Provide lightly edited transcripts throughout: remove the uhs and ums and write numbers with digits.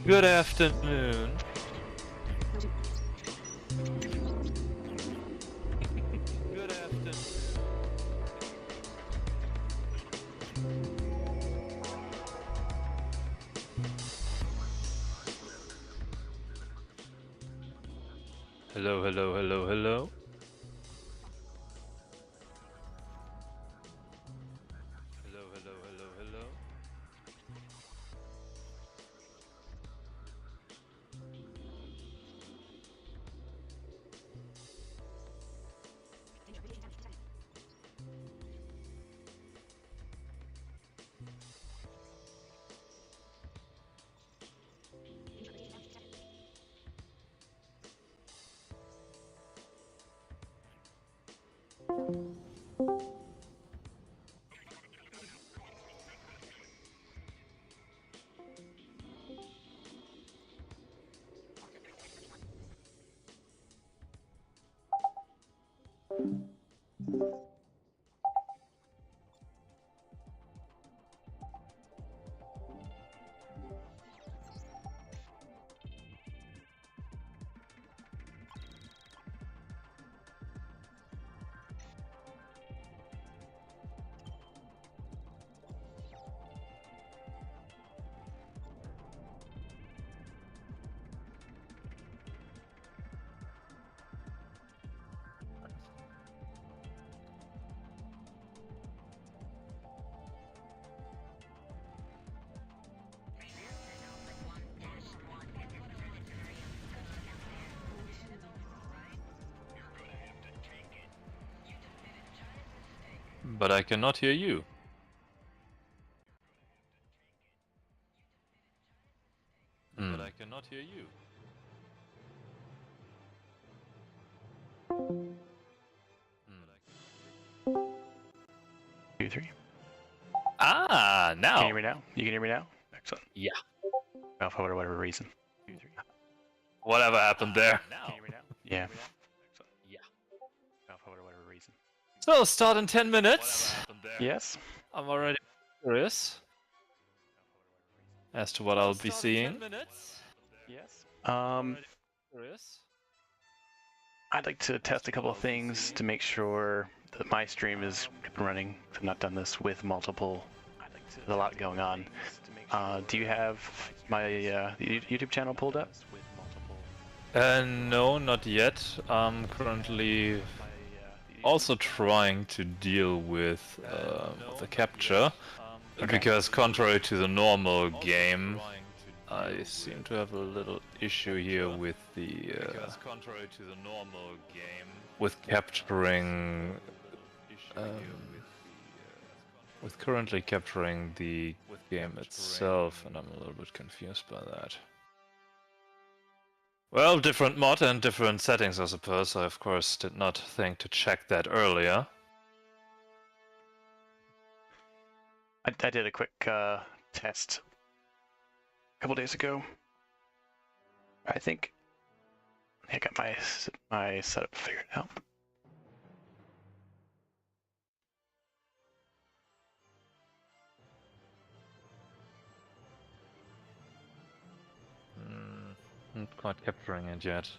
Good afternoon. Good afternoon. Hello, hello, hello, hello. Hello, hello, hello, hello. 'But I cannot hear you. But I cannot hear you. Two, three. Ah, now. Can you hear me now? You can hear me now? Excellent. Yeah. Well, for whatever reason. Two, three. Whatever happened there. Can you hear me now? Yeah. Excellent. Yeah. Well, for whatever reason. So, start in 10 minutes. Yes. I'm already curious as to what I'll be seeing. Yes. I'd like to test a couple of things to make sure my stream is running. I've not done this with multiple. There's a lot going on. Do you have my YouTube channel pulled up? No, not yet. I'm currently also trying to deal with the capture, because contrary to the normal game, I seem to have a little issue here with the with capturing with currently capturing the game itself, and I'm a little bit confused by that. Well, different mod and different settings, I suppose. I, of course, did not think to check that earlier. I did a quick test a couple days ago. I think I got my setup figured out. Not quite capturing it yet.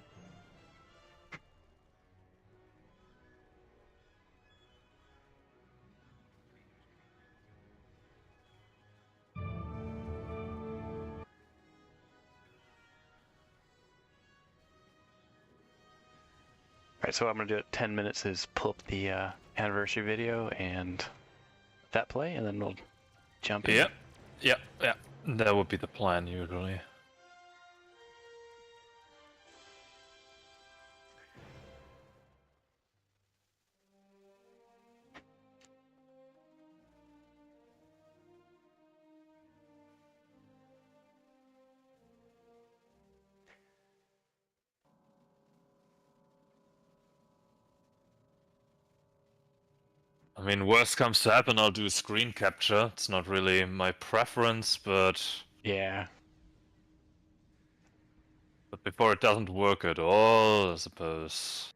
Alright, so what I'm going to do at 10 minutes is pull up the anniversary video and that play, and then we'll jump in. Yep. That would be the plan, usually. I mean, worst comes to happen, I'll do a screen capture. It's not really my preference, but... Yeah. But before it doesn't work at all, I suppose...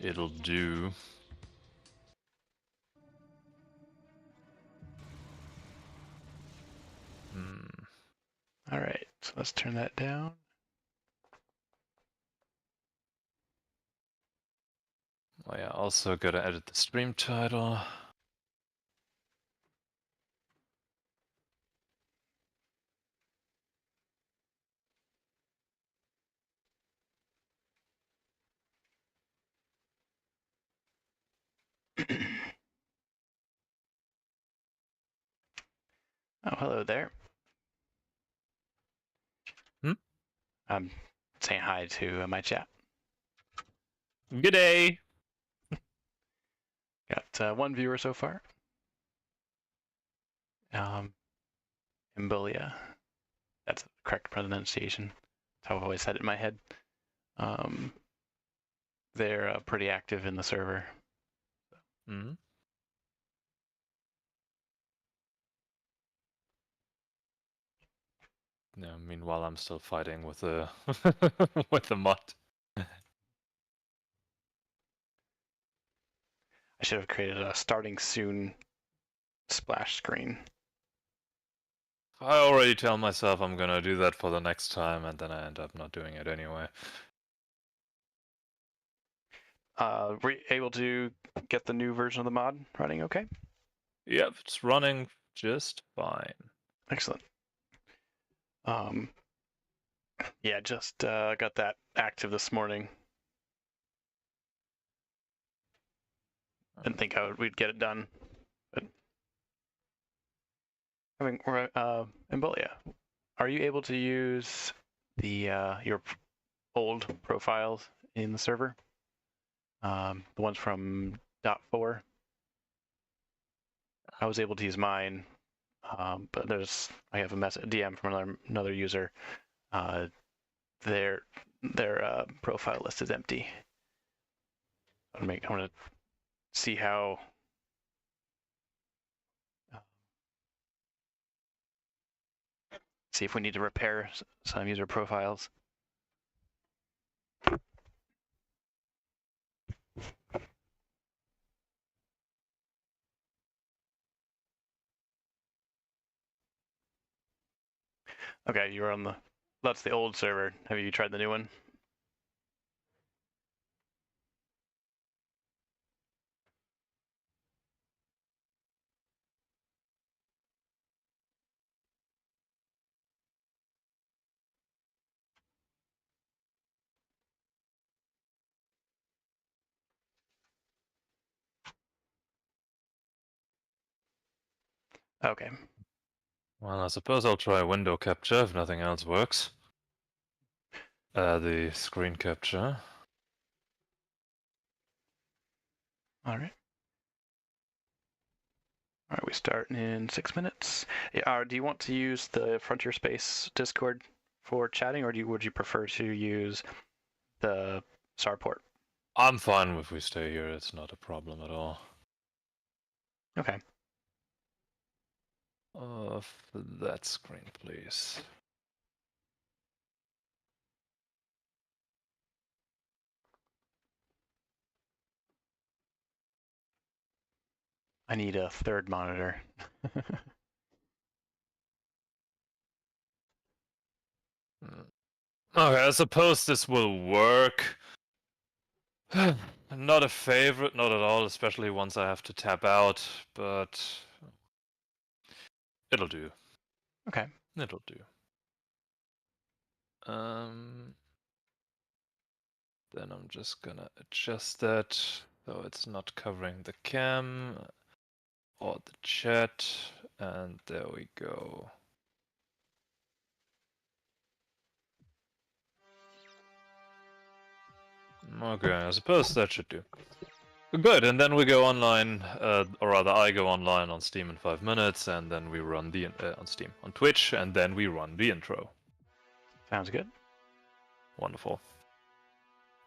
it'll do. Alright, so let's turn that down. Oh yeah, also gotta edit the stream title. Oh, hello there. I'm saying hi to my chat. Good day! Got one viewer so far. Embolia. That's the correct pronunciation. That's how I've always said it in my head. They're pretty active in the server. Yeah, meanwhile I'm still fighting with the with the mod. I should have created a starting soon splash screen. I already tell myself I'm gonna do that for the next time, and then I end up not doing it anyway. Were you able to get the new version of the mod running okay? Yep, it's running just fine. Excellent. Yeah, just got that active this morning. Didn't think we'd get it done, but Embolia, are you able to use the your old profiles in the server? The ones from .4. I was able to use mine, but I have a DM from another user. Their profile list is empty. I want to see how. See if we need to repair some user profiles. Okay, you're on that's the old server. Have you tried the new one? Okay. Well, I suppose I'll try window capture if nothing else works. The screen capture. All right. All right, we start in 6 minutes. Do you want to use the Frontierspace Discord for chatting, or would you prefer to use the Starport? I'm fine if we stay here. It's not a problem at all. Okay. That screen, please. I need a third monitor. Okay, I suppose this will work. Not a favorite, not at all, especially once I have to tap out, but it'll do. Okay. It'll do. Then I'm just gonna adjust that so it's not covering the cam or the chat, and there we go. Okay, I suppose that should do. Good, and then we go online, or rather I go online on Steam in 5 minutes, and then we run the, on Steam, on Twitch, and then we run the intro. Sounds good. Wonderful.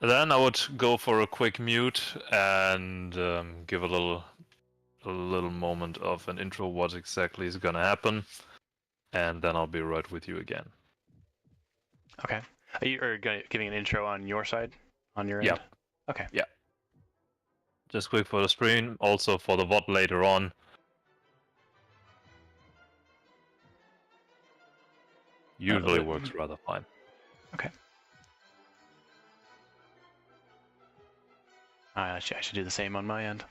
Then I would go for a quick mute and give a little moment of an intro, what exactly is gonna happen, and then I'll be right with you again. Okay. Are you giving an intro on your side? On your end? Yeah. Okay. Yeah. Just quick for the screen, also for the VOD later on. Usually works rather fine. Okay. I should do the same on my end.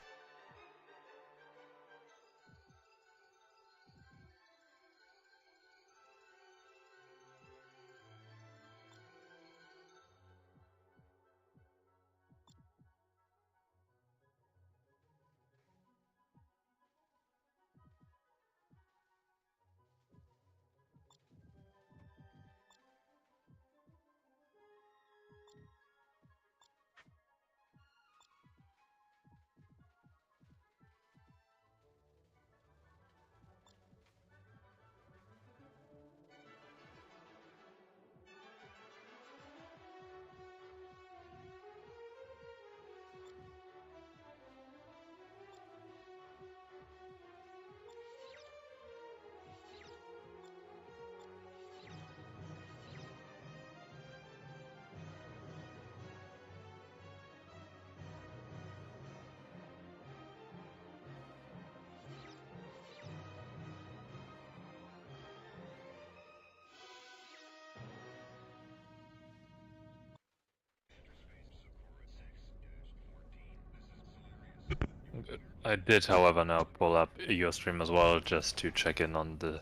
Good. I did, however, now pull up your stream as well, just to check in on the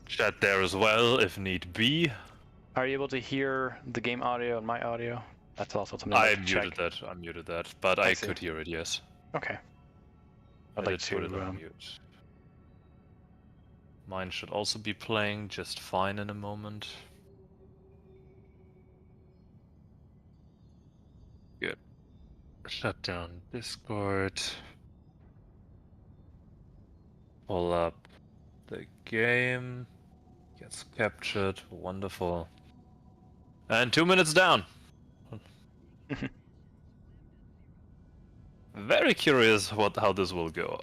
chat there as well, if need be. Are you able to hear the game audio and my audio? That's also something I muted that. I muted that, but I could hear it. Yes. Okay. I'd like to put it on mute. Mine should also be playing just fine in a moment. Good. Shut down Discord. Pull up the game. Gets captured. Wonderful. And 2 minutes down. Very curious how this will go.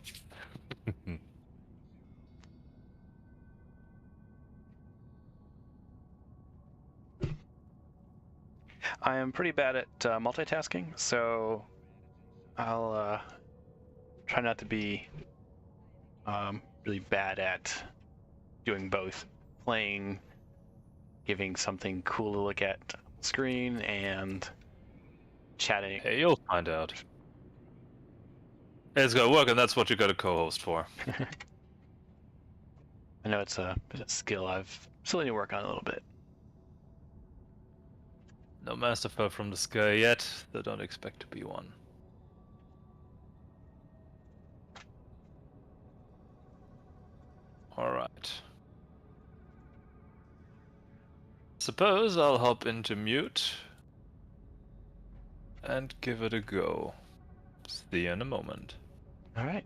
I am pretty bad at multitasking, so I'll try not to be really bad at doing both. Playing, giving something cool to look at on the screen, and chatting. Hey, you'll find out. It's gonna work, and that's what you got a co-host for. I know it's a skill I've still need to work on a little bit. No master fell from the sky yet. They don't expect to be one. Alright. Suppose I'll hop into mute and give it a go. See you in a moment. All right.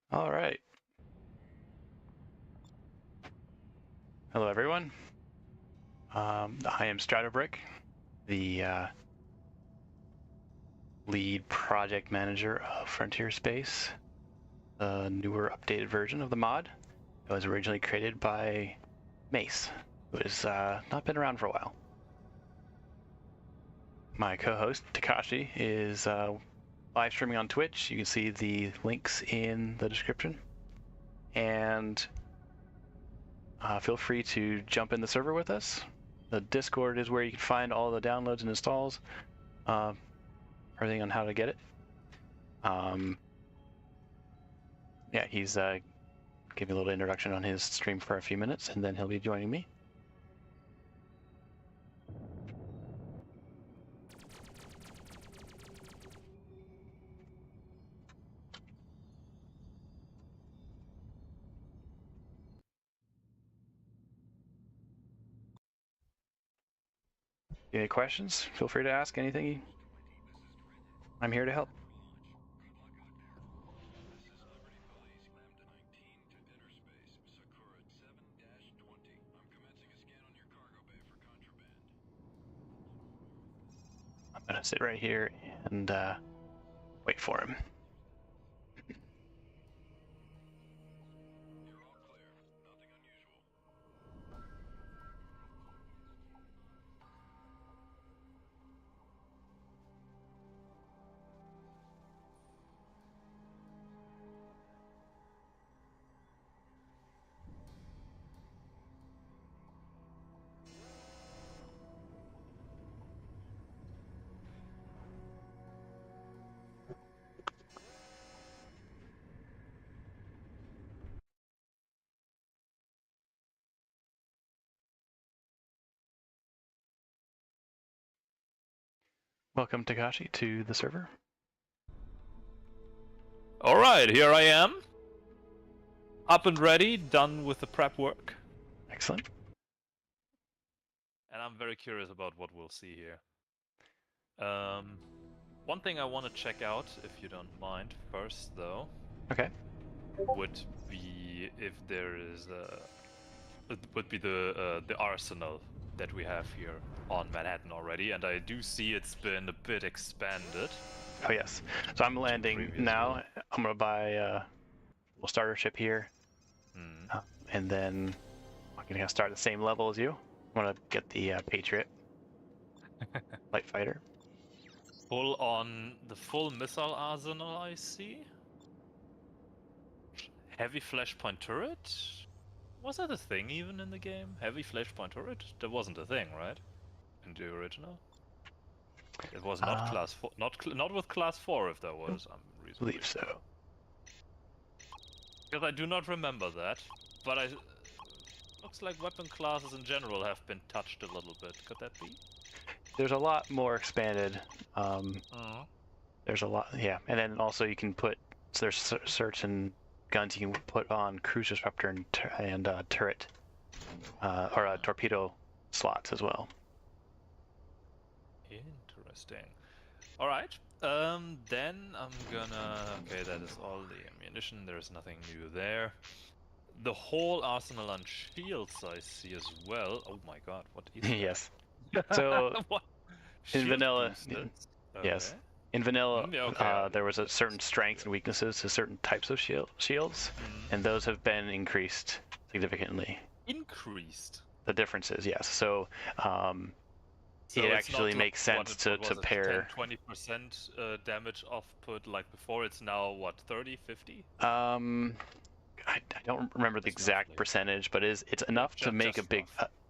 All right. Hello, everyone. I am Stratobrick, the lead project manager of Frontierspace, the newer updated version of the mod. It was originally created by Mace, who has not been around for a while. My co-host, Takashi, is live streaming on Twitch. You can see the links in the description. And feel free to jump in the server with us. The Discord is where you can find all the downloads and installs, everything on how to get it. Yeah, he's giving a little introduction on his stream for a few minutes, and then he'll be joining me. Any questions? Feel free to ask anything. I'm here to help. I'm gonna sit right here and wait for him. Welcome, Takashi, to the server. Alright, here I am. Up and ready, done with the prep work. Excellent. And I'm very curious about what we'll see here. One thing I want to check out, if you don't mind, first though, Okay. would be if there is the arsenal that we have here on Manhattan already, and I do see it's been a bit expanded. Oh yes. So I'm landing now. I'm gonna buy a little starter ship here, and then I'm gonna start at the same level as you. I'm gonna get the Patriot light fighter. Full on the full missile arsenal, I see. Heavy flashpoint turret? Was that a thing even in the game? Heavy flashpoint turret? That wasn't a thing, right? In the original? It was not class 4, not with class 4 if there was. I'm I reasonably believe so. sure. Because I do not remember that, but looks like weapon classes in general have been touched a little bit. Could that be? There's a lot more expanded. There's a lot, yeah, and then also you can put. So there's certain guns you can put on cruise disruptor and turret, or torpedo slots as well. Interesting. All right. Then I'm gonna. Okay, that is all the ammunition. There's nothing new there. The whole arsenal on shields I see as well. Oh my god, what is that? Yes. So What? in Shield vanilla, boosters? yes. Okay. In vanilla, Yeah, okay. there was a certain strengths and weaknesses to certain types of shields, and those have been increased significantly. Increased. The differences, yes. So So it it's actually not like makes sense what to was it, pair. 10-20% damage output like before. It's now what, 30, 50? I don't remember the Just exact roughly. percentage, but it's enough to make Just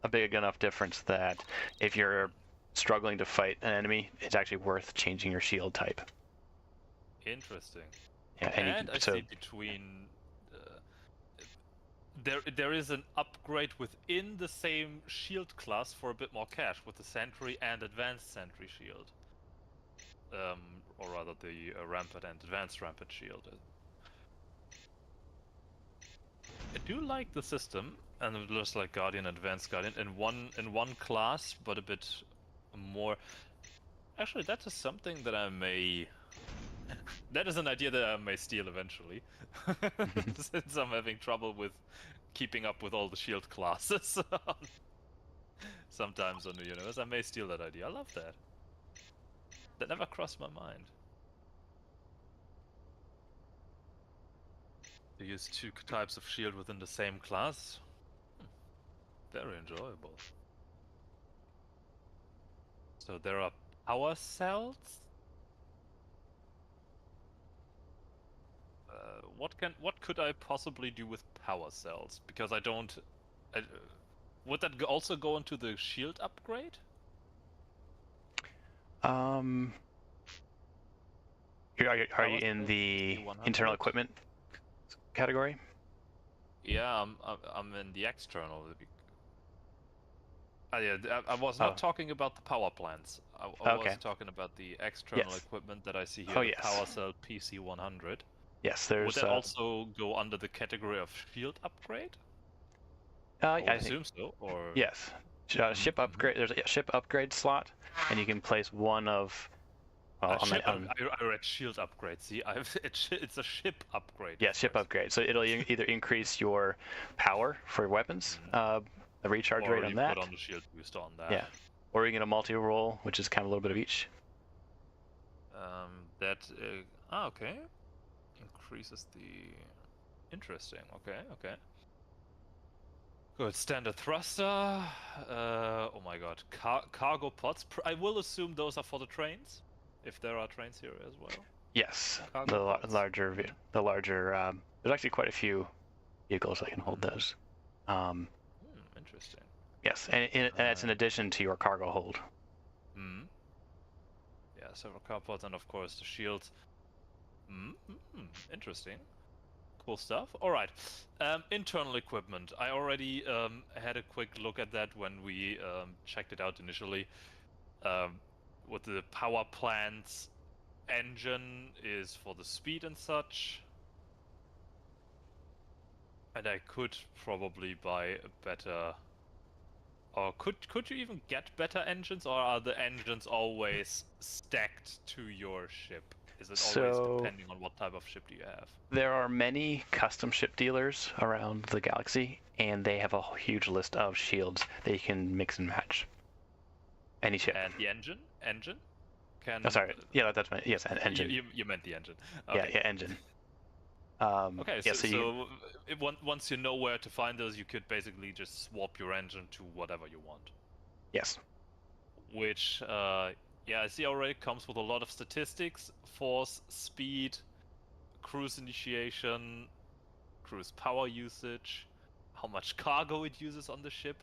a big enough difference that if you're struggling to fight an enemy, it's actually worth changing your shield type. Interesting. Yeah, And I see between there is an upgrade within the same shield class for a bit more cash with the Sentry and Advanced Sentry shield. Or rather the Rampant and Advanced Rampant shield. I do like the system, and it looks like Guardian, Advanced Guardian in one class, but a bit more. Actually, that is something that I may. That is an idea that I may steal eventually, since I'm having trouble with keeping up with all the shield classes. Sometimes on the universe, I may steal that idea. I love that. That never crossed my mind. To use two types of shield within the same class. Very enjoyable. So there are power cells. What could I possibly do with power cells? Because I don't. Would that also go into the shield upgrade? Are you in the internal equipment category? Yeah, I'm in the external. Yeah, I was not talking about the power plants. I was talking about the external equipment that I see here. The Power Cell PC100. Yes, there's. Would that also go under the category of shield upgrade? I assume so. Or yes, ship upgrade. There's a ship upgrade slot, and you can place one of. Well, I read shield upgrade. See, it's a ship upgrade. Yeah, ship upgrade. So it'll either increase your power for your weapons, the recharge rate on that. Put on the shield boost on that. Yeah, or you get a multi-roll, which is kind of a little bit of each. Okay. Increases the. Interesting. Okay. Good. Standard thruster. Oh my god. Cargo pods. I will assume those are for the trains, if there are trains here as well. Yes. The larger. There's actually quite a few vehicles that can hold those. Interesting. Yes, and that's in addition to your cargo hold. Yeah, several car pods and of course the shields. Interesting. Cool stuff. All right. Internal equipment. I already had a quick look at that when we checked it out initially. With the power plant's engine is for the speed and such. And I could probably buy a better. Or could you even get better engines, or are the engines always stacked to your ship? Is it always depending on what type of ship do you have? There are many custom ship dealers around the galaxy, and they have a huge list of shields that you can mix and match. Any ship. And the engine? Can... Oh, sorry. Yeah, that's my... Yes, an engine. You meant the engine. Okay. Yeah, engine. Okay, so once you know where to find those, you could basically just swap your engine to whatever you want. Yes. Which, yeah, I see already comes with a lot of statistics: force, speed, cruise initiation, cruise power usage, how much cargo it uses on the ship.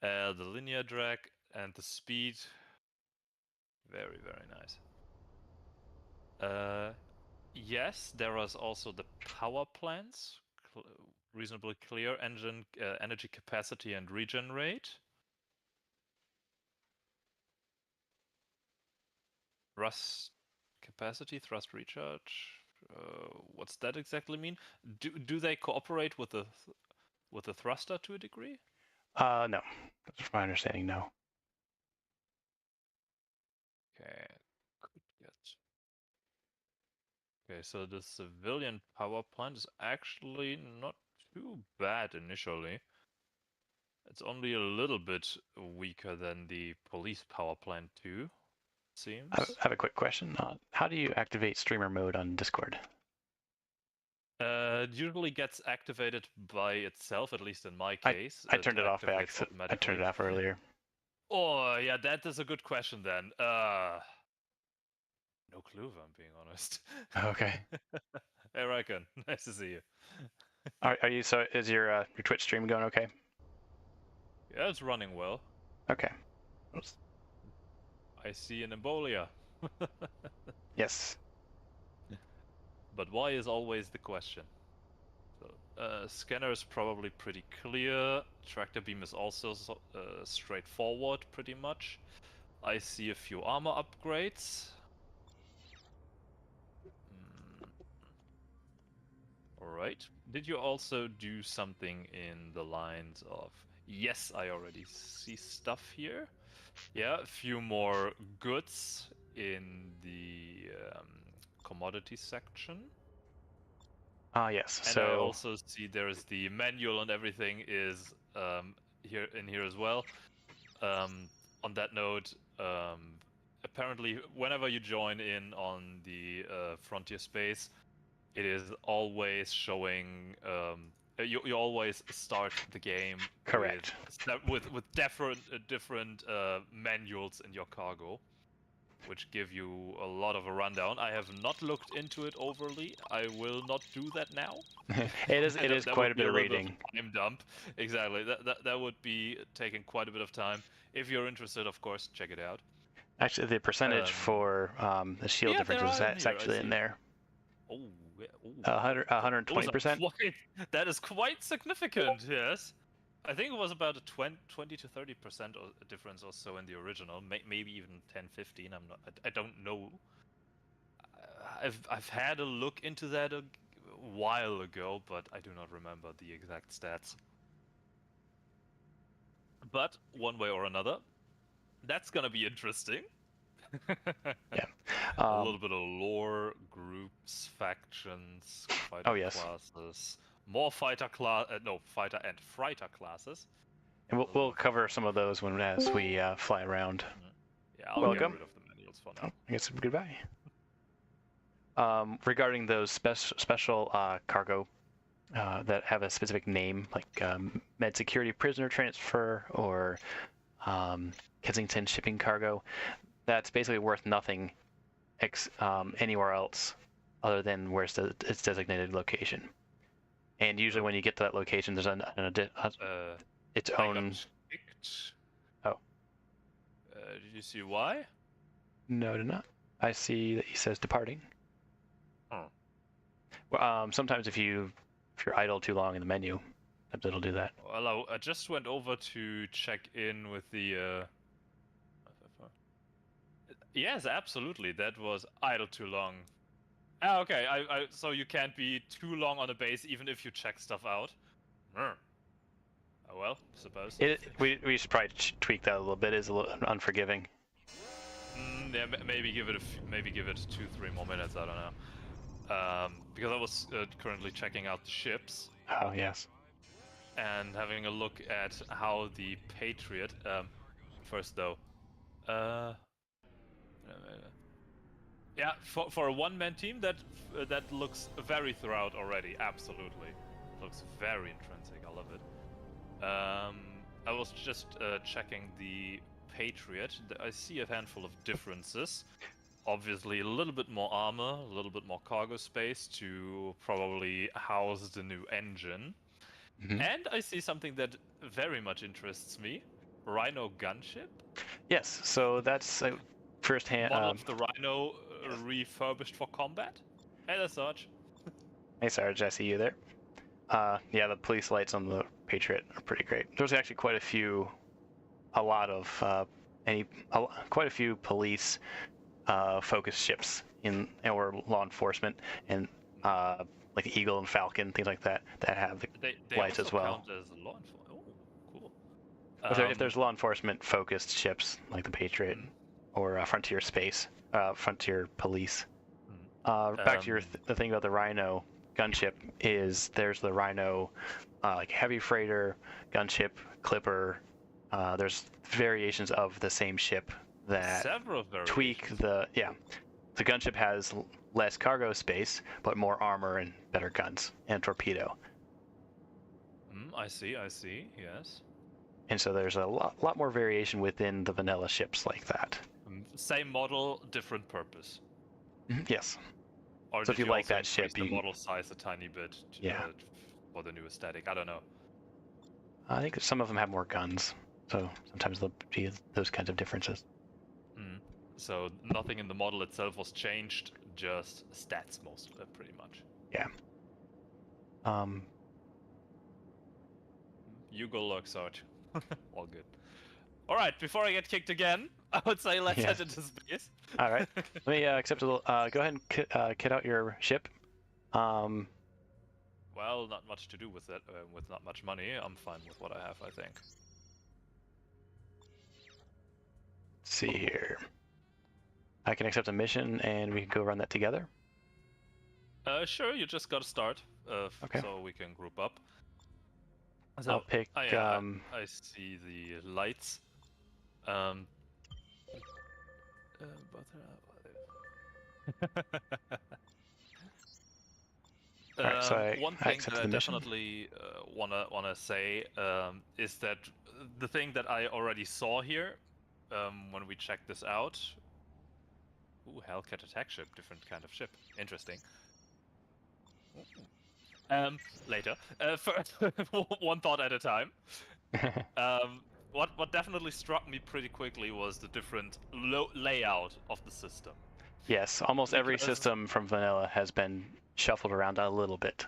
The linear drag and the speed. Very, very nice. Yes, there is also the power plants. Reasonably clear engine energy capacity and regen rate. Thrust capacity, thrust recharge. What's that exactly mean? Do they cooperate with the thruster to a degree? No, that's my understanding. No. Okay, so the civilian power plant is actually not too bad initially. It's only a little bit weaker than the police power plant too, I seems. have a quick question. How do you activate streamer mode on Discord? It usually gets activated by itself, at least in my I case. I It turned it off by activates accident. I turned automatically. it off earlier. Oh, yeah, that is a good question then. No clue if I'm being honest. Okay. Hey, Raikkonen, nice to see you. Are you so? Is your Twitch stream going okay? Yeah, it's running well. Okay. I see an embolia. Yes. But why is always the question. So, scanner is probably pretty clear. Tractor beam is also straightforward, pretty much. I see a few armor upgrades. Alright. Did you also do something in the lines of... Yes, I already see stuff here. Yeah, a few more goods in the commodity section. Yes. And I also see there's the manual and everything is here as well. On that note, apparently whenever you join in on the Frontierspace, it is always showing. You always start the game correct. with different manuals in your cargo, which give you a lot of a rundown. I have not looked into it overly. I will not do that now. It is That quite would a be bit of little reading. Time dump. Exactly. That would be taking quite a bit of time. If you're interested, of course, check it out. Actually, the percentage for the shield difference is actually in there. Oh, yeah. 120%. That is quite significant. Yes. I think it was about a 20 to 30% difference or so in the original, maybe even 10, 15. I don't know. I've had a look into that a while ago, but I do not remember the exact stats. But one way or another, that's gonna be interesting. Yeah. A little bit of lore, groups, factions, fighter classes, more fighter and fighter classes. And we'll cover some of those as we fly around. Yeah, I'll Welcome. get rid of the manuals for now. Oh, I guess goodbye. Regarding those special cargo that have a specific name, like Med Security Prisoner Transfer or Kensington Shipping Cargo, that's basically worth nothing anywhere else other than where its designated location. And usually when you get to that location, there's its own... Oh. Did you see why? No, did not. I see that he says departing. Oh. Well, sometimes if you're idle too long in the menu, it'll do that. Well, I just went over to check in with the... Yes, absolutely. That was idle too long. Ah, okay. So you can't be too long on a base even if you check stuff out. Oh well, suppose. We should probably tweak that a little bit. It's a little unforgiving. Yeah, maybe give it 2-3 more minutes. I don't know. Because I was currently checking out the ships. Oh yes. And having a look at how the Patriot. First though. Yeah, for a one-man team, that looks very thorough already. Absolutely, looks very intrinsic. I love it. I was just checking the Patriot. I see a handful of differences. Obviously, a little bit more armor, a little bit more cargo space to probably house the new engine. Mm-hmm. And I see something that very much interests me: Rhino gunship. Yes, so that's first-hand. Model of the Rhino refurbished for combat. Hey, such. Hey, Sarge, I see you there. Yeah, the police lights on the Patriot are pretty great. There's actually quite a few police focused ships or law enforcement, and like the Eagle and Falcon, things like that have the lights as well. Count as law enforcement. Oh, cool. If there's law enforcement focused ships like the Patriot or Frontier Space, Frontier Police. Back to your the thing about the Rhino gunship is there's the Rhino like heavy freighter gunship clipper. There's variations of the same ship that several variations. tweak the The gunship has less cargo space, but more armor and better guns and torpedo. I see, yes. And so there's a lot more variation within the vanilla ships like that. Same model, different purpose. Yes. Or so if you like that ship, the model size a tiny bit for the new aesthetic. I don't know. I think some of them have more guns, so sometimes there'll be those kinds of differences. So nothing in the model itself was changed, just stats mostly, pretty much. Yeah. You go look, Sarge. All good. All right, before I get kicked again, I would say let's head into space. All right. Let me accept a little. Go ahead and kit out your ship. Well, not much to do with that. With not much money, I'm fine with what I have, I think. Let's see here. I can accept a mission, and we can go run that together. Sure. You just gotta start. Okay. So we can group up. So, I'll pick. I see the lights. Alright, so one thing that I definitely wanna say is that the thing that I already saw here when we checked this out. Ooh, Hellcat attack ship, different kind of ship. Interesting. Later. First, one thought at a time. What definitely struck me pretty quickly was the different layout of the system. Yes, almost every system from vanilla has been shuffled around a little bit.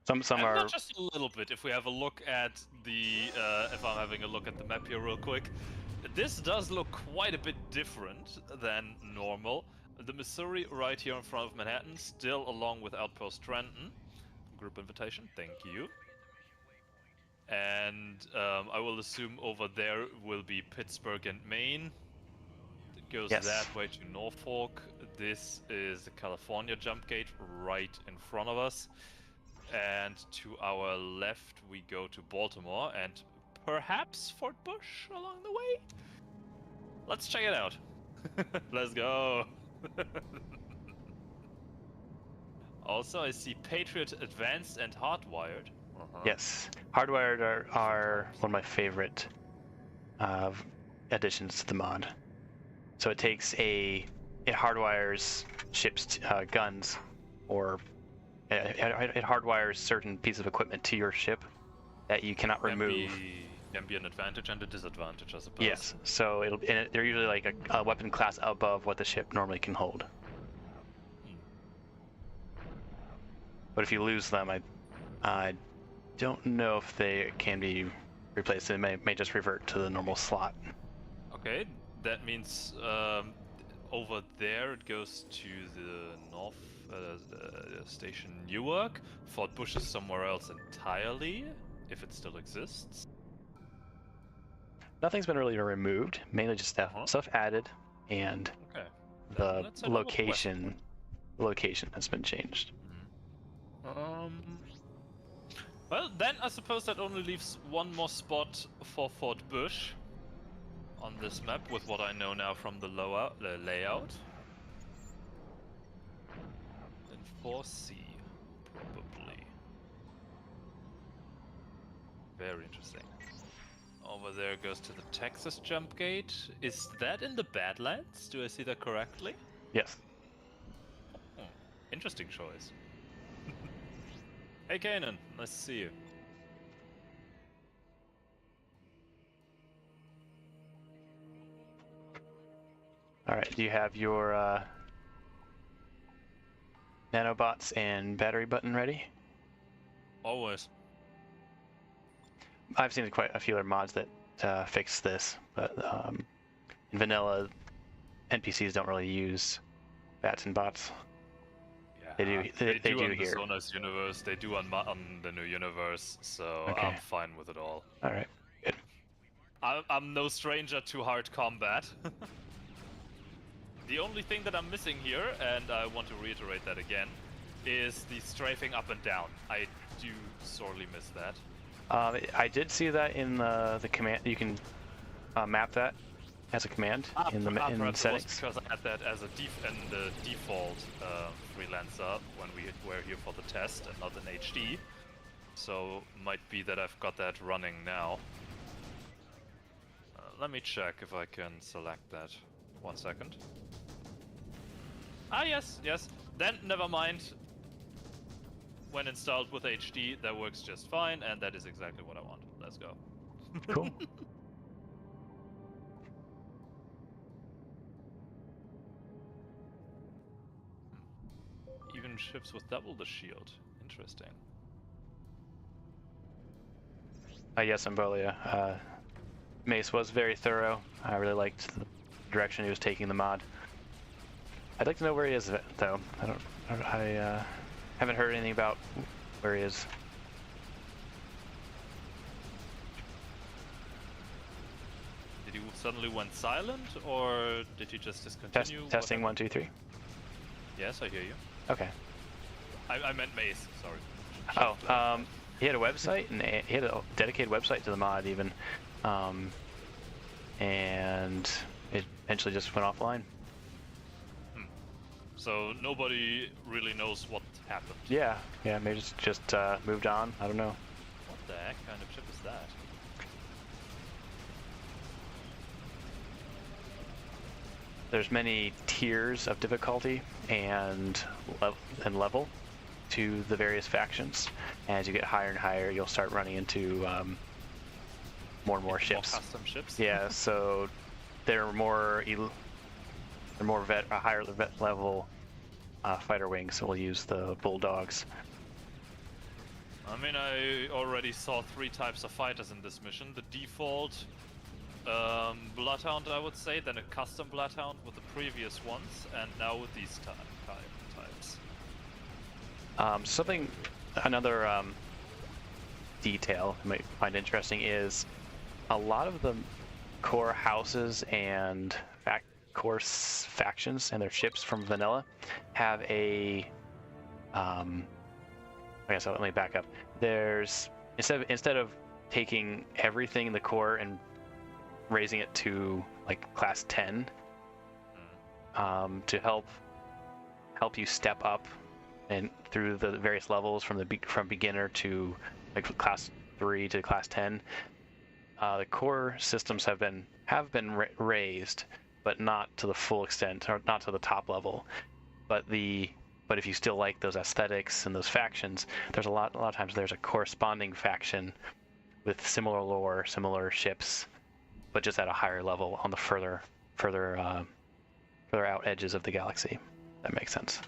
Some are not just a little bit. If we have a look at the, if I'm having a look at the map here real quick, this does look quite a bit different than normal. The Missouri right here in front of Manhattan, still along with Outpost Trenton. Group invitation, thank you. And I will assume over there will be Pittsburgh and Maine. It goes that way to Norfolk. This is the California jump gate right in front of us. And to our left we go to Baltimore and perhaps Fort Bush along the way? Let's check it out. Let's go. Also, I see Patriot Advanced and Hardwired. Yes, Hardwired are one of my favorite additions to the mod. So it takes it hardwires ships guns, or it hardwires certain pieces of equipment to your ship that you cannot remove. Can be an advantage and a disadvantage, I suppose. Yes, so they're usually like a weapon class above what the ship normally can hold. But if you lose them, I don't know if they can be replaced. They may just revert to the normal slot. Okay, that means over there it goes to the north station Newark. Fort Bush is somewhere else entirely, if it still exists. Nothing's been really removed, mainly just stuff added, and the location has been changed. Well, then I suppose that only leaves one more spot for Fort Bush on this map, with what I know now from the layout. In 4C, probably. Very interesting. Over there goes to the Texas jump gate. Is that in the Badlands? Do I see that correctly? Yes. Oh, interesting choice. Hey Kanan, nice to see you. Alright, do you have your nanobots and battery button ready? Always. I've seen quite a few other mods that fix this, but in vanilla, NPCs don't really use bats and bots. They do. They do on here. The Sonos universe. They do on the new universe. So I'm fine with it all. All right. Good. I'm no stranger to hard combat. The only thing that I'm missing here, and I want to reiterate that again, is the strafing up and down. I do sorely miss that. I did see that in the command. You can map that as a command in the settings. Because I had that as a default freelancer when we were here for the test and not in HD. So might be that I've got that running now. Let me check if I can select that. 1 second. Ah, yes. Then never mind. When installed with HD, that works just fine, and that is exactly what I want. Let's go. Cool. Even ships with double the shield. Interesting. Yes, Embolia. Mace was very thorough. I really liked the direction he was taking the mod. I'd like to know where he is, though. I haven't heard anything about where he is. Did he suddenly went silent, or did he just discontinue? Testing 1, 2, 3. Yes, I hear you. Okay. I meant Mace. Sorry. Oh, he had a website, and he had a dedicated website to the mod even, and it eventually just went offline. So nobody really knows what happened. Yeah, maybe it's just moved on. I don't know. What the heck kind of ship is that? There's many tiers of difficulty and level to the various factions. And as you get higher and higher, you'll start running into more and more ships. More custom ships. Yeah, so they're higher level fighter wings, so we'll use the bulldogs. I mean, I already saw 3 types of fighters in this mission. The default Bloodhound, I would say, then a custom Bloodhound with the previous ones, and now with these types. Another detail you might find interesting is a lot of the core houses and core factions and their ships from vanilla have a okay, so let me back up. There's instead of taking everything in the core and raising it to like class 10 to help you step up and through the various levels from beginner to like class 3 to class 10. The core systems have been raised, but not to the full extent, or not to the top level. But if you still like those aesthetics and those factions, there's a lot of times there's a corresponding faction with similar lore, similar ships, but just at a higher level on the further out edges of the galaxy. That makes sense.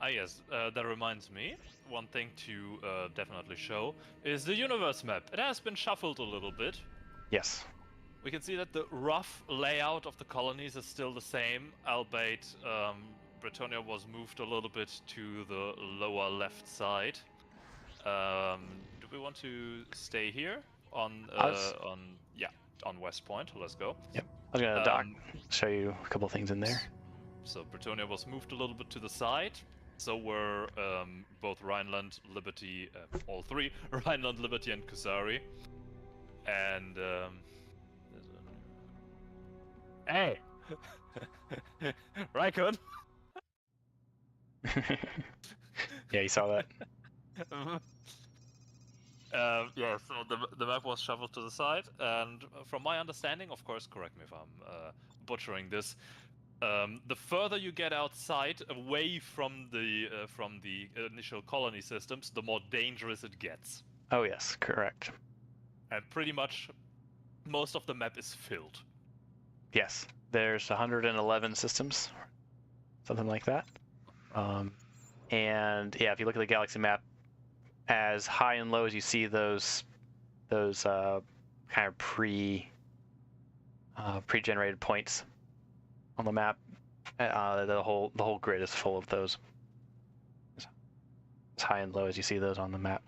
Ah yes, that reminds me, one thing to definitely show is the universe map. It has been shuffled a little bit. Yes. We can see that the rough layout of the colonies is still the same, albeit Bretonia was moved a little bit to the lower left side. Do we want to stay here on West Point? Let's go. Yep. I was gonna dock, show you a couple things in there. So Bretonia was moved a little bit to the side. So were both Rhineland, Liberty, all 3, Rhineland, Liberty, and Kusari. And hey, Raikkonen. Yeah, you saw that. Yeah, so the map was shuffled to the side, and from my understanding, of course, correct me if I'm butchering this, the further you get outside, away from the initial colony systems, the more dangerous it gets. Oh yes, correct. And pretty much most of the map is filled. Yes, there's 111 systems, something like that. And yeah, if you look at the galaxy map, as high and low as you see those kind of pre-generated points on the map, the whole grid is full of those. As high and low as you see those on the map.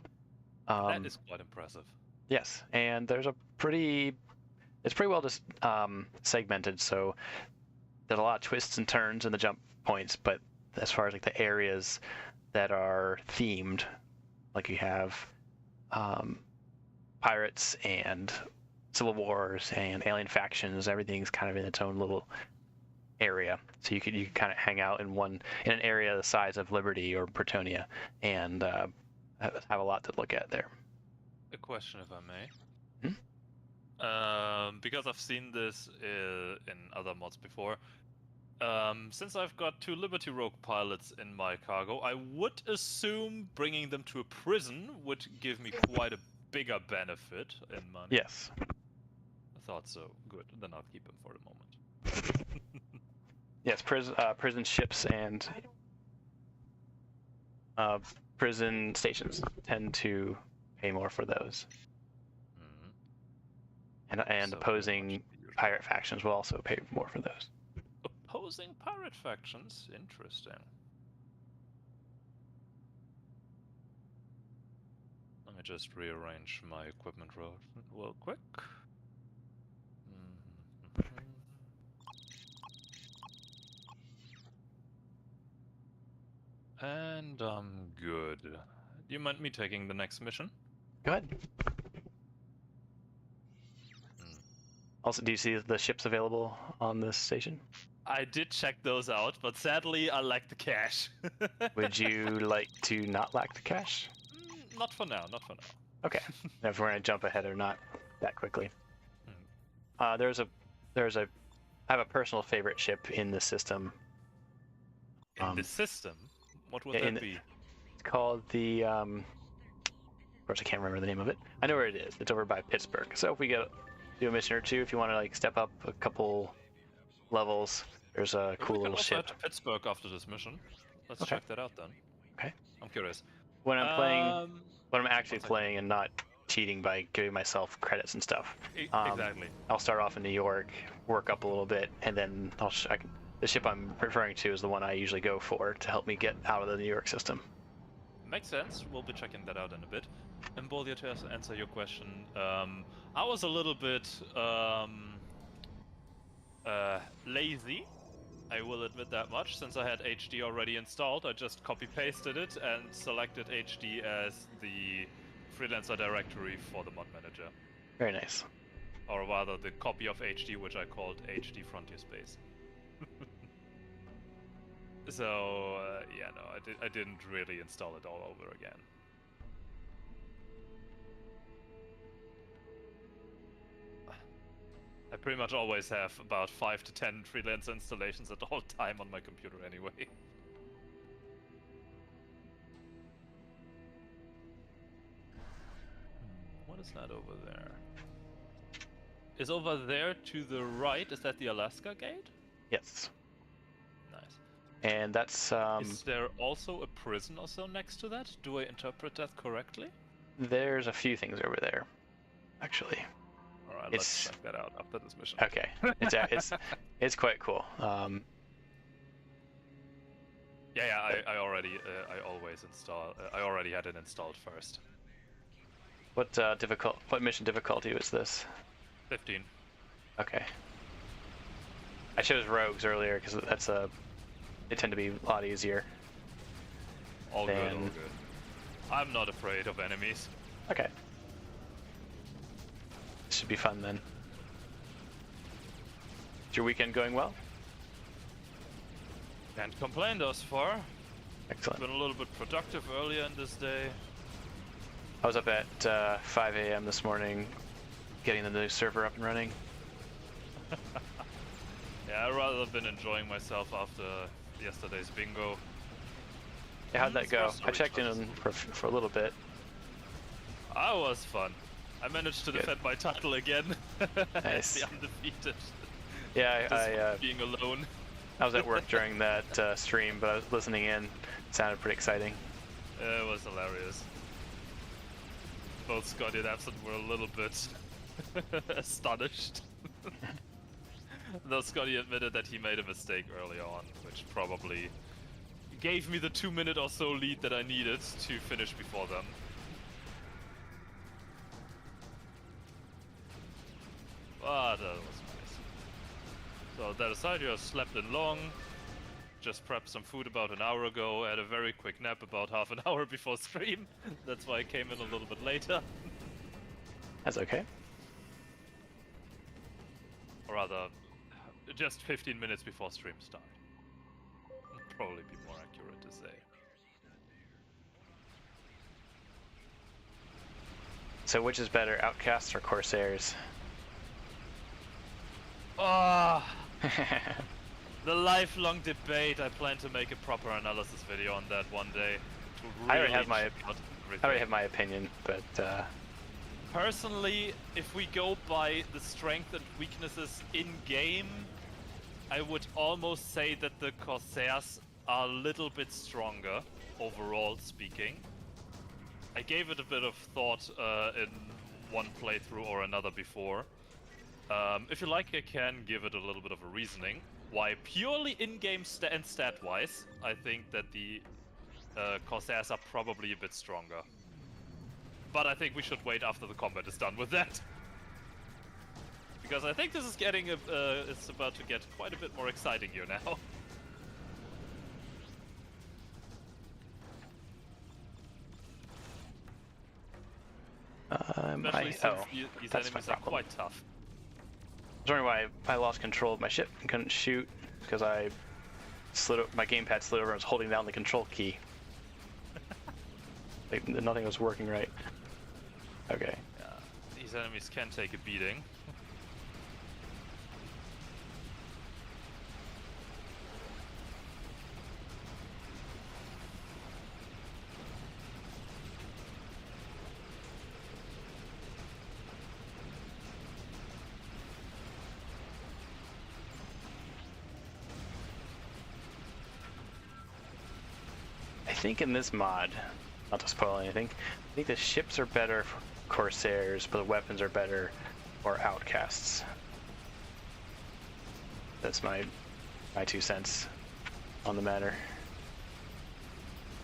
That is quite impressive. Yes, and there's it's pretty well just segmented. So there's a lot of twists and turns in the jump points, but as far as like the areas that are themed, like you have pirates and civil wars and alien factions, everything's kind of in its own little area. So you could kind of hang out in an area the size of Liberty or Pretonia and have a lot to look at there. A question, if I may. Hmm? Because I've seen this in other mods before. Since I've got 2 Liberty Rogue pilots in my cargo, I would assume bringing them to a prison would give me quite a bigger benefit in money. Yes. I thought so. Good. Then I'll keep them for the moment. Yes, prison ships and prison stations tend to pay more for those. And So opposing pirate factions will also pay more for those. Opposing pirate factions? Interesting. Let me just rearrange my equipment real quick. And I'm good. Do you mind me taking the next mission? Go ahead. Also, do you see the ships available on this station? I did check those out, but sadly I lack the cash. Would you like to not lack the cash? Not for now, not for now. Okay. If we're gonna jump ahead or not that quickly. I have a personal favorite ship in the system. In the system? What would that be? It's called the of course I can't remember the name of it. I know where it is. It's over by Pittsburgh. So if we do a mission or two, if you want to like step up a couple levels, there's a cool little ship. Head to Pittsburgh after this mission. Let's Okay. check that out then. Okay. I'm curious. When I'm actually playing and not cheating by giving myself credits and stuff. Exactly. I'll start off in New York, work up a little bit, and then the ship I'm referring to is the one I usually go for to help me get out of the New York system. Makes sense. We'll be checking that out in a bit. And Boldia, to answer your question, I was a little bit lazy. I will admit that much. Since I had HD already installed, I just copy-pasted it and selected HD as the Freelancer directory for the mod manager. Very nice. Or rather, the copy of HD, which I called HD Frontierspace. So, yeah, no, I didn't really install it all over again. I pretty much always have about 5 to 10 Freelancer installations at all time on my computer anyway. What is that over there? Is over there to the right, is that the Alaska gate? Yes. Nice. And that's Is there also a prison or so next to that? Do I interpret that correctly? There's a few things over there, actually. Alright, let's check that out after this mission. Okay. It's quite cool. Yeah, I always install. I already had it installed first. What mission difficulty was this? 15. Okay. I chose rogues earlier because they tend to be a lot easier. All good, all good. I'm not afraid of enemies. Okay. Should be fun then. Is your weekend going well? Can't complain thus far. Excellent. Been a little bit productive earlier in this day. I was up at 5 a.m. this morning getting the new server up and running. Yeah, I'd rather been enjoying myself after yesterday's bingo. Yeah, how'd that go? I checked in for a little bit. That was fun. I managed to defend my title again. Nice. The undefeated. Yeah, I being alone. I was at work during that stream, but I was listening in. It sounded pretty exciting. It was hilarious. Both Scotty and Absent were a little bit astonished. Though Scotty admitted that he made a mistake early on, which probably gave me the 2-minute or so lead that I needed to finish before them. But that was nice. So So that aside, you slept in long. Just prepped some food about an hour ago. Had a very quick nap about half an hour before stream. That's why I came in a little bit later. That's okay. Or rather, just 15 minutes before stream start. Probably be more accurate to say. So which is better, Outcasts or Corsairs? Ah, the lifelong debate. I plan to make a proper analysis video on that one day. To really I already have my everything. opinion, but Personally, if we go by the strengths and weaknesses in game, I would almost say that the Corsairs are a little bit stronger, overall speaking. I gave it a bit of thought in one playthrough or another before. If you like, I can give it a little bit of a reasoning. Why purely in-game and stat-wise, I think that the Corsairs are probably a bit stronger. But I think we should wait after the combat is done with that. Because I think this is getting, it's about to get quite a bit more exciting here now. Especially since these enemies are quite tough. I was wondering why I lost control of my ship and couldn't shoot, because my gamepad slid over and was holding down the control key. Like, nothing was working right. Okay. Yeah, these enemies can take a beating. I think in this mod, not to spoil anything, I think the ships are better for Corsairs, but the weapons are better for Outcasts. That's my 2 cents on the matter.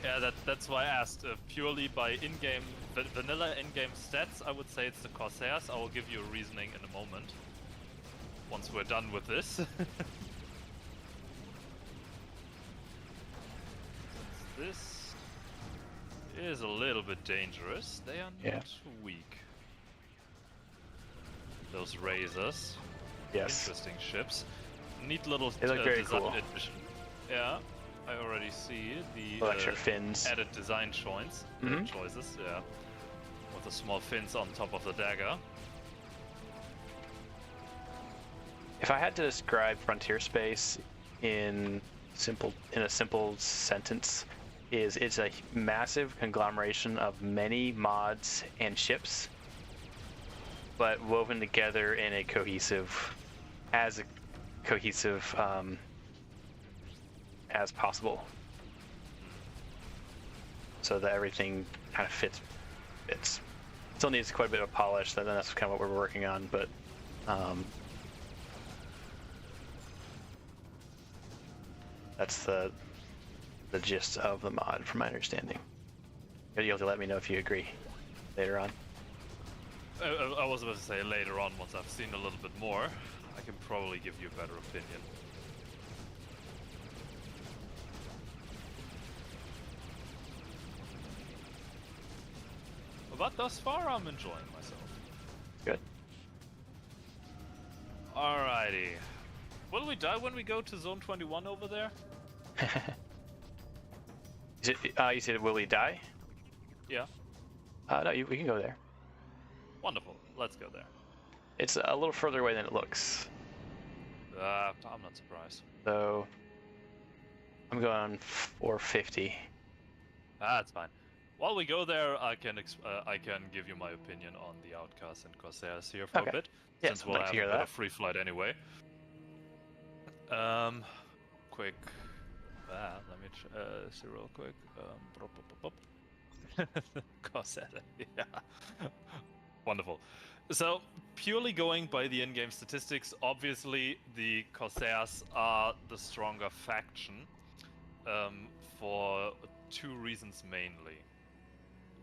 Yeah, that's why I asked. Purely by in-game, vanilla in-game stats, I would say it's the Corsairs. I will give you a reasoning in a moment. Once we're done with this. This is a little bit dangerous. They are not weak. Those razors. Yes. Interesting ships. Neat little they look very design cool. addition. Yeah, I already see the extra fins. added design choices. Yeah, with the small fins on top of the dagger. If I had to describe Frontierspace in a simple sentence, it's a massive conglomeration of many mods and ships, but woven together in a cohesive, as possible, so that everything kind of fits. Still needs quite a bit of polish. Then that's kind of what we're working on, but. That's the gist of the mod, from my understanding. But you'll have to let me know if you agree later on. I was about to say later on, once I've seen a little bit more, I can probably give you a better opinion. But thus far, I'm enjoying myself. Good. Alrighty. Will we die when we go to Zone 21 over there? You said, will we die? Yeah. No, we can go there. Wonderful. Let's go there. It's a little further away than it looks. I'm not surprised. So, I'm going 450. That's fine. While we go there, I can give you my opinion on the Outcasts and Corsairs here for a bit, since we'll have a bit of free flight anyway. Quick. Let me see real quick. Corsair. Yeah. Wonderful. So, purely going by the in-game statistics, obviously the Corsairs are the stronger faction, for two reasons mainly.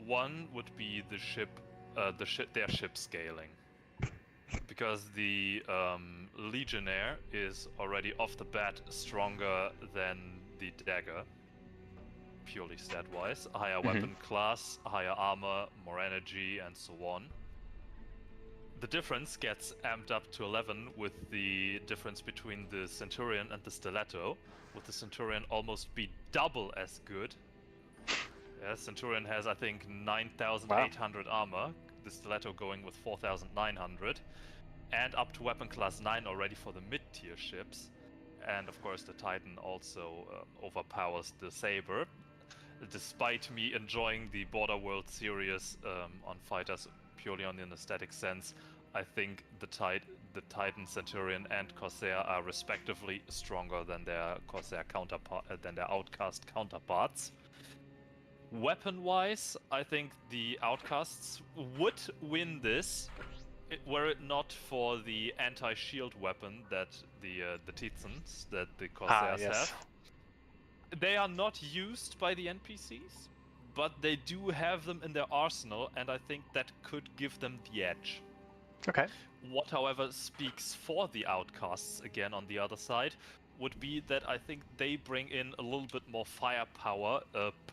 One would be their ship scaling, because the Legionnaire is already off the bat stronger than the dagger, purely stat-wise. Higher weapon class, higher armor, more energy, and so on. The difference gets amped up to 11 with the difference between the Centurion and the Stiletto, with the Centurion almost be double as good. Yeah, Centurion has, I think, 9,800 armor, the Stiletto going with 4,900, and up to weapon class 9 already for the mid-tier ships. And of course the Titan also overpowers the Saber. Despite me enjoying the Border World series on fighters purely on an aesthetic sense, I think the Titan, Centurion, and Corsair are respectively stronger than their Corsair than their Outcast counterparts. Weapon-wise, I think the Outcasts would win this, were it not for the anti-shield weapon that the Titans, that the Corsairs have. They are not used by the NPCs, but they do have them in their arsenal, and I think that could give them the edge. Okay. What, however, speaks for the Outcasts, again on the other side, would be that I think they bring in a little bit more firepower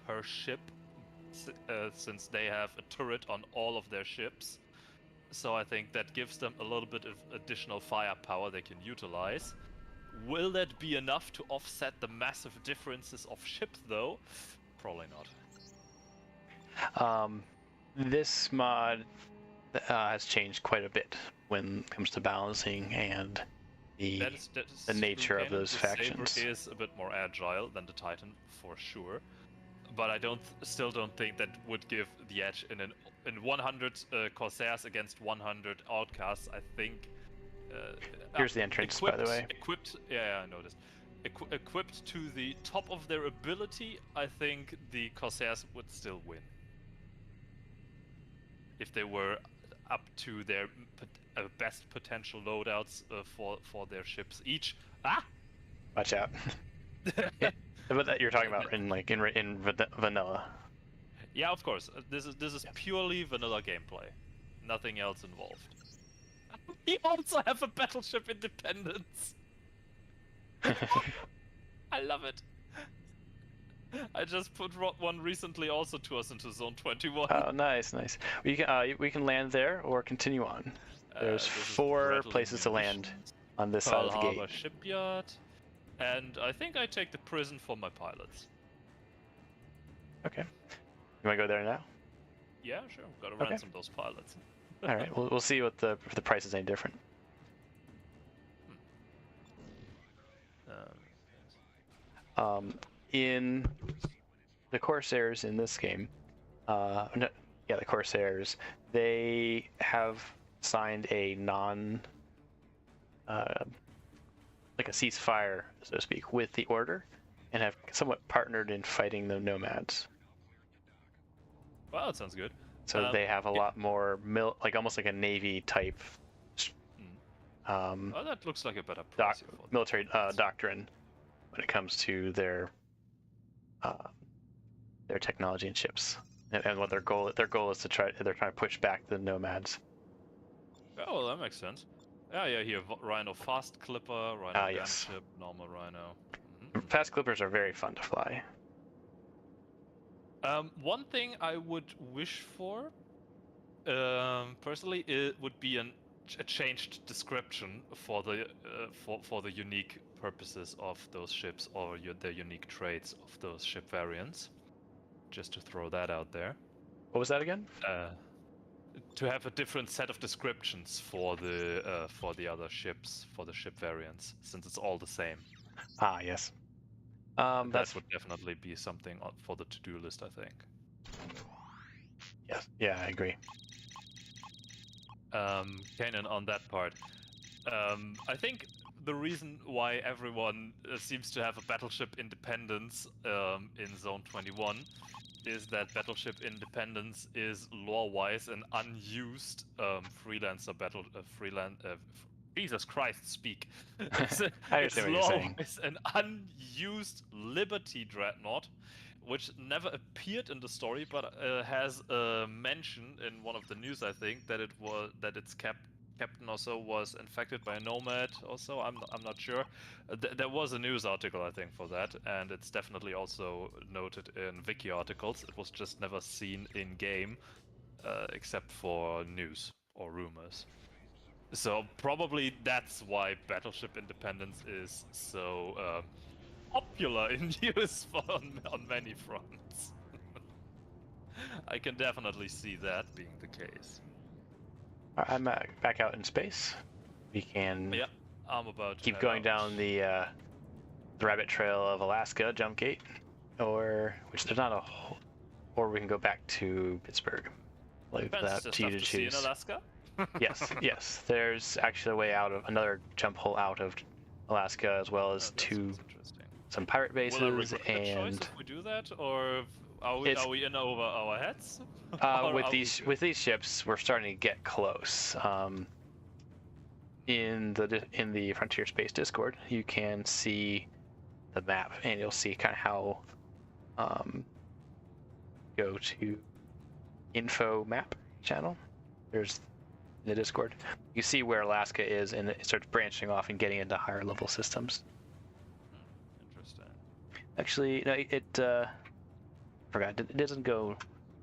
per ship, since they have a turret on all of their ships. So I think that gives them a little bit of additional firepower they can utilize. Will that be enough to offset the massive differences of ships, though? Probably not. This mod has changed quite a bit when it comes to balancing and the nature of those factions. The Saber is a bit more agile than the Titan, for sure. But I still don't think that would give the edge in 100 Corsairs against 100 Outcasts. I think. Here's the entrance, by the way. Yeah, I noticed. Equipped to the top of their ability, I think the Corsairs would still win. If they were up to their best potential loadouts for their ships each. Ah! Watch out. But that you're talking about in vanilla. Yeah, of course. This is purely vanilla gameplay. Nothing else involved. We also have a battleship independence. I love it. I just put one recently also to us into Zone 21. Oh, nice. We can land there or continue on. There's 4 places to land on this side of the gate. Shipyard, and I think I take the prison for my pilots. Okay. You want to go there now? Yeah, sure. Got to ransom those pilots. All right. We'll see what if the price is any different. In the Corsairs in this game, the Corsairs, they have signed a like a ceasefire, so to speak, with the Order, and have somewhat partnered in fighting the Nomads. Wow, that sounds good. So they have a lot more almost like a Navy type. That looks like a better price military doctrine when it comes to their technology and ships, and what their goal is they're trying to push back the Nomads. Oh, well, that makes sense. Yeah, here Rhino Fast Clipper, Rhino Gunship, normal Rhino. Fast Clippers are very fun to fly. One thing I would wish for, personally, it would be a changed description for the unique purposes of those ships or the unique traits of those ship variants. Just to throw that out there. What was that again? To have a different set of descriptions for the other ships, for the ship variants, since it's all the same. Ah, yes. That would definitely be something for the to-do list, I think. Yes. Yeah, I agree. Kanan, on that part, I think the reason why everyone seems to have a battleship independence in Zone 21 is that battleship independence is lore-wise an unused freelancer Jesus Christ, speak. It's lore-wise an unused Liberty Dreadnought, which never appeared in the story, but has a mention in one of the news, I think, that it's kept captain also was infected by a nomad. Also, I'm not sure. There was a news article, I think, for that, and it's definitely also noted in wiki articles. It was just never seen in game, except for news or rumors. So probably that's why Battleship Independence is so popular in use on many fronts. I can definitely see that being the case. I'm back out in space. We can Yeah, I'm about to keep head going out. down the rabbit trail of Alaska, jump gate, or which there's not a whole, or we can go back to Pittsburgh. Leave Depends, that just to you have to to see in choose. Alaska. Yes, yes. There's actually a way out of another jump hole out of Alaska, as well as That to seems interesting. some pirate bases. Will I regret the choice And if we do that, or are we in over our heads? with these ships, we're starting to get close. In the Frontierspace Discord, you can see the map, and you'll see kind of how go to info map channel. There's in the Discord. You see where Alaska is, and it starts branching off and getting into higher level systems. Interesting. Actually, no, it forgot. It doesn't go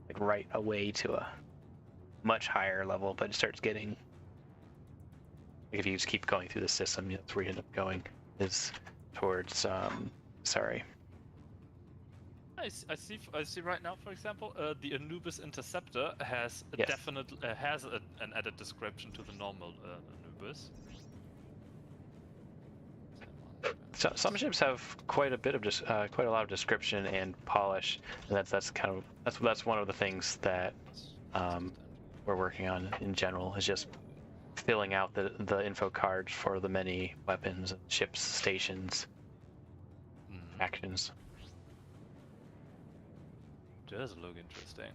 like right away to a much higher level, but it starts getting. Like if you just keep going through the system, that's where you end up going. Is towards sorry. I see right now, for example, the Anubis Interceptor has Yes. definitely has an added description to the normal Anubis. So some ships have quite a bit of quite a lot of description and polish, and that's one of the things that we're working on in general, is just filling out the info cards for the many weapons, ships, stations, actions. Does look interesting.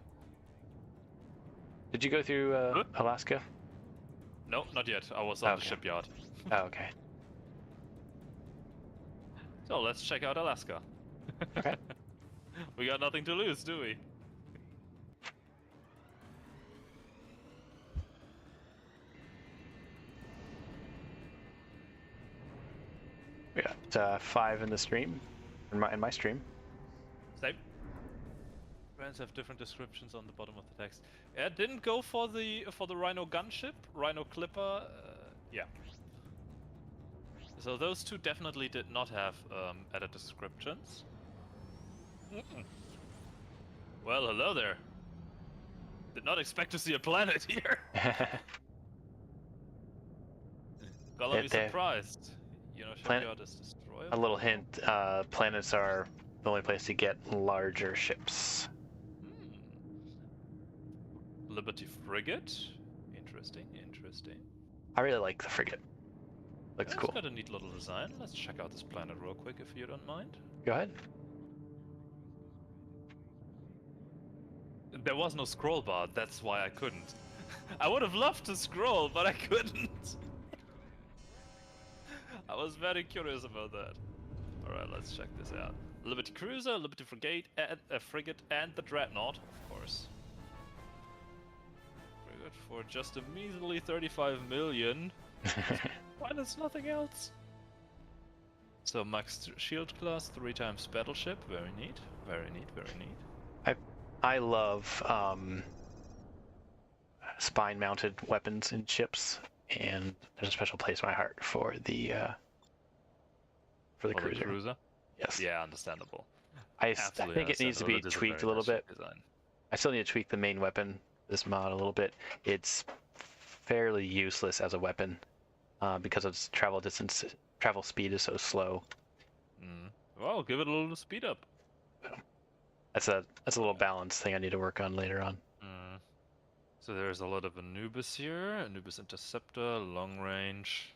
Did you go through Alaska? No, not yet. I was on the shipyard. Oh, okay. So let's check out Alaska. Okay. We got nothing to lose, do we? We got 5 in the stream, in my stream. Same. Brands have different descriptions on the bottom of the text. Yeah, didn't go for the Rhino gunship, Rhino Clipper. Yeah. So those two definitely did not have added descriptions. Well, hello there. Did not expect to see a planet here. Gonna be surprised. You know, shipyard is destroyable. A little hint: planets are the only place to get larger ships. Liberty frigate. Interesting. Interesting. I really like the frigate. Looks cool. It's got a neat little design. Let's check out this planet real quick, if you don't mind. Go ahead. There was no scroll bar, that's why I couldn't. I would have loved to scroll, but I couldn't. I was very curious about that. Alright, let's check this out. Liberty Cruiser, Liberty Frigate, and Frigate, and the Dreadnought, of course. Frigate for just a measly 35 million. Why there's nothing else? So max shield class, 3 times battleship, very neat, very neat, very neat. I love spine-mounted weapons in ships, and there's a special place in my heart for the cruiser. Yes. Yeah, understandable. I think it needs to be tweaked a little bit. I still need to tweak the main weapon, this mod, a little bit. It's fairly useless as a weapon because its travel speed is so slow. Well, give it a little speed up. That's a little balance thing I need to work on later on. So there's a lot of Anubis here. Anubis Interceptor, long range.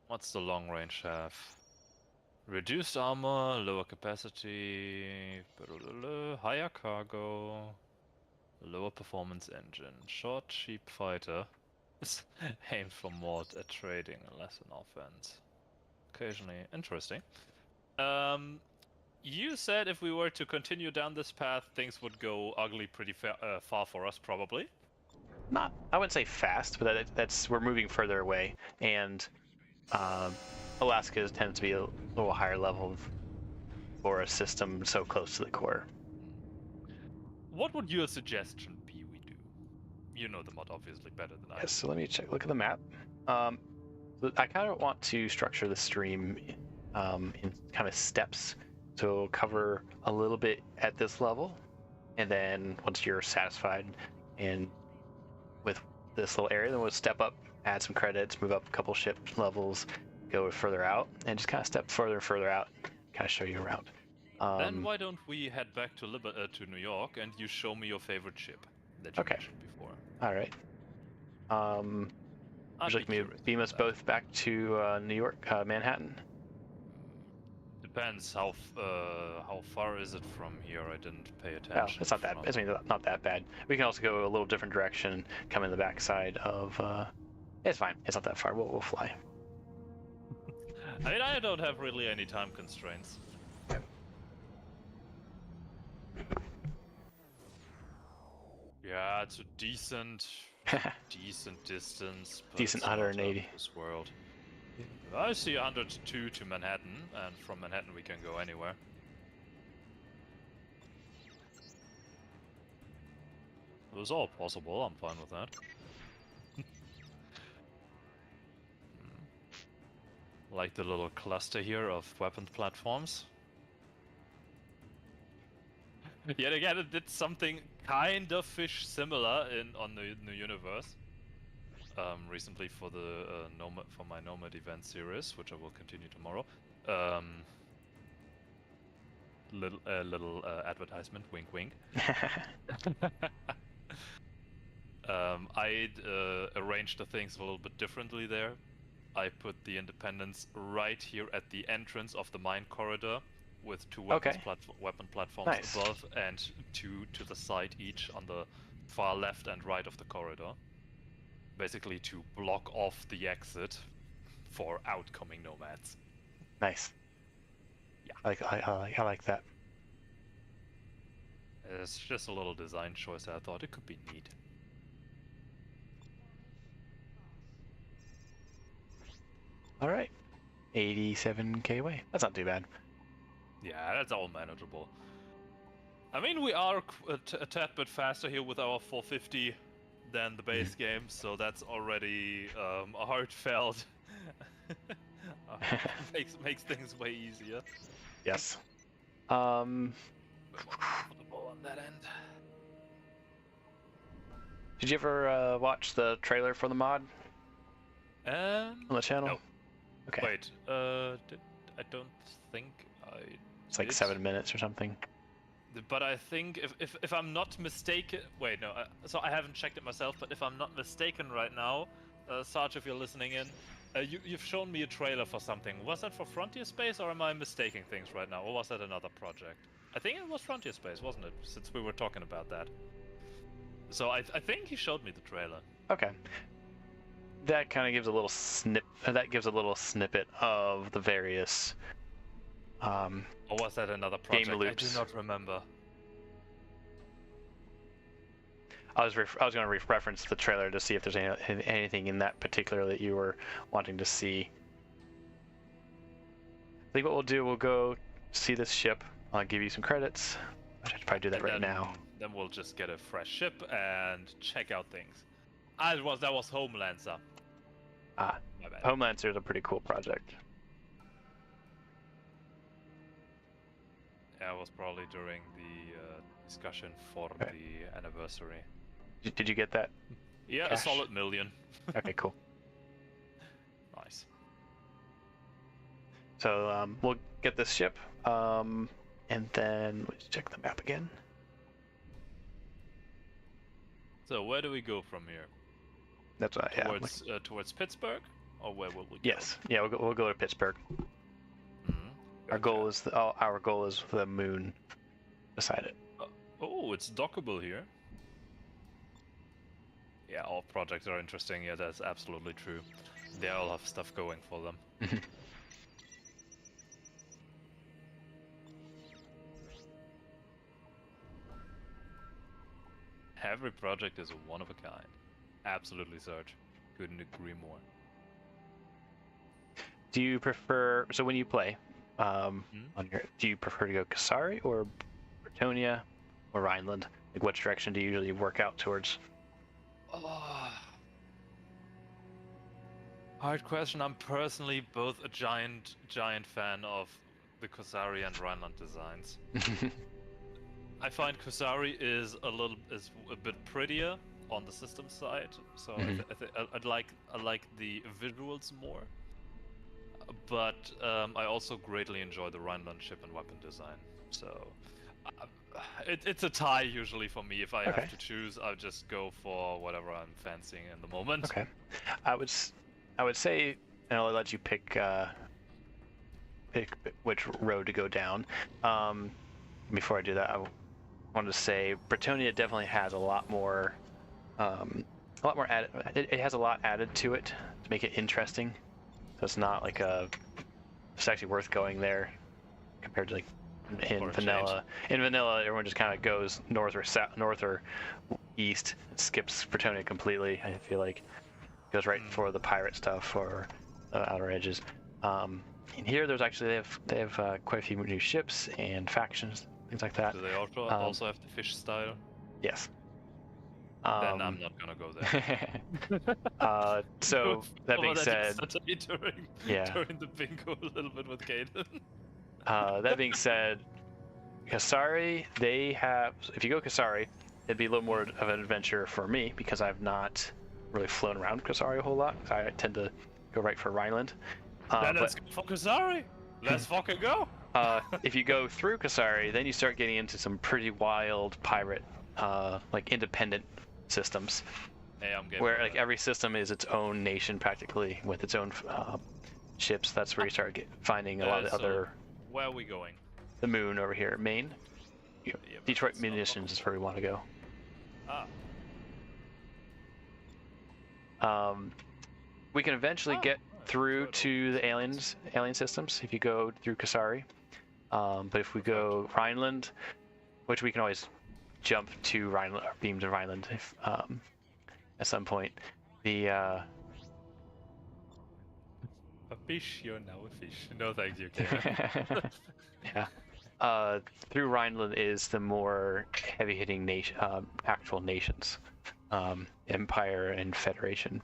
What's the long range have? Reduced armor, lower capacity, higher cargo, lower performance engine, short, cheap fighter. Aimed for more at trading and less in offense. Occasionally interesting. You said if we were to continue down this path, things would go ugly pretty far for us, probably. not, I wouldn't say fast, but that's we're moving further away, and Alaska tends to be a little higher level for a system so close to the core. What would your suggestion be we do? You know the mod obviously better than I Yes, do. so let me look at the map. I kind of want to structure the stream in kind of steps. So cover a little bit at this level, and then once you're satisfied and with this little area, then we'll step up, add some credits, move up a couple ship levels, go further out, and just kind of step further and further out, kind of show you around. Then why don't we head back to New York and you show me your favorite ship that you mentioned before? All right. Would you like me to beam us both back to New York, Manhattan? Depends how far is it from here? I didn't pay attention. Well, it's not that. I mean, not that bad. We can also go a little different direction, come in the backside of. It's fine. It's not that far. We'll fly. I mean, I don't have really any time constraints. Yeah, it's a decent distance. Decent 180. This world. I see 102 to Manhattan, and from Manhattan we can go anywhere. It was all possible. I'm fine with that. Like the little cluster here of weapon platforms. Yet again, it did something kind of fish similar on the universe. Recently for the for my Nomad event series, which I will continue tomorrow. Little advertisement, wink, wink. I arranged the things a little bit differently there. I put the Independence right here at the entrance of the mine corridor, with two weapon platforms above and two to the side each on the far left and right of the corridor. Basically to block off the exit for outcoming nomads. Nice. Yeah, I like that. It's just a little design choice. I thought it could be neat. All right, 87k away. That's not too bad. Yeah, that's all manageable. I mean, we are a tad bit faster here with our 450 than the base game, so that's already a heartfelt. makes things way easier. Yes. Comfortable on that end. Did you ever watch the trailer for the mod on the channel? No. Okay. Wait. I don't think I. It's like 7 minutes or something. But I think if I'm not mistaken, wait, no. So I haven't checked it myself, but if I'm not mistaken right now, Sarge, if you're listening in, you've shown me a trailer for something. Was that for Frontierspace, or am I mistaking things right now, or was that another project? I think it was Frontierspace, wasn't it? Since we were talking about that. So I think he showed me the trailer. Okay. That kind of gives a little snippet of the various. Or was that another project? Game loops. I do not remember. I was going to reference the trailer to see if there's anything in that particular that you were wanting to see. I think what we'll do, we'll go see this ship. I'll give you some credits. I should probably do that right now. Then we'll just get a fresh ship and check out things. That was Homelancer. Ah, my bad. Homelancer is a pretty cool project. Yeah, it was probably during the discussion for the anniversary. Did you get that? Yeah, cash? A solid million. Okay, cool. Nice. So we'll get this ship, and then let's check the map again. So where do we go from here? That's what Towards Pittsburgh, or where will we go? Yes. Yeah, we'll go to Pittsburgh. Mm-hmm. Our goal is the moon beside it. Oh, it's dockable here. Yeah, all projects are interesting. Yeah, that's absolutely true. They all have stuff going for them. Every project is one of a kind. Absolutely, Sarge. Couldn't agree more. Do you prefer, so when you play, do you prefer to go Kasari or Bretonia or Rhineland? Like, which direction do you usually work out towards? Hard question. I'm personally both a giant fan of the Kosari and Rhineland designs. I find Kosari is a bit prettier on the system side, so I like the visuals more. But I also greatly enjoy the Rhineland ship and weapon design. So it's a tie usually for me. If I have to choose, I'll just go for whatever I'm fancying in the moment. Okay, I would say, and I'll let you pick which road to go down. Before I do that, I wanted to say Bretonia definitely has a lot more added. It has a lot added to it to make it interesting. So it's not like it's actually worth going there compared to like in vanilla. In vanilla, everyone just kind of goes north or south, north or east, skips Bretonia completely. I feel like goes right for the pirate stuff or the outer edges. In here, there's actually they have quite a few new ships and factions, things like that. Do they also have the fish style? Yes. Then I'm not gonna go there. So that being said, during the bingo a little bit with Gaiden. That being said, Kasari, they have. If you go Kasari, it'd be a little more of an adventure for me because I've not really flown around Kasari a whole lot. I tend to go right for Rhineland. Then let's go for Kasari. Let's fucking go. If you go through Kasari, then you start getting into some pretty wild pirate, like independent systems. Hey, I'm getting where like every system is its own nation practically with its own ships. That's where you start finding a lot of other. Where are we going? The moon over here, Maine. Detroit Munitions is where we want to go. We can eventually get through to the alien systems if you go through Kasari. But if we go Rhineland, which we can always jump to Rhineland or beam to Rhineland if at some point. A fish, you're now a fish. No, thank you. Yeah. Through Rhineland is the more heavy-hitting nation, actual nations, Empire and Federation.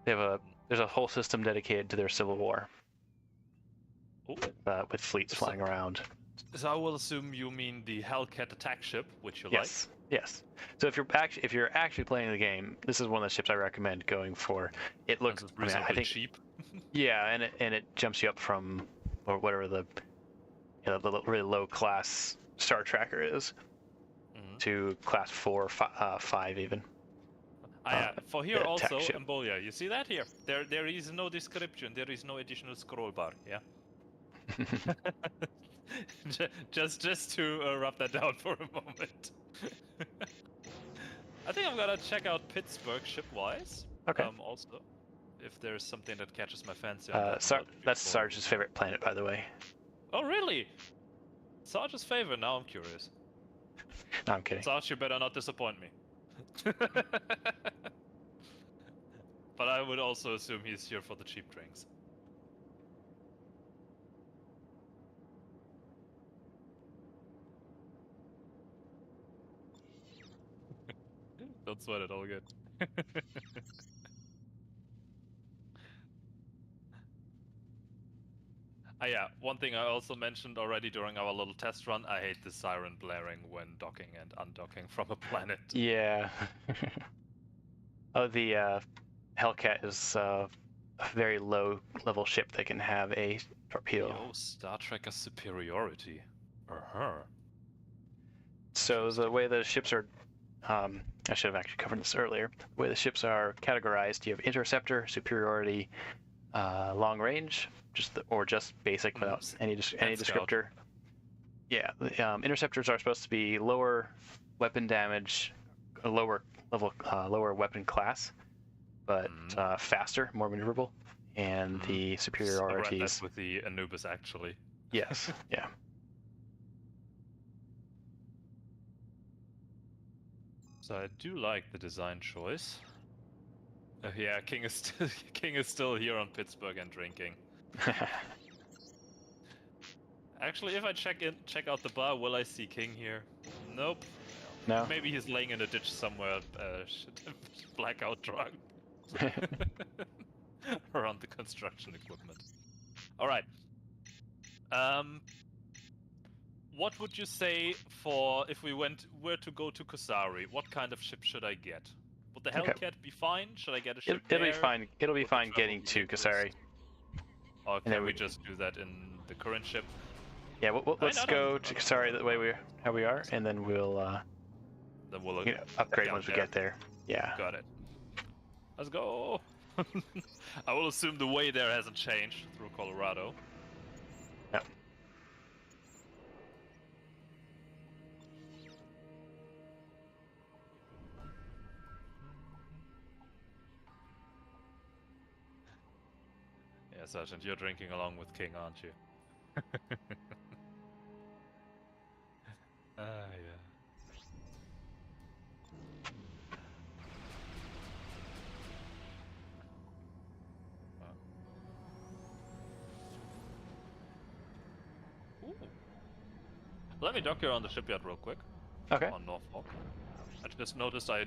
There's a whole system dedicated to their civil war. With fleets flying around. So I will assume you mean the Hellcat attack ship, which you like. Yes. So if you're actually playing the game, this is one of the ships I recommend going for. It looks I think cheap. Yeah, and it jumps you up from or whatever the really low class Star Tracker is to class 4, 5 even. For here also, Embolia, you see that here? There is no description. There is no additional scroll bar. Yeah. just to rub that down for a moment. I think I'm gonna check out Pittsburgh shipwise. Okay. Also, if there's something that catches my fancy. That's Sarge's favorite planet, by the way. Oh really? Sarge's favorite. Now I'm curious. No, I'm kidding. Sarge, you better not disappoint me. But I would also assume he's here for the cheap drinks. Don't sweat it, all good. Yeah, one thing I also mentioned already during our little test run, I hate the siren blaring when docking and undocking from a planet. Yeah. The Hellcat is a very low level ship that can have a torpedo. Oh, Star Trekker superiority. So the way the ships are, I should have actually covered this earlier. The way the ships are categorized, you have interceptor, superiority, long range, just basic without any descriptor. Yeah, interceptors are supposed to be lower weapon damage, lower level, lower weapon class, but faster, more maneuverable, and the superiority is with the Anubis actually. Yes, yeah. So I do like the design choice. Yeah, King is King is still here on Pittsburgh and drinking. Actually, if I check out the bar, will I see King here? Nope. No. Maybe he's laying in a ditch somewhere, blackout drunk. Around the construction equipment. Alright. What would you say for if we were to go to Kusari? What kind of ship should I get? Would the Okay. Hellcat be fine? Should I get a ship It'll there? be fine. It'll be Would the fine travel getting be to dangerous? Kasari. Or And then can we we- just do that in the current ship? Yeah, let's I don't- go to Kasari the way how we are, and then we'll Then we'll upgrade down once we there. get there. Yeah. Got it. Let's go. I will assume the way there hasn't changed through Colorado. Yep. Yeah, Sergeant, you're drinking along with King, aren't you? Yeah. Ooh. Let me dock here on the shipyard real quick. Okay. On Norfolk. I just noticed I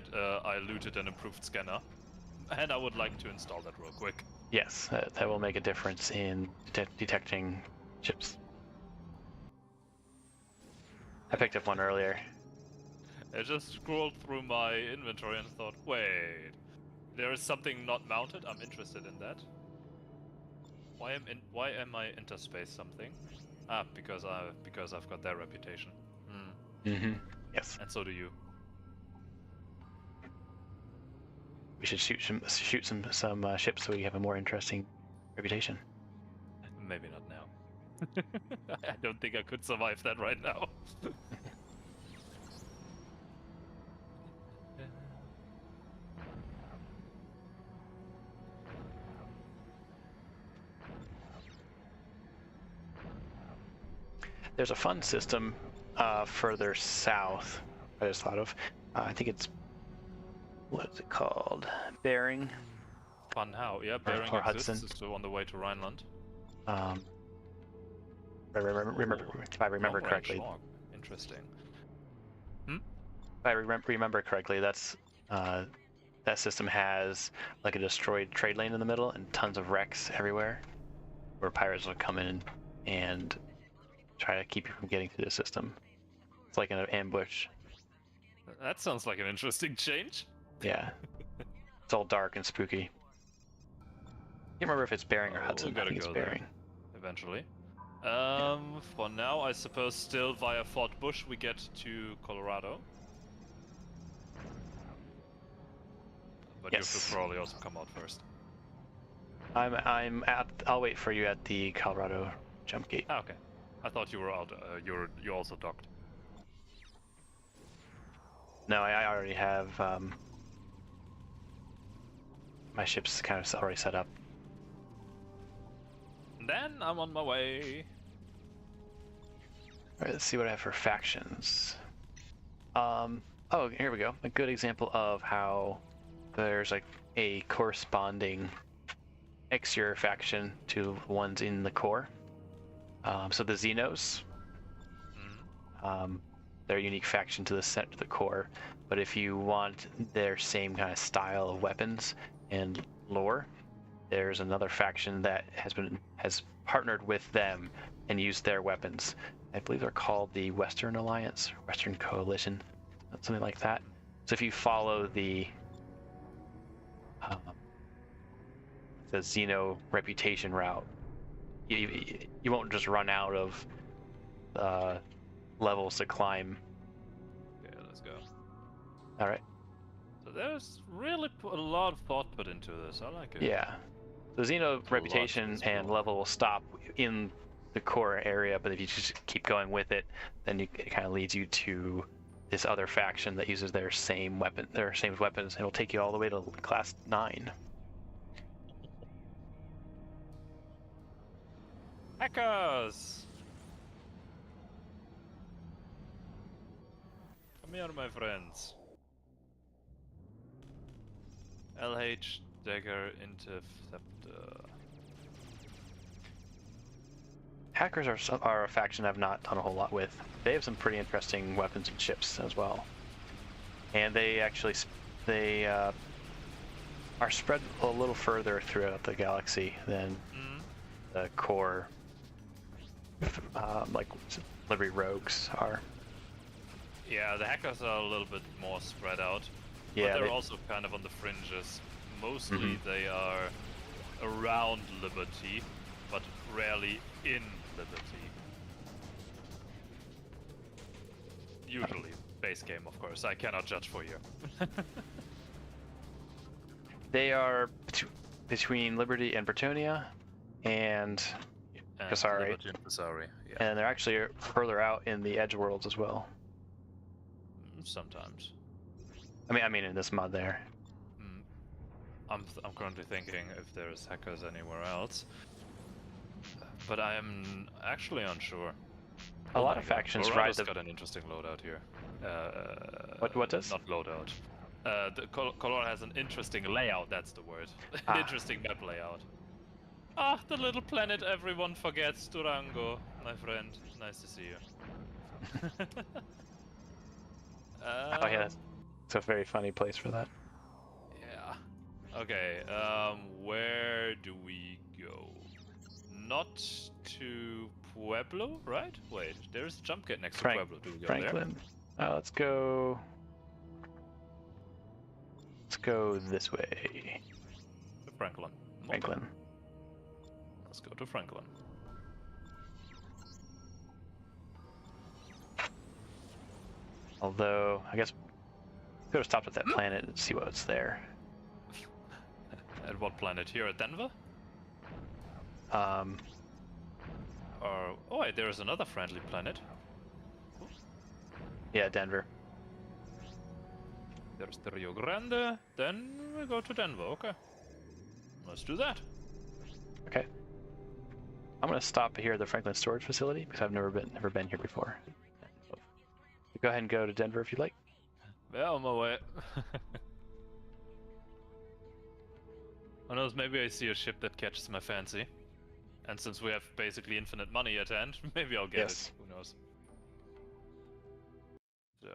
looted an improved scanner, and I would like to install that real quick. Yes, that will make a difference in detecting ships. I picked up one earlier. I just scrolled through my inventory and thought, wait, there is something not mounted. I'm interested in that. Why am I interspace something? Ah, because I've got their reputation. Mm-hmm. Yes. And so do you. We should shoot some ships so we have a more interesting reputation. Maybe not now. I don't think I could survive that right now. There's a fun system further south I just thought of. I think it's, what is it called? Bering. Fun how? Yeah, Bering or exists. Hudson. It's on the way to Rhineland. If I remember Long correctly. range log. Interesting. If I remember correctly, that's that system has like a destroyed trade lane in the middle and tons of wrecks everywhere, where pirates will come in and try to keep you from getting to the system. It's like an ambush. That sounds like an interesting change. Yeah. It's all dark and spooky. Can't remember if it's Bering or Oh, Hudson. we gotta I think it's go there. Bering. Eventually. For now, I suppose still via Fort Bush we get to Colorado. But Yes. you should probably also come out first. I'll wait for you at the Colorado jump gate. Ah, okay. I thought you were out. You also docked. No, I already have my ship's kind of already set up. And then I'm on my way. All right, let's see what I have for factions. Oh, here we go. A good example of how there's like a corresponding exterior faction to ones in the core. So the Xenos, they're a unique faction to the core. But if you want their same kind of style of weapons and lore, there's another faction that has partnered with them and used their weapons. I believe they're called the Western Alliance, Western Coalition, something like that. So if you follow the Xeno reputation route, you won't just run out of levels to climb. Okay, let's go. All right. So there's really a lot of thought put into this. I like it. Yeah. The Xeno reputation and level will stop in the core area, but if you just keep going with it, then it kind of leads you to this other faction that uses their same weapons, and it'll take you all the way to class 9. Hackers! Come here, my friends. LH Dagger Interceptor. Hackers are a faction I've not done a whole lot with. They have some pretty interesting weapons and ships as well. And they actually are spread a little further throughout the galaxy than the core, like Liberty Rogues are. Yeah, the hackers are a little bit more spread out. Yeah, but they're also kind of on the fringes. Mostly they are around Liberty, but rarely in Liberty. Usually. Base game, of course. I cannot judge for you. They are between Liberty and Bretonia, and Kasari. Liberty and Kasari, yeah. And they're actually further out in the Edge worlds as well. Sometimes. I mean in this mod there. I'm currently thinking if there's hackers anywhere else, but I am actually unsure. A lot of factions ride the... got an interesting loadout here. What does? Not loadout. The Color has an interesting layout, that's the word. An interesting map layout. Ah, the little planet everyone forgets, Durango, my friend. Nice to see you. Oh yeah, it's a very funny place for that. Yeah. Okay, where do we go? Not to Pueblo, right? Wait, there's a jump gate next to Pueblo. Do we go Franklin. Let's go. Let's go this way. To Franklin. Franklin. Let's go to Franklin. Although, I guess we could have stopped at that planet and see what's there. At what planet? Here at Denver? Or oh wait, there is another friendly planet. Yeah, Denver. There's the Rio Grande. Then we go to Denver. Okay, let's do that. Okay. I'm gonna stop here at the Franklin storage facility because I've never been here before. Go ahead and go to Denver if you'd like. Yeah, on my way. Who knows, maybe I see a ship that catches my fancy. And since we have basically infinite money at hand, maybe I'll get it. Who knows? So,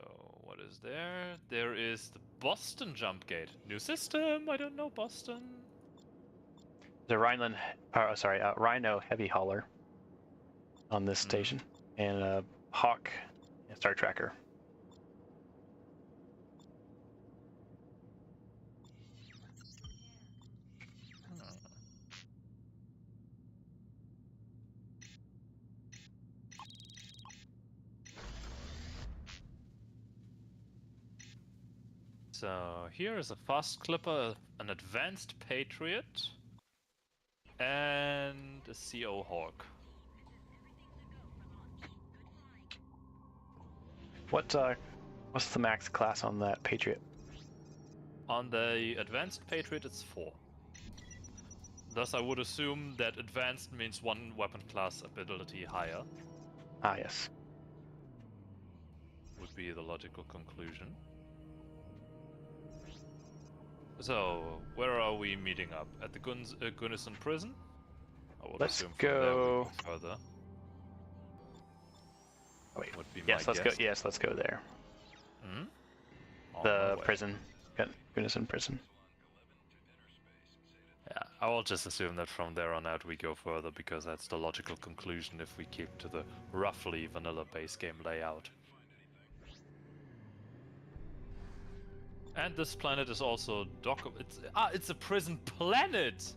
what is there? There is the Boston jump gate. New system, I don't know Boston. The Rhino heavy hauler on this station. And a Hawk Star Tracker. So here is a fast clipper, an advanced Patriot, and a CO Hawk. What's the max class on that Patriot? On the advanced Patriot, it's 4. Thus, I would assume that advanced means one weapon class ability higher. Ah, yes. Would be the logical conclusion. So, where are we meeting up? At the Gunnison prison? I would assume from there we go further. Oh, wait. Let's go. Yes, let's go there. The prison, Gunnison prison. Yeah, I will just assume that from there on out we go further because that's the logical conclusion if we keep to the roughly vanilla base game layout. And this planet is also it's a prison planet.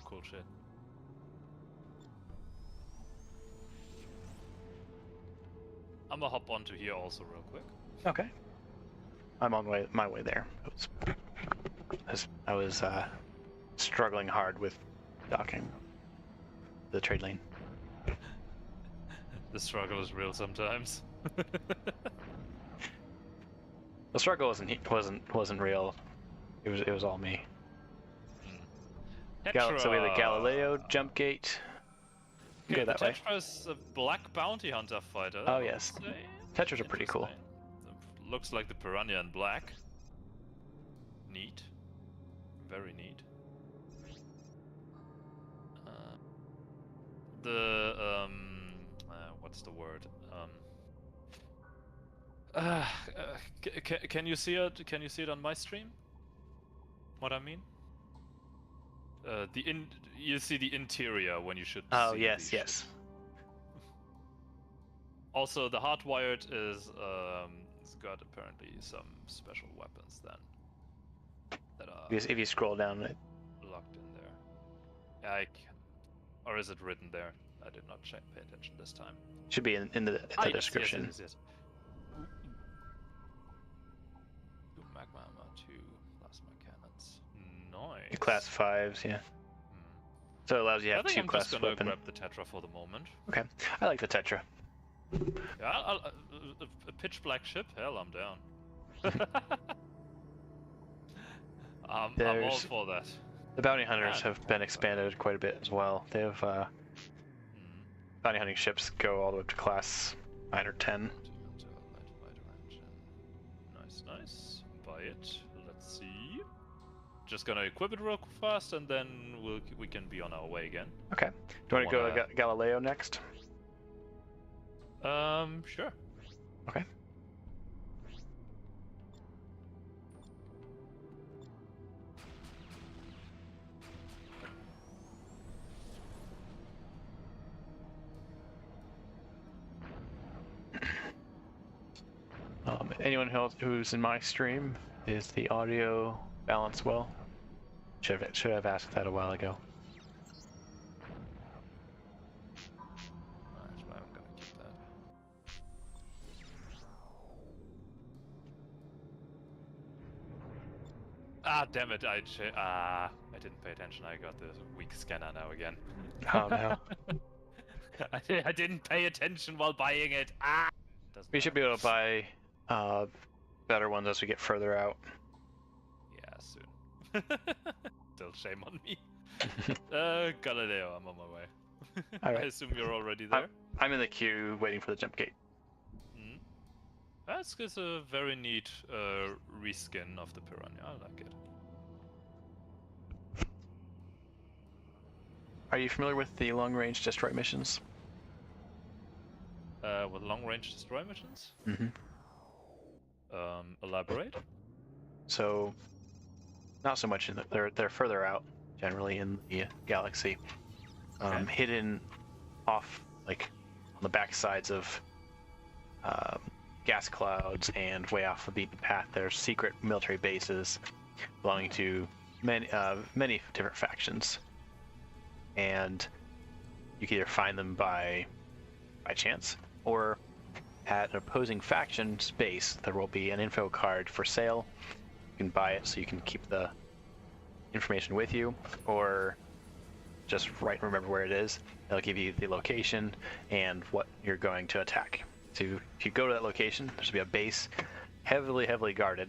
Cool shit. I'm gonna hop onto here also real quick. Okay. I'm on my way there. I was struggling hard with docking the trade lane. The struggle is real sometimes. The struggle wasn't real. It was all me. So we have the Galileo jump gate. Okay, Go that way. Tetra is a black bounty hunter fighter. Oh yes, Tetras are pretty cool. Looks like the Piranha in black. Neat. Very neat. What's the word? Can you see it? Can you see it on my stream? What I mean? You see the interior when you should. Oh see yes, the yes. ship. Also, the hardwired is it's got apparently some special weapons then that are If you scroll down it. locked in there. Yeah, I can. Or is it written there? I did not pay attention this time. Should be in the Yes, description. Yes. 2 magma armor, 2 plasma cannons. Nice. Class 5s, yeah. So it allows you to have I think 2 I'm class just gonna weapon. grab the Tetra for the moment. Okay, I like the Tetra. Yeah, a pitch black ship? Hell, I'm down. I'm all for that. The bounty hunters have been expanded quite a bit as well. They have bounty hunting ships go all the way up to class 9 or 10. Nice. Buy it. Let's see. Just gonna equip it real fast, and then we can be on our way again. Okay. Do you want to go to Galileo next? Sure. Okay. Anyone else who's in my stream, is the audio balanced well? Should have asked that a while ago. Actually, I'm gonna keep that. Ah, damn it! I didn't pay attention. I got the weak scanner now again. Oh no. I didn't pay attention while buying it. We should be able to buy better ones as we get further out. Yeah, soon. Still shame on me. Galileo, I'm on my way. All right. I assume you're already there. I'm in the queue waiting for the jump gate. That's a very neat reskin of the Piranha. I like it. Are you familiar with the long-range destroy missions? With long-range destroy missions? Mm-hmm. Elaborate? So, not so much. They're further out, generally in the galaxy, hidden off, like on the back sides of gas clouds and way off the beaten path. There's secret military bases belonging to many different factions, and you can either find them by chance or at an opposing faction's base. There will be an info card for sale. You can buy it so you can keep the information with you, or just remember where it is. They'll give you the location and what you're going to attack. So if you go to that location, there's going to be a base heavily guarded.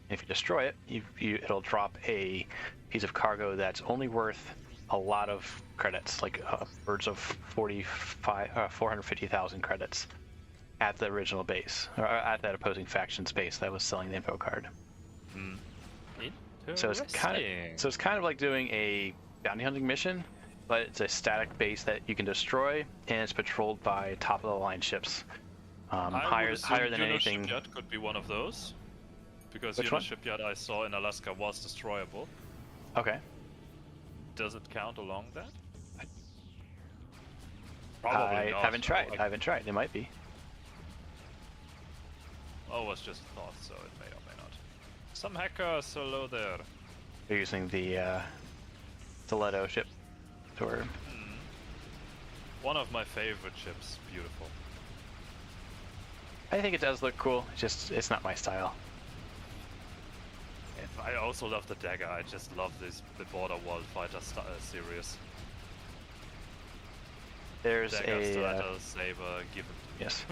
If you destroy it, it'll drop a piece of cargo that's only worth a lot of credits, like upwards of 450,000 credits at the original base, or at that opposing faction's base that was selling the info card. So it's kind of like doing a bounty hunting mission, but it's a static base that you can destroy, and it's patrolled by top of the line ships. Higher than anything. Shipyard could be one of those, because Which the one? shipyard I saw in Alaska was destroyable. Okay. Does it count along that? I not. haven't tried. I haven't tried. It might be. Oh, it was just a thought, so it may or may not. Some hackers, hello there. They're using the Stiletto ship. Or one of my favorite ships. Beautiful. I think it does look cool. It's not my style. I also love the dagger. I just love the Border World Fighter series. There's dagger, a stiletto, saber, given. Yes.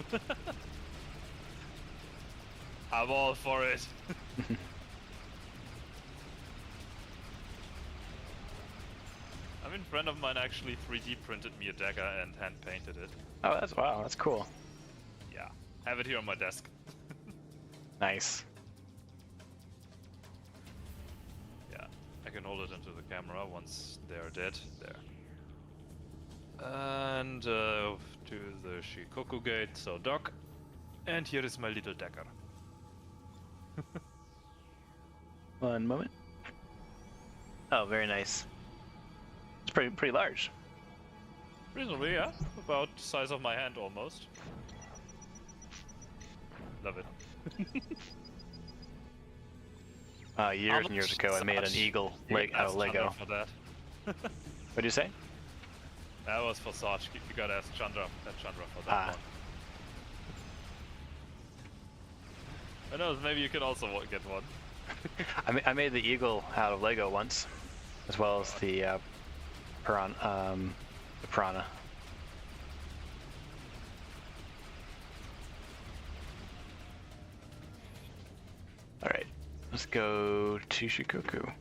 I'm all for it. I mean, a friend of mine actually 3D printed me a dagger and hand painted it. Oh, that's cool. Yeah, have it here on my desk. Nice. I can hold it into the camera once they're dead. There. And to the Shikoku gate, so dock. And here is my little dagger. One moment. Oh, very nice. It's pretty large. Reasonably, yeah. About the size of my hand almost. Love it. Years and years ago, I made an eagle out of Lego. For that. What'd you say? That was for Sarge. You gotta ask Chandra for that one. I know, maybe you can also get one. I made the eagle out of Lego once, as well as the piranha. All right, let's go to Shikoku.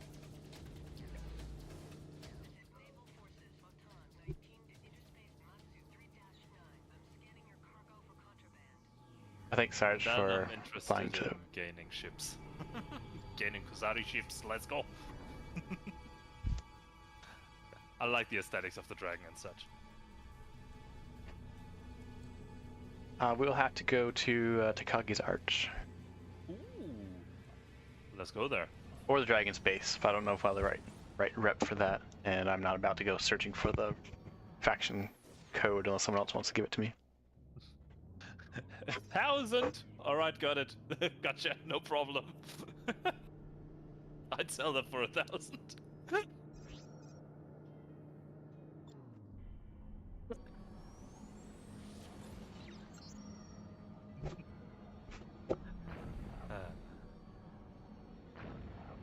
I think Sarge for flying to gaining ships. Gaining Kusari ships, let's go. I like the aesthetics of the dragon and such. We'll have to go to Takagi's Arch. Ooh. Let's go there. Or the Dragon's Base, but I don't know if I have the right rep for that, and I'm not about to go searching for the faction code unless someone else wants to give it to me. 1,000! Alright, got it. Gotcha, no problem. I'd sell that for 1,000.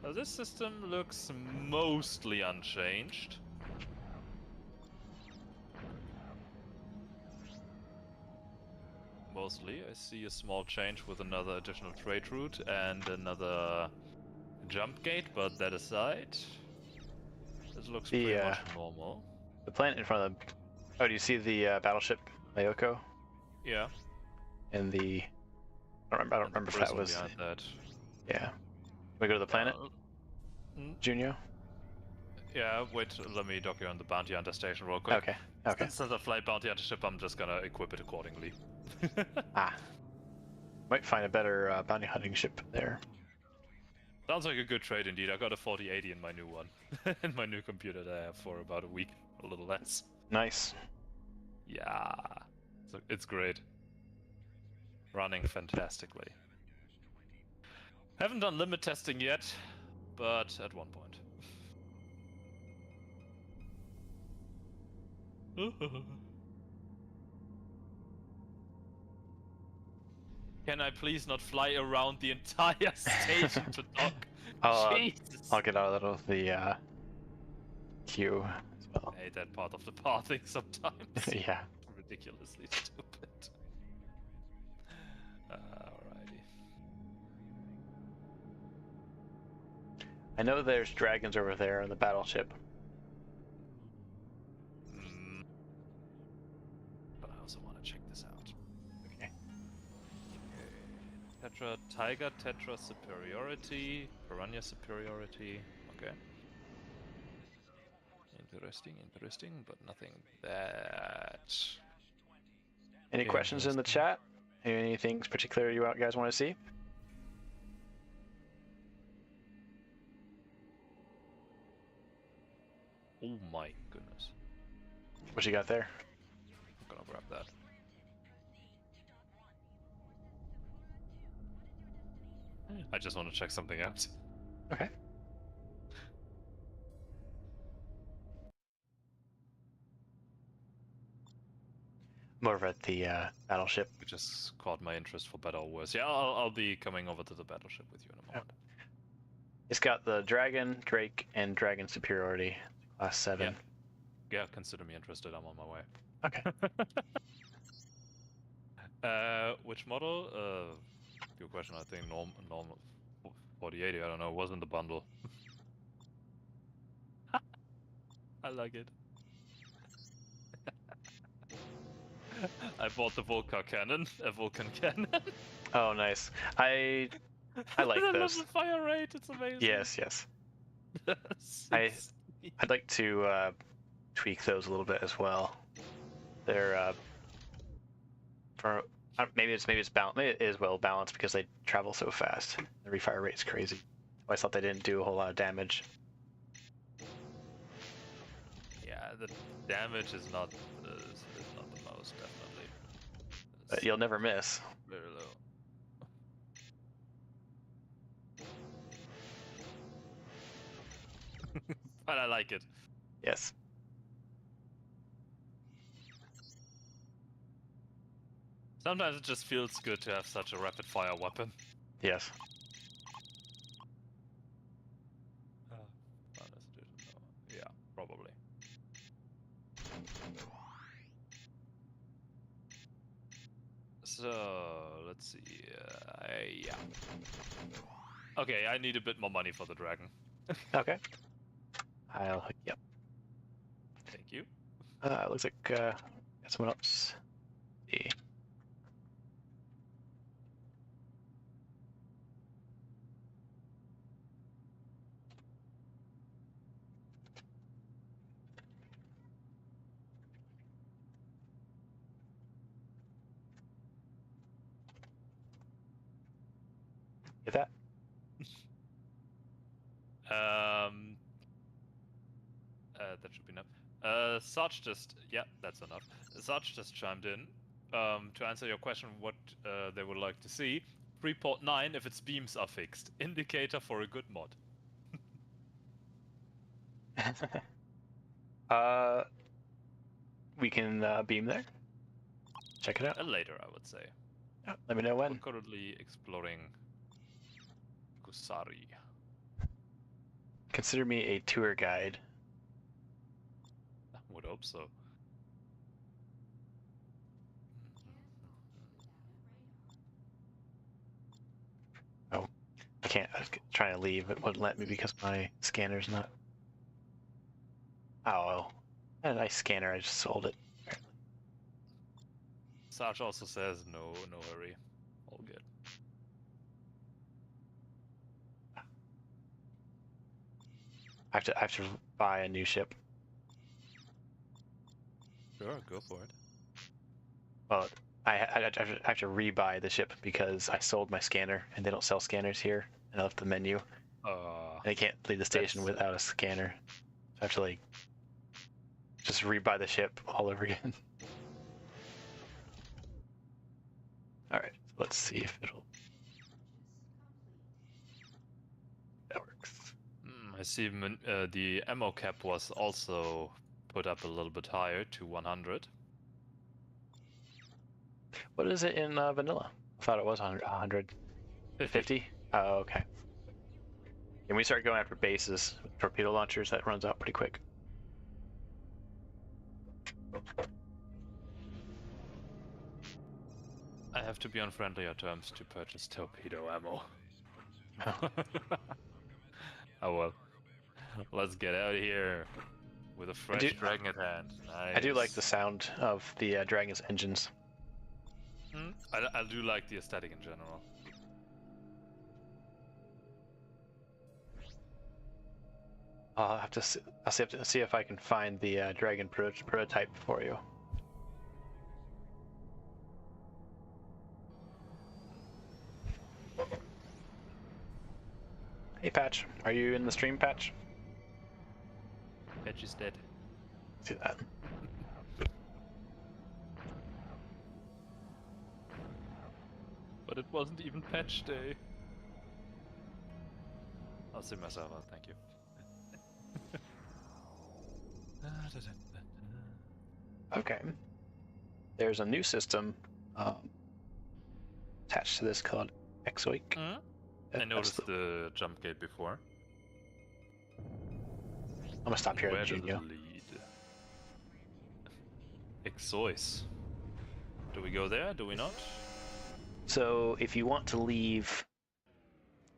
Now this system looks mostly unchanged. Mostly, I see a small change with another additional trade route and another jump gate, but that aside, this looks pretty much normal. The planet in front of the... Oh, do you see the battleship Mayoko? Yeah. And the... I don't remember if that was... That. Yeah. We go to the planet? Junio? Yeah, wait, let me dock you on the bounty hunter station real quick. Okay. Since I fly bounty hunter ship, I'm just gonna equip it accordingly. Might find a better bounty hunting ship there. Sounds like a good trade indeed. I got a 4080 in my new one. In my new computer that I have for about a week, a little less. Nice. Yeah. So it's great. Running fantastically. Haven't done limit testing yet, but at one point. Can I please not fly around the entire station to dock? Jesus. I'll get out of the queue as well. I hate that part of the pathing sometimes. Yeah. Ridiculously stupid. Alrighty. I know there's dragons over there in the battleship. But I also want to check this out. Okay. Tetra Tiger, Tetra Superiority, Piranha Superiority. Okay. Interesting, but nothing that. Any questions in the chat? Any things particular you guys want to see? Oh my goodness. What you got there? I'm gonna grab that. I just want to check something out. Okay. More at the battleship. It just caught my interest for better or worse. Yeah, I'll be coming over to the battleship with you in a moment. It's got the Dragon, Drake, and Dragon Superiority, class 7. Yeah, consider me interested. I'm on my way. Okay. Which model? Good question. I think normal 4080. I don't know. It wasn't the bundle. I like it. I bought the Vulcan cannon. Oh, nice. I like I love those. the fire rate. It's amazing. Yes. I'd like to tweak those a little bit as well. They're maybe it is well balanced because they travel so fast. The refire rate's crazy. I thought they didn't do a whole lot of damage. Yeah, the damage is not the most, definitely. But you'll never miss. Very low. But I like it. Yes. Sometimes it just feels good to have such a rapid fire weapon. Yes. Yeah, probably. So let's see. Yeah. Okay, I need a bit more money for the dragon. Okay. I'll hook you up. Thank you. Looks like got someone else. See. Get that? That should be enough. Sarge just, yeah, that's enough. Sarge just chimed in. To answer your question, what they would like to see. Freeport 9 if its beams are fixed. Indicator for a good mod. We can beam there. Check it out. Later, I would say. Yeah, let me know when. We're currently exploring Kusari. Consider me a tour guide. I would hope so. Oh, I can't. I was trying to leave. It wouldn't let me because my scanner's not. Oh, a nice scanner. I just sold it. Sarge also says no hurry. All good. I have to buy a new ship. Sure, go for it. Well, I have to rebuy the ship because I sold my scanner and they don't sell scanners here. And I left the menu. And I can't leave the station without a scanner. So I have to like just rebuy the ship all over again. All right, so let's see if it'll. That works. I see the ammo cap was also put up a little bit higher to 100. What is it in vanilla? I thought it was 100. 50? Oh, okay. And we start going after bases with torpedo launchers, that runs out pretty quick. I have to be on friendlier terms to purchase torpedo ammo. Oh well. Let's get out of here with a fresh dragon at hand. Nice. I do like the sound of the dragon's engines. I do like the aesthetic in general. I'll have to see if I can find the dragon prototype for you. Hey Patch, are you in the stream, Patch? Patch is dead. See that. But it wasn't even patch day. I'll see myself out, thank you. Okay. There's a new system attached to this called Exoic. I noticed the jump gate before. I'm gonna stop here Where at does Junio. it lead? Exois. Do we go there? Do we not? So if you want to leave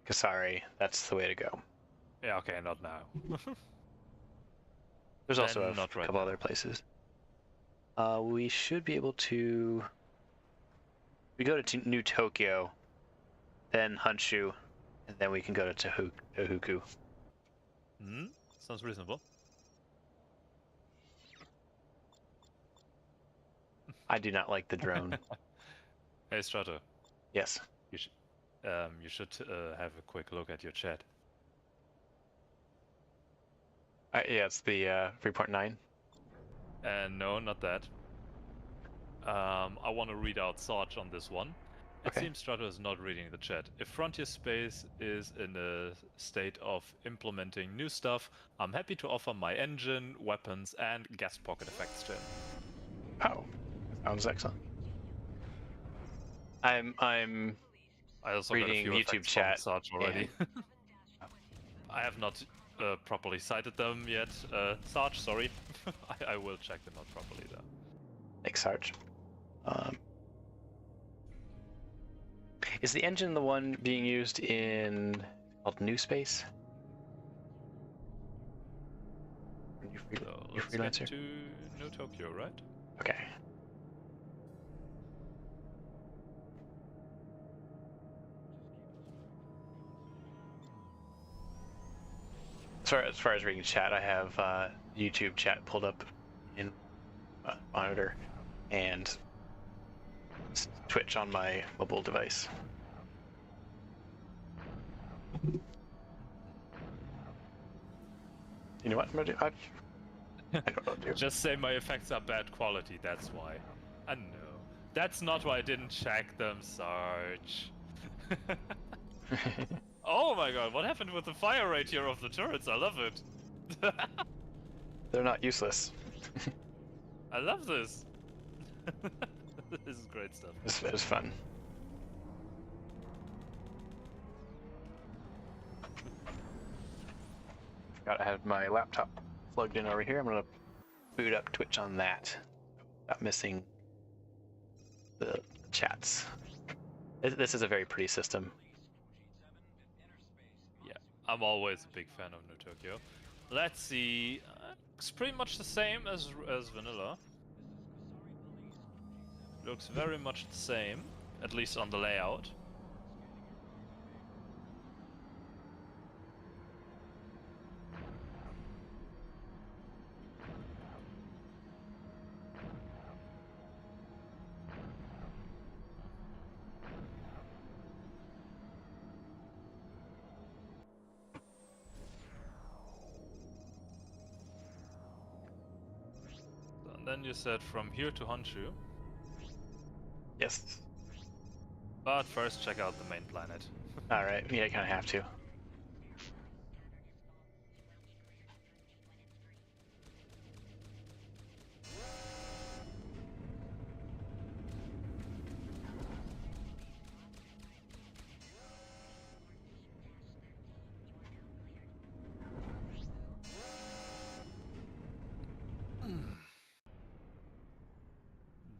Kasari, that's the way to go. Yeah, okay, not now. There's also a not right couple now. other places. We should be able to. We go to New Tokyo, then Honshu, and then we can go to Tohoku. Hmm? Sounds reasonable. I do not like the drone. Hey, Strato, Yes. you should have a quick look at your chat. Yeah, it's the 3.9. And no, not that. I want to read out Sarge on this one. It Okay. seems Strato is not reading the chat. If Frontierspace is in a state of implementing new stuff, I'm happy to offer my engine, weapons, and gas pocket effects to him. Oh, sounds excellent. I'm I also got a reading few YouTube effects from chat. Sarge already. And... I have not properly cited them yet. Sarge, sorry. I will check them out properly though. Thanks, Sarge. Is the engine the one being used in called New Space? So New let's get Freelancer? to New Tokyo, right? Okay. As far as reading chat, I have YouTube chat pulled up in monitor and Twitch on my mobile device. You know what I'm gonna do? I don't know what to do. Just say my effects are bad quality, that's why. I know. That's not why I didn't check them, Sarge. Oh my god, what happened with the fire rate here of the turrets? I love it. They're not useless. I love this. This is great stuff. It was fun. Forgot I had my laptop plugged in over here. I'm gonna boot up Twitch on that. Not missing the chats. This is a very pretty system. Yeah, I'm always a big fan of New Tokyo. Let's see. Looks pretty much the same as vanilla. Looks very much the same, at least on the layout. And then you said from here to Honshu. Yes. But first check out the main planet. Alright, yeah, I kind of have to.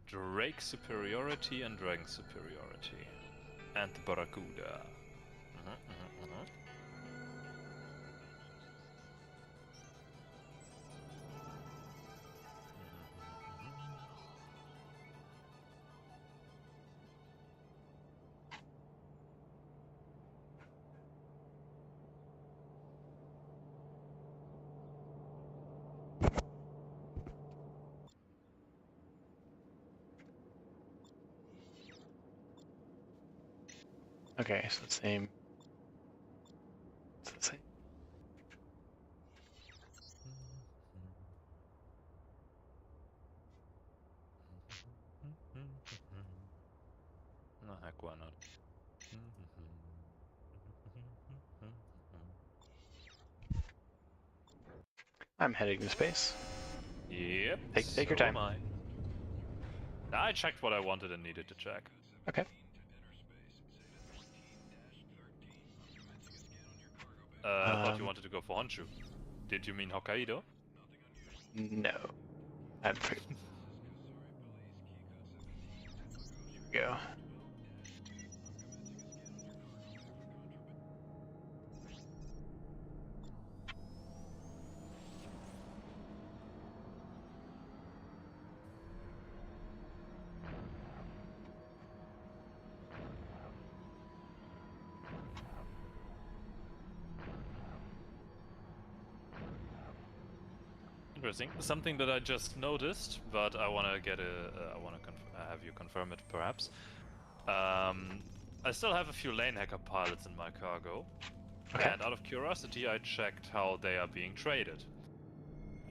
Drake superiority and dragon superiority. And the Barracuda. Okay, so the same. It's the same. No, heck, why not? I'm heading to space. Yep. Take your time. Am I checked what I wanted and needed to check. Okay. I thought you wanted to go for Honshu. Did you mean Hokkaido? No. I'm free. Here we go. interesting. Something that I just noticed, but I want to get I want to have you confirm it, perhaps. I still have a few lane hacker pilots in my cargo, and out of curiosity, I checked how they are being traded.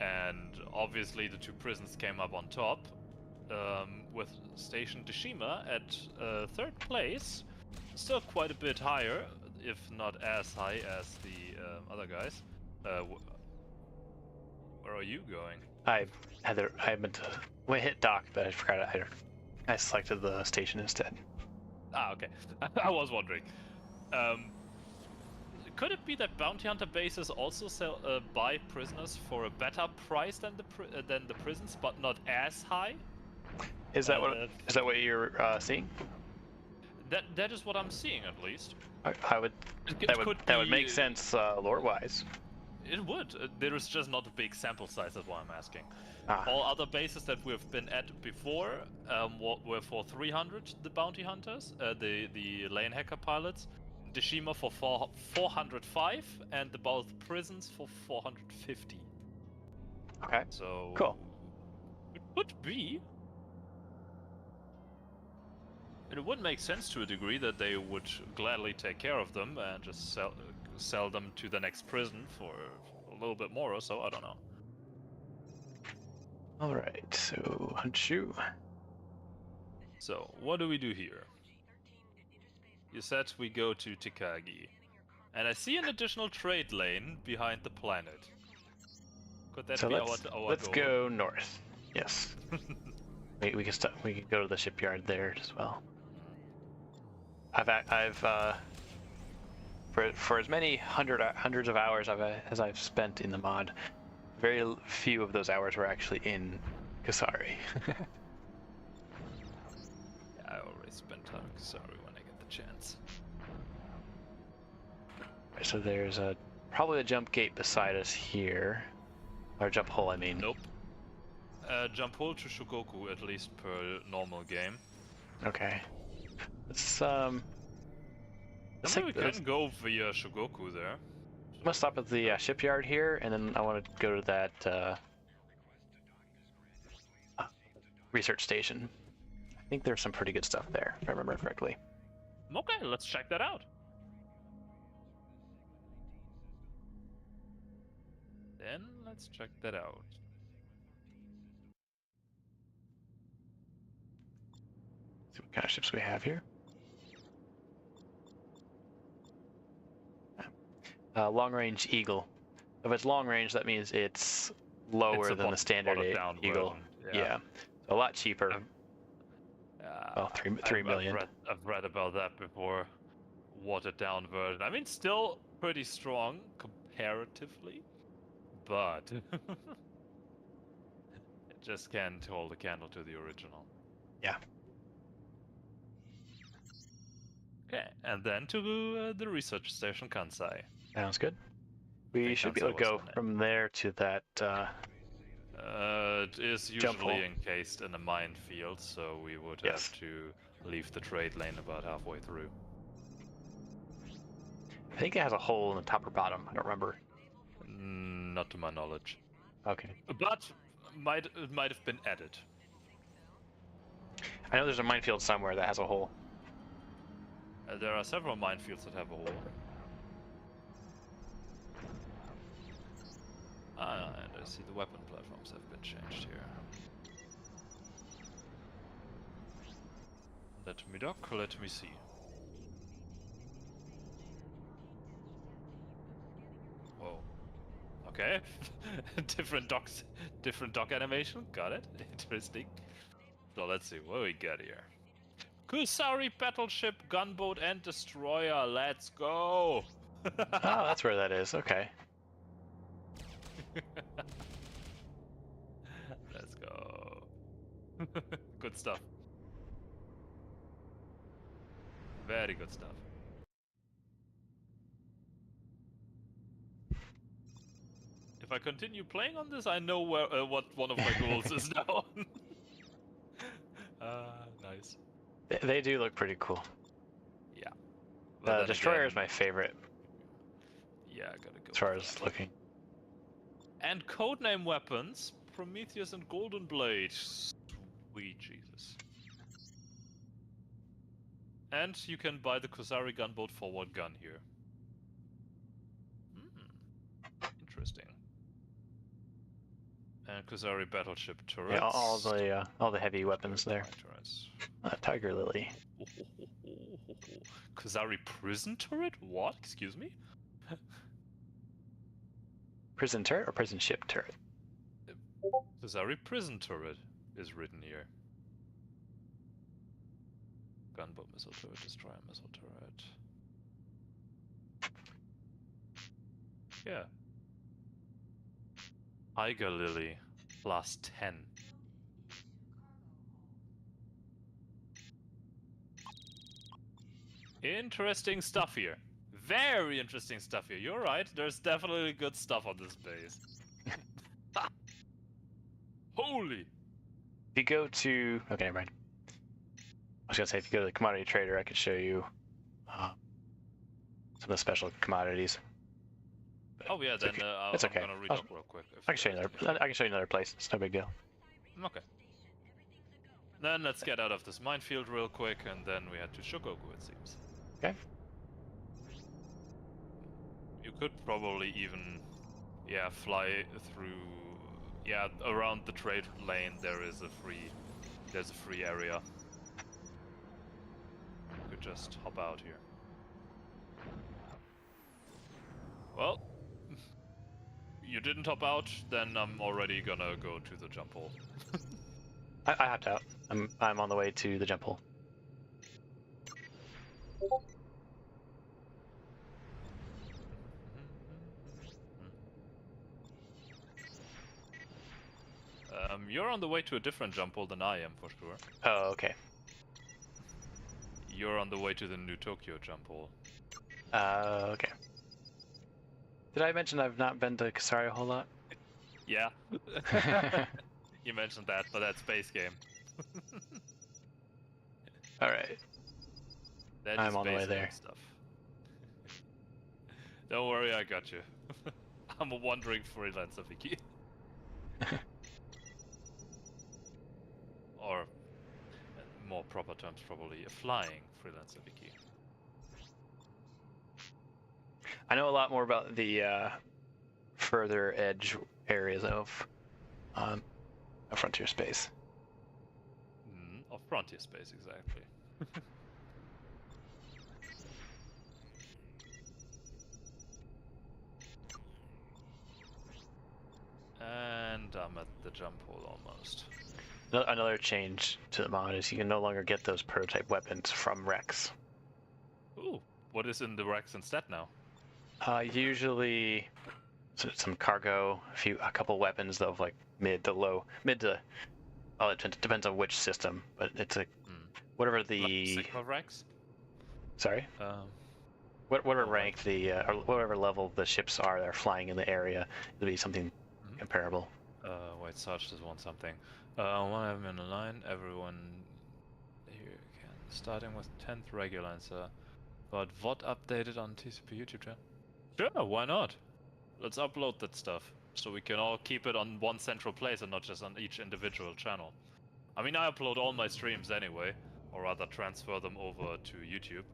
And obviously, the two prisons came up on top, with Station Teshima at 3rd place, still quite a bit higher, if not as high as the other guys. Where are you going? I meant to hit dock, but I forgot I selected the station instead. Ah, okay. I was wondering. Could it be that bounty hunter bases also buy prisoners for a better price than the prisons, but not as high? Is that what you're seeing? That is what I'm seeing, at least. That would make sense lore-wise. It would. There is just not a big sample size. That's why I'm asking. Ah. All other bases that we've been at before were for 300, the bounty hunters, the lane hacker pilots. Teshima for 405, and the both prisons for 450. Okay. So cool. It would be. It would make sense to a degree that they would gladly take care of them and just sell them to the next prison for a little bit more or so. I don't know. All right. So Honshu. So what do we do here? You said we go to Tikagi, and I see an additional trade lane behind the planet. Could that be our goal? Let's go north. Yes. we can stop. We can go to the shipyard there as well. For as many hundreds of hours as I've spent in the mod, very few of those hours were actually in Kasari. Yeah, I always spend time in Kasari when I get the chance. So there's probably a jump gate beside us here, or jump hole, I mean. Nope. Jump hole to Shogoku, at least per normal game. Okay. Let's we can go via Shogoku there. I'm gonna stop at the shipyard here, and then I want to go to that research station. I think there's some pretty good stuff there, if I remember correctly. Okay, let's check that out. Then let's check that out. See what kind of ships we have here. Long-range Eagle. If it's long-range, that means it's lower than the standard Eagle. Yeah. So a lot cheaper. Well, 3 million. I've read about that before. Watered-down version. I mean, still pretty strong comparatively, but it just can't hold a candle to the original. Yeah. Okay, and then to the research station Kansai. Sounds good. We should be able to go from there to that. It is usually encased in a minefield, so we would have to leave the trade lane about halfway through. I think it has a hole in the top or bottom. I don't remember. Not to my knowledge. Okay. But it might have been added. I know there's a minefield somewhere that has a hole. There are several minefields that have a hole. And I see the weapon platforms have been changed here. Let me dock, let me see. Whoa. Okay. different dock animation, got it. Interesting. So let's see what we got here. Kusari battleship, gunboat and destroyer, let's go! Oh, that's where that is, okay. Let's go. Good stuff. Very good stuff. If I continue playing on this, I know what one of my goals is now. Nice. They do look pretty cool. Yeah. The destroyer is my favorite. Yeah, I gotta go. As far as looking. And codename weapons, Prometheus and Golden Blade. Sweet Jesus. And you can buy the Kusari gunboat forward gun here. Interesting. And Kusari battleship turrets. Yeah, all the heavy weapons there. Turrets. Tiger Lily. Kusari prison turret? What? Excuse me? Prison turret or prison ship turret? Kusari prison turret is written here. Gunboat missile turret, destroyer missile turret. Yeah. Tiger Lily plus 10. Interesting stuff here. Very interesting stuff here. You're right, there's definitely good stuff on this base. Holy! If you go to... Okay, never mind. I was gonna say, if you go to the commodity trader, I could show you some of the special commodities. Oh yeah, then it's okay. I'm gonna read up real quick. I can show you another place. It's no big deal. Okay. Then let's get out of this minefield real quick, and then we head to Shogoku, it seems. Okay. You could probably even, yeah, fly through, yeah, around the trade lane. There's a free area. You could just hop out here. Well, you didn't hop out, then I'm already gonna go to the jump hole. I hopped out. I'm on the way to the jump hole. You're on the way to a different jump hole than I am, for sure. Oh, okay. You're on the way to the new Tokyo jump hole. Okay. Did I mention I've not been to Kusari a whole lot? Yeah. You mentioned that, but that's base game. Alright. I'm on the way there. Stuff. Don't worry, I got you. I'm a wandering freelancer, Vicky. Or, in more proper terms, probably a flying freelancer, Vicky. I know a lot more about the further edge areas of Frontierspace. Of Frontierspace, exactly. And I'm at the jump hole almost. Another change to the mod is you can no longer get those prototype weapons from Rex. Ooh, what is in the Rex instead now? Usually some cargo, a couple weapons of like mid to. Oh, it depends on which system, but it's whatever the Sigma Rex. Sorry. Whatever rank or whatever level the ships are that are flying in the area, it'll be something comparable. Wait, Sarge just want something. One of them in a line. Everyone here can. Starting with 10th Regulancer. But what updated on TCP YouTube channel? Sure, why not? Let's upload that stuff so we can all keep it on one central place and not just on each individual channel. I mean, I upload all my streams anyway, or rather transfer them over to YouTube.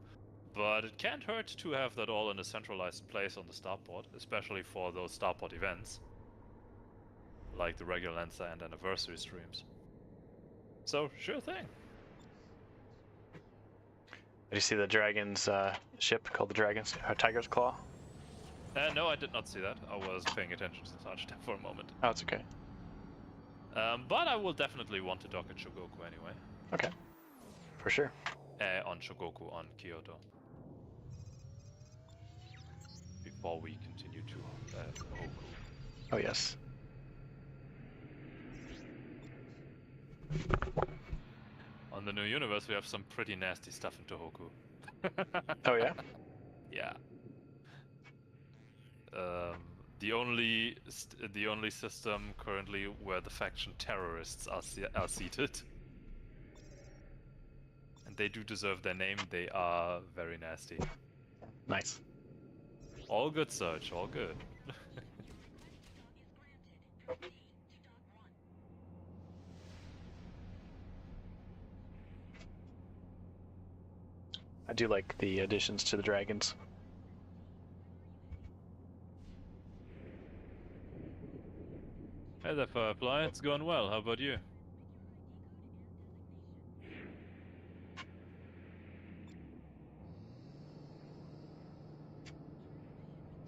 But it can't hurt to have that all in a centralized place on the starport, especially for those starport events. Like the Regulancer and anniversary streams. So, sure thing. Did you see the Dragon's ship called the Tiger's Claw? No, I did not see that. I was paying attention to Sarge for a moment. Oh, it's okay. But I will definitely want to dock at Shogoku anyway. Okay. For sure. On Shogoku, on Kyoto. Before we continue to Hoku. Oh, yes. On the new universe, we have some pretty nasty stuff in Tohoku. Oh, yeah? Yeah. The only system currently where the faction terrorists are seated. And they do deserve their name. They are very nasty. Nice. All good, Serge. All good. I do like the additions to the dragons. Hey there, Firefly. It's going well. How about you?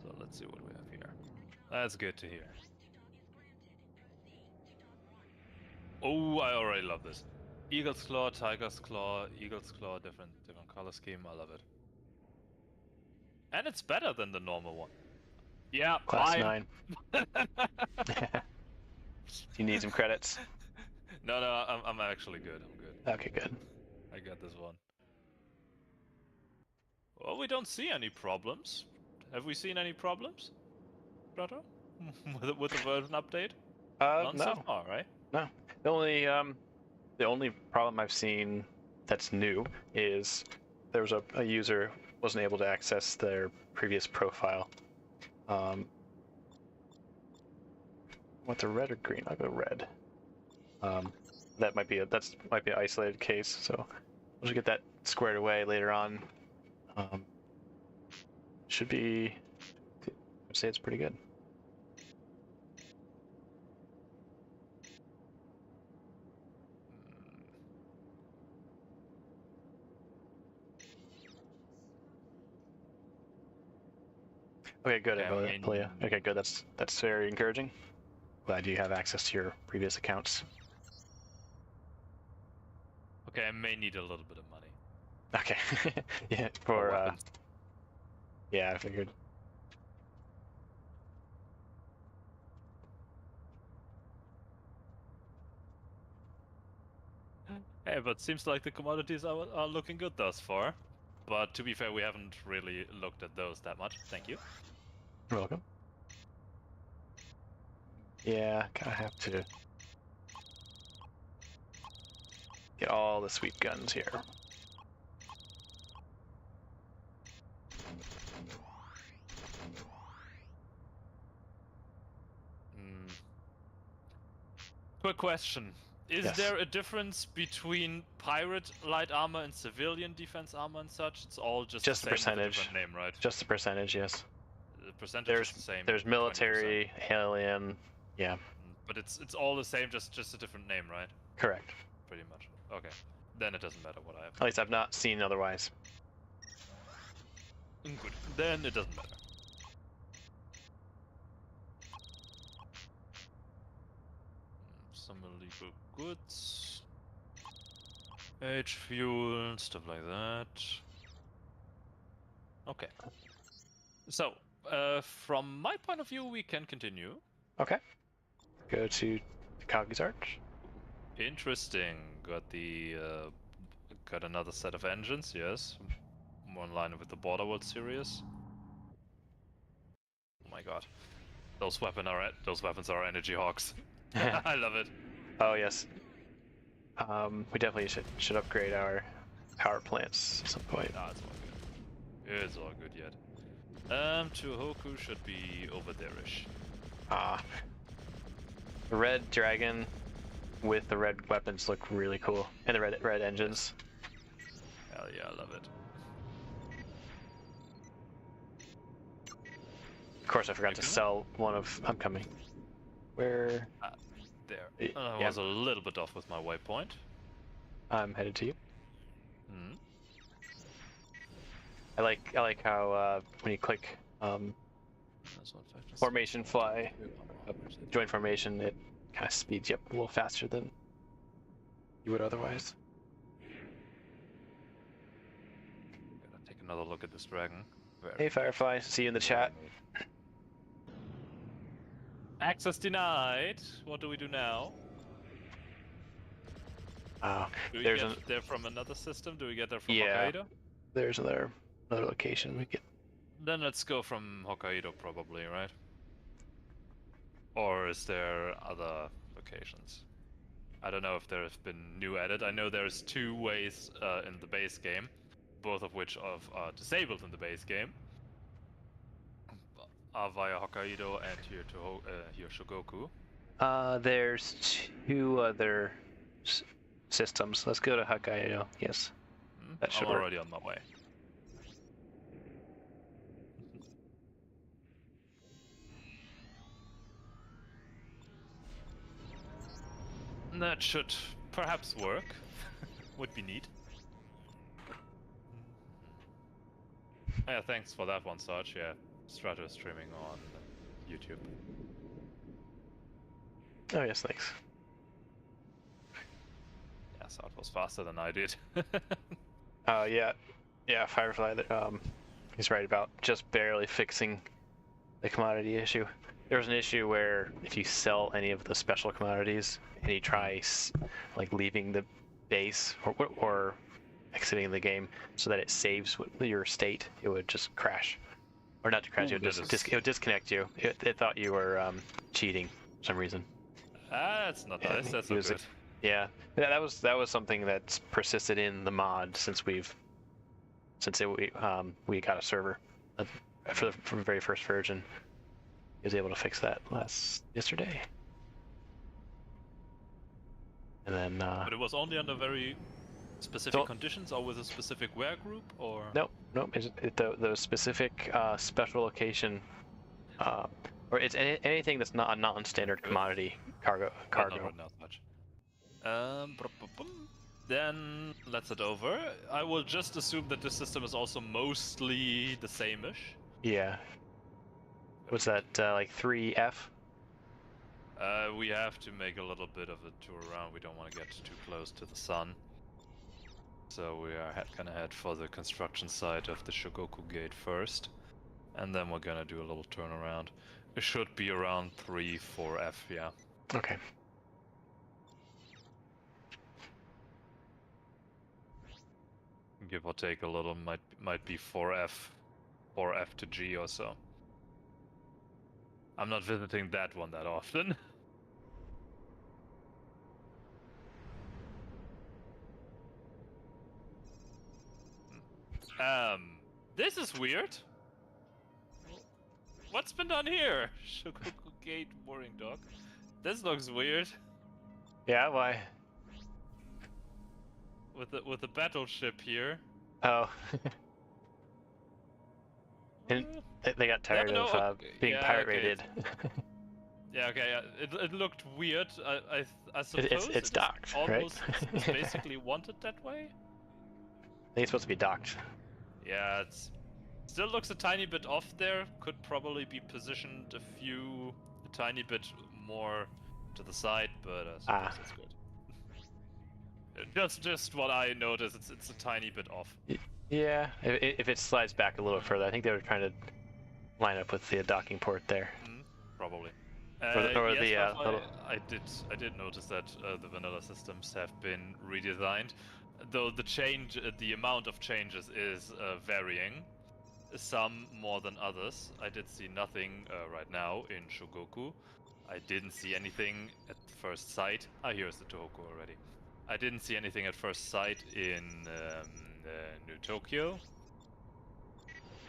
So let's see what we have here. That's good to hear. Oh, I already love this. Eagle's Claw, Tiger's Claw, Eagle's Claw, different color scheme. I love it. And it's better than the normal one. Yeah, Class fine. 9. You need some credits. No, I'm actually good. I'm good. Okay, good. I got this one. Well, we don't see any problems. Have we seen any problems, Strato? with the version update? None No. so far, right? No. The only problem I've seen that's new is there was a user wasn't able to access their previous profile. What's a red or green? I'll go red. That might be an isolated case, so we'll just get that squared away later on. Should be, I'd say it's pretty good. Okay, good. Yeah, Okay, good. That's very encouraging. Glad you have access to your previous accounts. Okay, I may need a little bit of money. Okay. Yeah, yeah, I figured. Hey, but seems like the commodities are looking good thus far. But to be fair, we haven't really looked at those that much. Thank you. You're welcome. Yeah, kind of have to get all the sweet guns here. Quick question. Is Yes. there a difference between pirate light armor and civilian defense armor and such? It's all just Just the the same with a percentage. different name, right? Just the percentage, yes. The percentage is the same. There's military, 20%. alien, yeah. But it's all the same, just a different name, right? Correct. Pretty much. Okay. Then it doesn't matter what I have. At least I've not seen otherwise. Good. Then it doesn't matter. Some illegal goods. Age fuel, stuff like that. Okay. So, from my point of view, we can continue. Okay. Go to Kagi's Arch. Interesting. Got another set of engines, yes. More in line with the Border World series. Oh my god. Those weapons are energy hawks. I love it. Oh yes. We definitely should upgrade our power plants at some point. Ah, it's all good. It's all good yet. Tuhoku should be over there-ish. The red dragon with the red weapons look really cool, and the red engines. Hell yeah, I love it. Of course, I forgot to sell one of. I'm coming. Where? There. I was a little bit off with my waypoint. I'm headed to you. Hmm. I like how when you click formation fly, join formation, it kind of speeds you up a little faster than you would otherwise. Gotta take another look at this dragon. Hey Firefly, see you in the chat. Access denied. What do we do now? Do we get there from another system? Do we get there from Hokkaido? There's another location we get. Then let's go from Hokkaido probably, right? Or is there other locations? I don't know if there have been new added. I know there's 2 ways in the base game, both of which are disabled in the base game. Via Hokkaido and here to here Shogoku. There's 2 other systems. Let's go to Hokkaido. Yes. That should I'm work. already on my way. That should perhaps work. Would be neat. Yeah, thanks for that one, Sarge. Yeah, Strato is streaming on YouTube. Oh yes, thanks. Yeah, Sarge was faster than I did. Yeah, Firefly. He's right about just barely fixing the commodity issue. There was an issue where if you sell any of the special commodities and you try like leaving the base or exiting the game so that it saves your state, it would just crash, or not to crash. It would disconnect you. It thought you were cheating for some reason. That's not nice. That's not good. Yeah, that was something that's persisted in the mod since we got a server for the very first version. He was able to fix that yesterday. And then but it was only under very specific conditions, or with a specific ware group, or nope. The specific special location, or it's anything that's not a non-standard commodity cargo. Not much. Then let's head over. I will just assume that this system is also mostly the same-ish. Yeah. What's that, like 3F? We have to make a little bit of a tour around. We don't want to get too close to the sun. So we are gonna head for the construction site of the Shogoku Gate first. And then we're gonna do a little turnaround. It should be around 3-4F, yeah. Okay. Give or take a little, might be 4F to G or so. I'm not visiting that one that often. This is weird. What's been done here? Shogoku Gate mooring dock. This looks weird. Yeah, why? With the battleship here. Oh. And they got tired of being pirate raided. Yeah, okay. It looked weird. I suppose it's docked, almost, right? It's basically wanted that way. I think it's supposed to be docked. Yeah, it still looks a tiny bit off there. Could probably be positioned a tiny bit more to the side, but I suppose it's good. Just what I noticed. It's a tiny bit off. Yeah, if it slides back a little further, I think they were trying to line up with the docking port there. Probably. Yes, I did notice that the vanilla systems have been redesigned, though the amount of changes is varying. Some more than others. I did see nothing right now in Shogoku. I didn't see anything at first sight. Here's the Tohoku already. I didn't see anything at first sight in New Tokyo.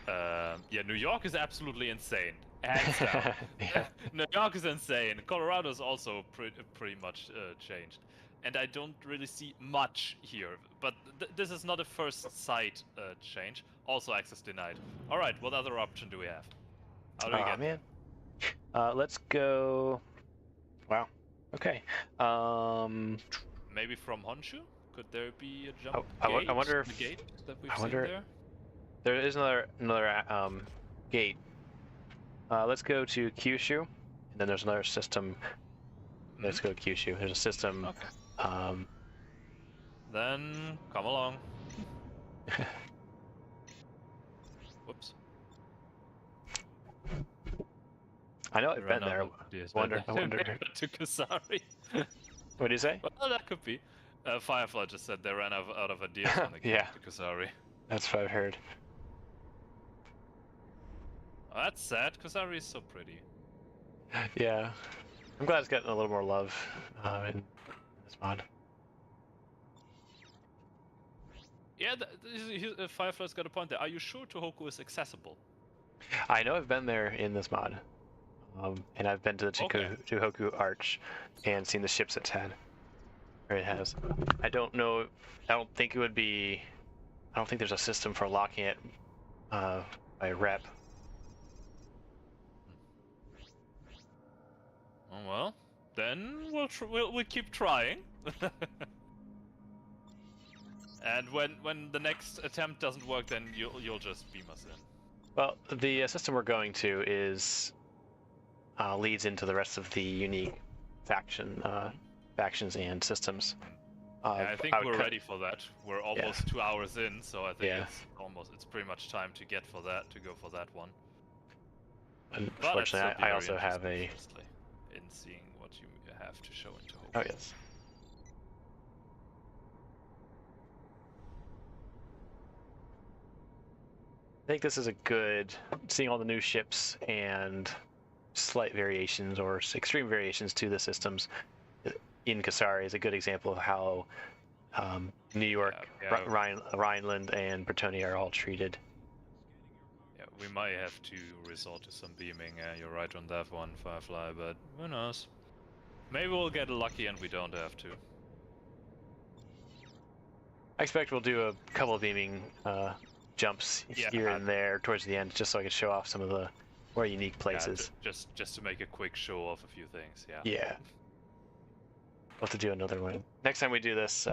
Yeah, New York is absolutely insane. Hands down. Yeah. New York is insane. Colorado is also pretty much changed. And I don't really see much here. But this is not a first sight change. Also access denied. Alright, what other option do we have? How do we get man. Let's go... Wow. Okay. Maybe from Honshu? Could there be a jump I wonder if... gate that we've seen there? There is another gate. Let's go to Kyushu, and then there's another system. Let's go to Kyushu. There's a system. Okay. Then come along. Whoops. I know I've been there. I wonder. To Kasari. What do you say? Well, that could be. Firefly just said they ran out of ideas when they came to Kasari. That's what I've heard. Oh, that's sad. Kasari is so pretty. Yeah. I'm glad it's gotten a little more love in this mod. Yeah, Firefly's got a point there. Are you sure Tohoku is accessible? I know I've been there in this mod. And I've been to the Tohoku Arch and seen the ships it's had. Or it has. I don't know. I don't think it would be. I don't think there's a system for locking it by rep. Oh well. then we'll keep trying. And when the next attempt doesn't work, then you'll just beam us in. Well, the system we're going to is leads into the rest of the unique factions and systems. Yeah, I think we're ready for that. We're almost 2 hours in, so I think it's pretty much time to go for that one. Unfortunately, I also have in seeing what you have to show into Hope. Oh yes. I think this is a good, seeing all the new ships and slight variations or extreme variations to the systems in Kasari is a good example of how New York, Rhineland, and Bretonnia are all treated. Yeah, we might have to resort to some beaming. You're right on that one, Firefly, but who knows? Maybe we'll get lucky and we don't have to. I expect we'll do a couple of beaming jumps here and there towards the end, just so I can show off some of the more unique places. Yeah, just to make a quick show of a few things. Yeah. Yeah. We'll have to do another one. Next time we do this,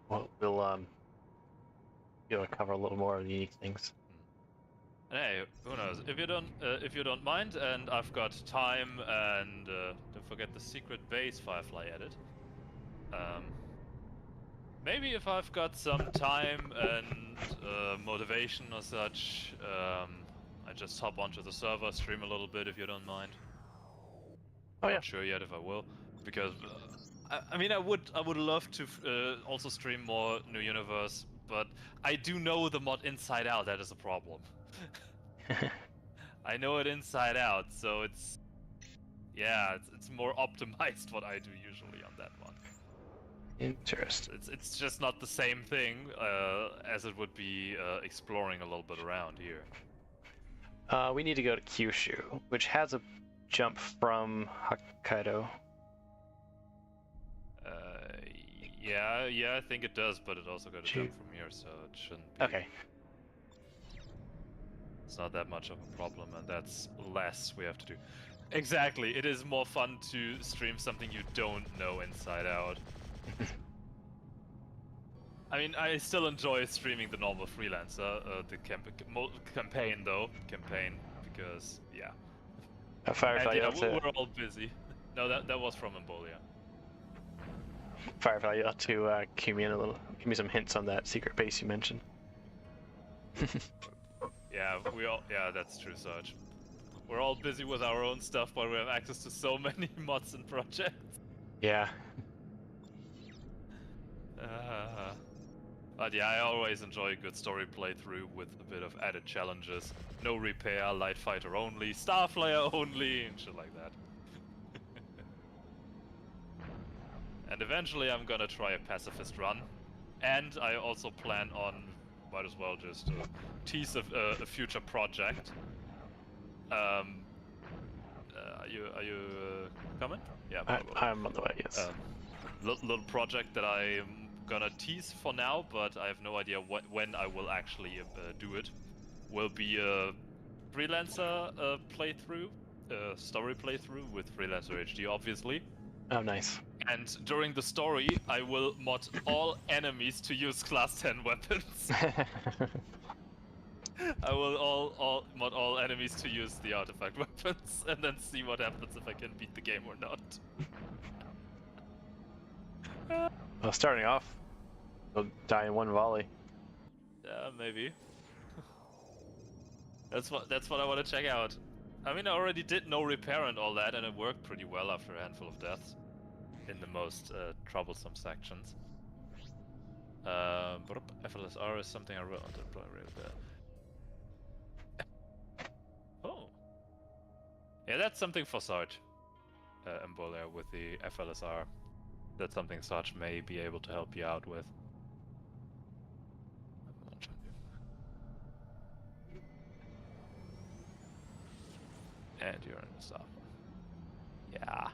we'll be able to cover a little more of the unique things. Hey, who knows? If you don't mind, and I've got time, and don't forget the secret base Firefly added. Maybe if I've got some time and motivation or such, I just hop onto the server, stream a little bit if you don't mind. Oh yeah. Not sure yet if I will, because I mean I would love to also stream more New Universe, but I do know the mod inside out. That is a problem. I know it inside out, so it's more optimized what I do usually on that one. Interesting. It's just not the same thing as it would be exploring a little bit around here. We need to go to Kyushu, which has a jump from Hokkaido. Yeah, I think it does, but it also got a jump from here, so it shouldn't be. Okay. It's not that much of a problem, and that's less we have to do. Exactly, it is more fun to stream something you don't know inside out. I mean, I still enjoy streaming the normal Freelancer, the campaign, because, yeah. Firefly, and, we're all busy. No, that was from Embolia. Firefly, you'll have to give me some hints on that secret base you mentioned. Yeah, that's true, Sarge. We're all busy with our own stuff, but we have access to so many mods and projects. Yeah. But yeah, I always enjoy a good story playthrough with a bit of added challenges. No repair, light fighter only, starflyer only, and shit like that. And eventually I'm gonna try a pacifist run. And I also plan on, might as well just tease a future project. Are you coming? Yeah, I'm on the way, yes. Little project that I'm gonna tease for now, but I have no idea when I will actually do it. Will be a Freelancer playthrough, story playthrough with Freelancer HD, obviously. Oh, nice. And during the story, I will mod all enemies to use class 10 weapons. I will mod all enemies to use the artifact weapons, and then see what happens if I can beat the game or not. Well, starting off, you'll die in one volley. Yeah, maybe. That's what I want to check out. I mean, I already did no repair and all that, and it worked pretty well after a handful of deaths in the most troublesome sections. FLSR is something I wrote on the real bit. Oh. Yeah, that's something for Sarge. Embolia with the FLSR. That's something Sarge may be able to help you out with. And you're in the south. Yeah.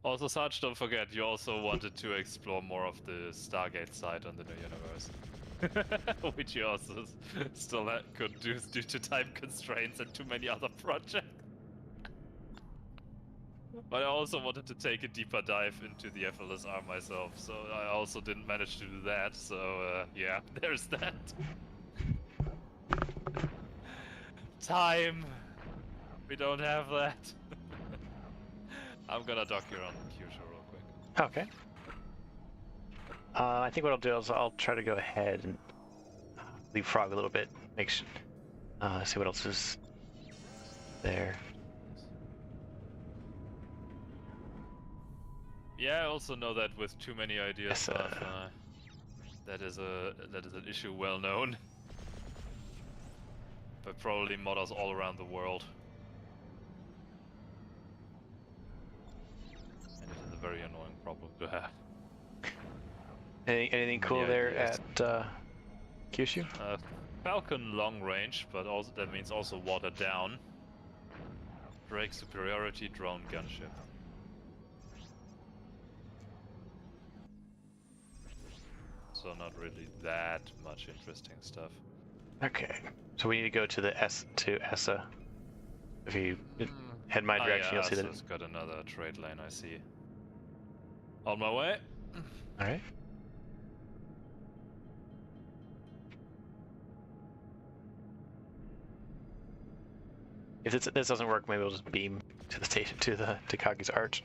Also, Sarge, don't forget, you also wanted to explore more of the Stargate side on the New Universe. Which you also still could do due to time constraints and too many other projects. But I also wanted to take a deeper dive into the FLSR myself, so I also didn't manage to do that, so yeah, there's that. Time! We don't have that. I'm gonna dock here on Kyushu real quick. Okay. I think what I'll do is I'll try to go ahead and leapfrog a little bit, make sure, see what else is there. Yeah, I also know that with too many ideas Yes, stuff, that is an issue well known. But probably modders all around the world. And it is a very annoying problem to have. Anything cool there at Kyushu? Falcon long range, but also that means also watered down. Drake superiority, drone gunship. So not really that much interesting stuff. Okay, so we need to go to the ESSA. If you head my direction, yeah, you'll see that. ESSA's got another trade lane, I see. On my way. All right. If this doesn't work, maybe we'll just beam to the station, to the Takagi's Arch.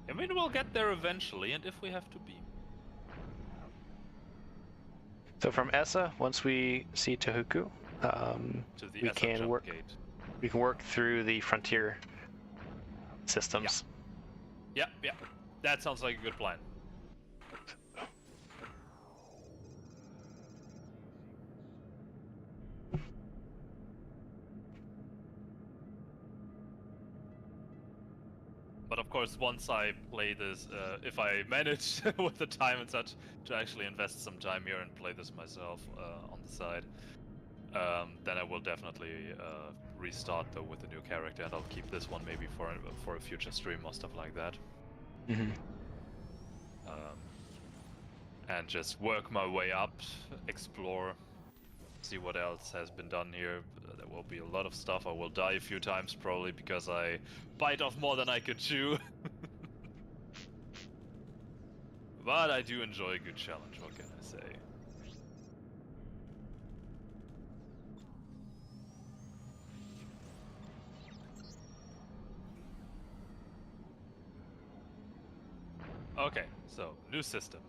I mean, we'll get there eventually, and if we have to beam. So from ESSA, once we see Tohoku, To the we ESSA can jump work. gate. We can work through the frontier systems. Yeah, that sounds like a good plan. But of course, once I play this, if I manage with the time and such to actually invest some time here and play this myself on the side, then I will definitely restart though with a new character, and I'll keep this one maybe for a future stream or stuff like that. Mm-hmm. And just work my way up, explore, see what else has been done here. There will be a lot of stuff. I will die a few times probably because I bite off more than I could chew. But I do enjoy a good challenge, what can I say? Okay, so new system.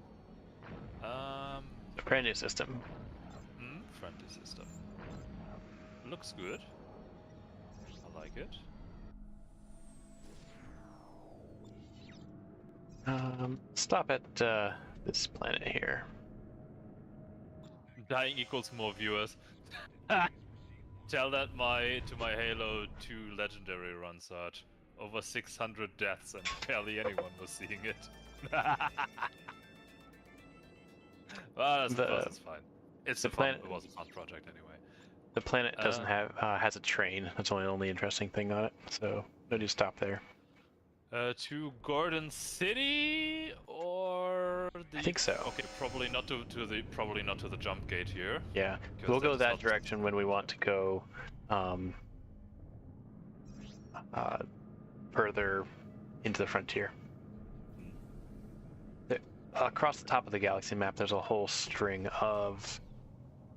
Brand new system. Friendly system. Looks good. I like it. Stop at this planet here. Dying equals more viewers. Tell that to my Halo 2 legendary run, Sarge. Over 600 deaths and barely anyone was seeing it. Well, that's fine. It's a fun. It was a fun project anyway. The planet doesn't have has a train. That's the only interesting thing on it. So no need to stop there. To Gordon City or the... I think so. Okay, probably not to the jump gate here. Yeah, we'll go that direction when we want to go further into the frontier. Across the top of the galaxy map, there's a whole string of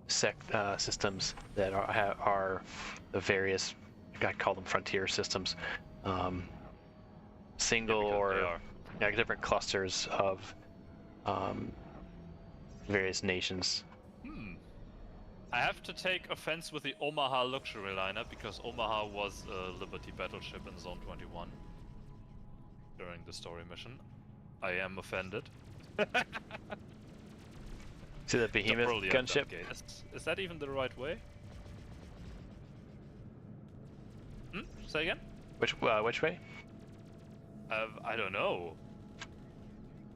systems that are the various, I call them frontier systems, single or different clusters of various nations. I have to take offense with the Omaha luxury liner because Omaha was a Liberty battleship in Zone 21 during the story mission. I am offended. See that behemoth gunship? Is that even the right way? Say again? Which way? I don't know.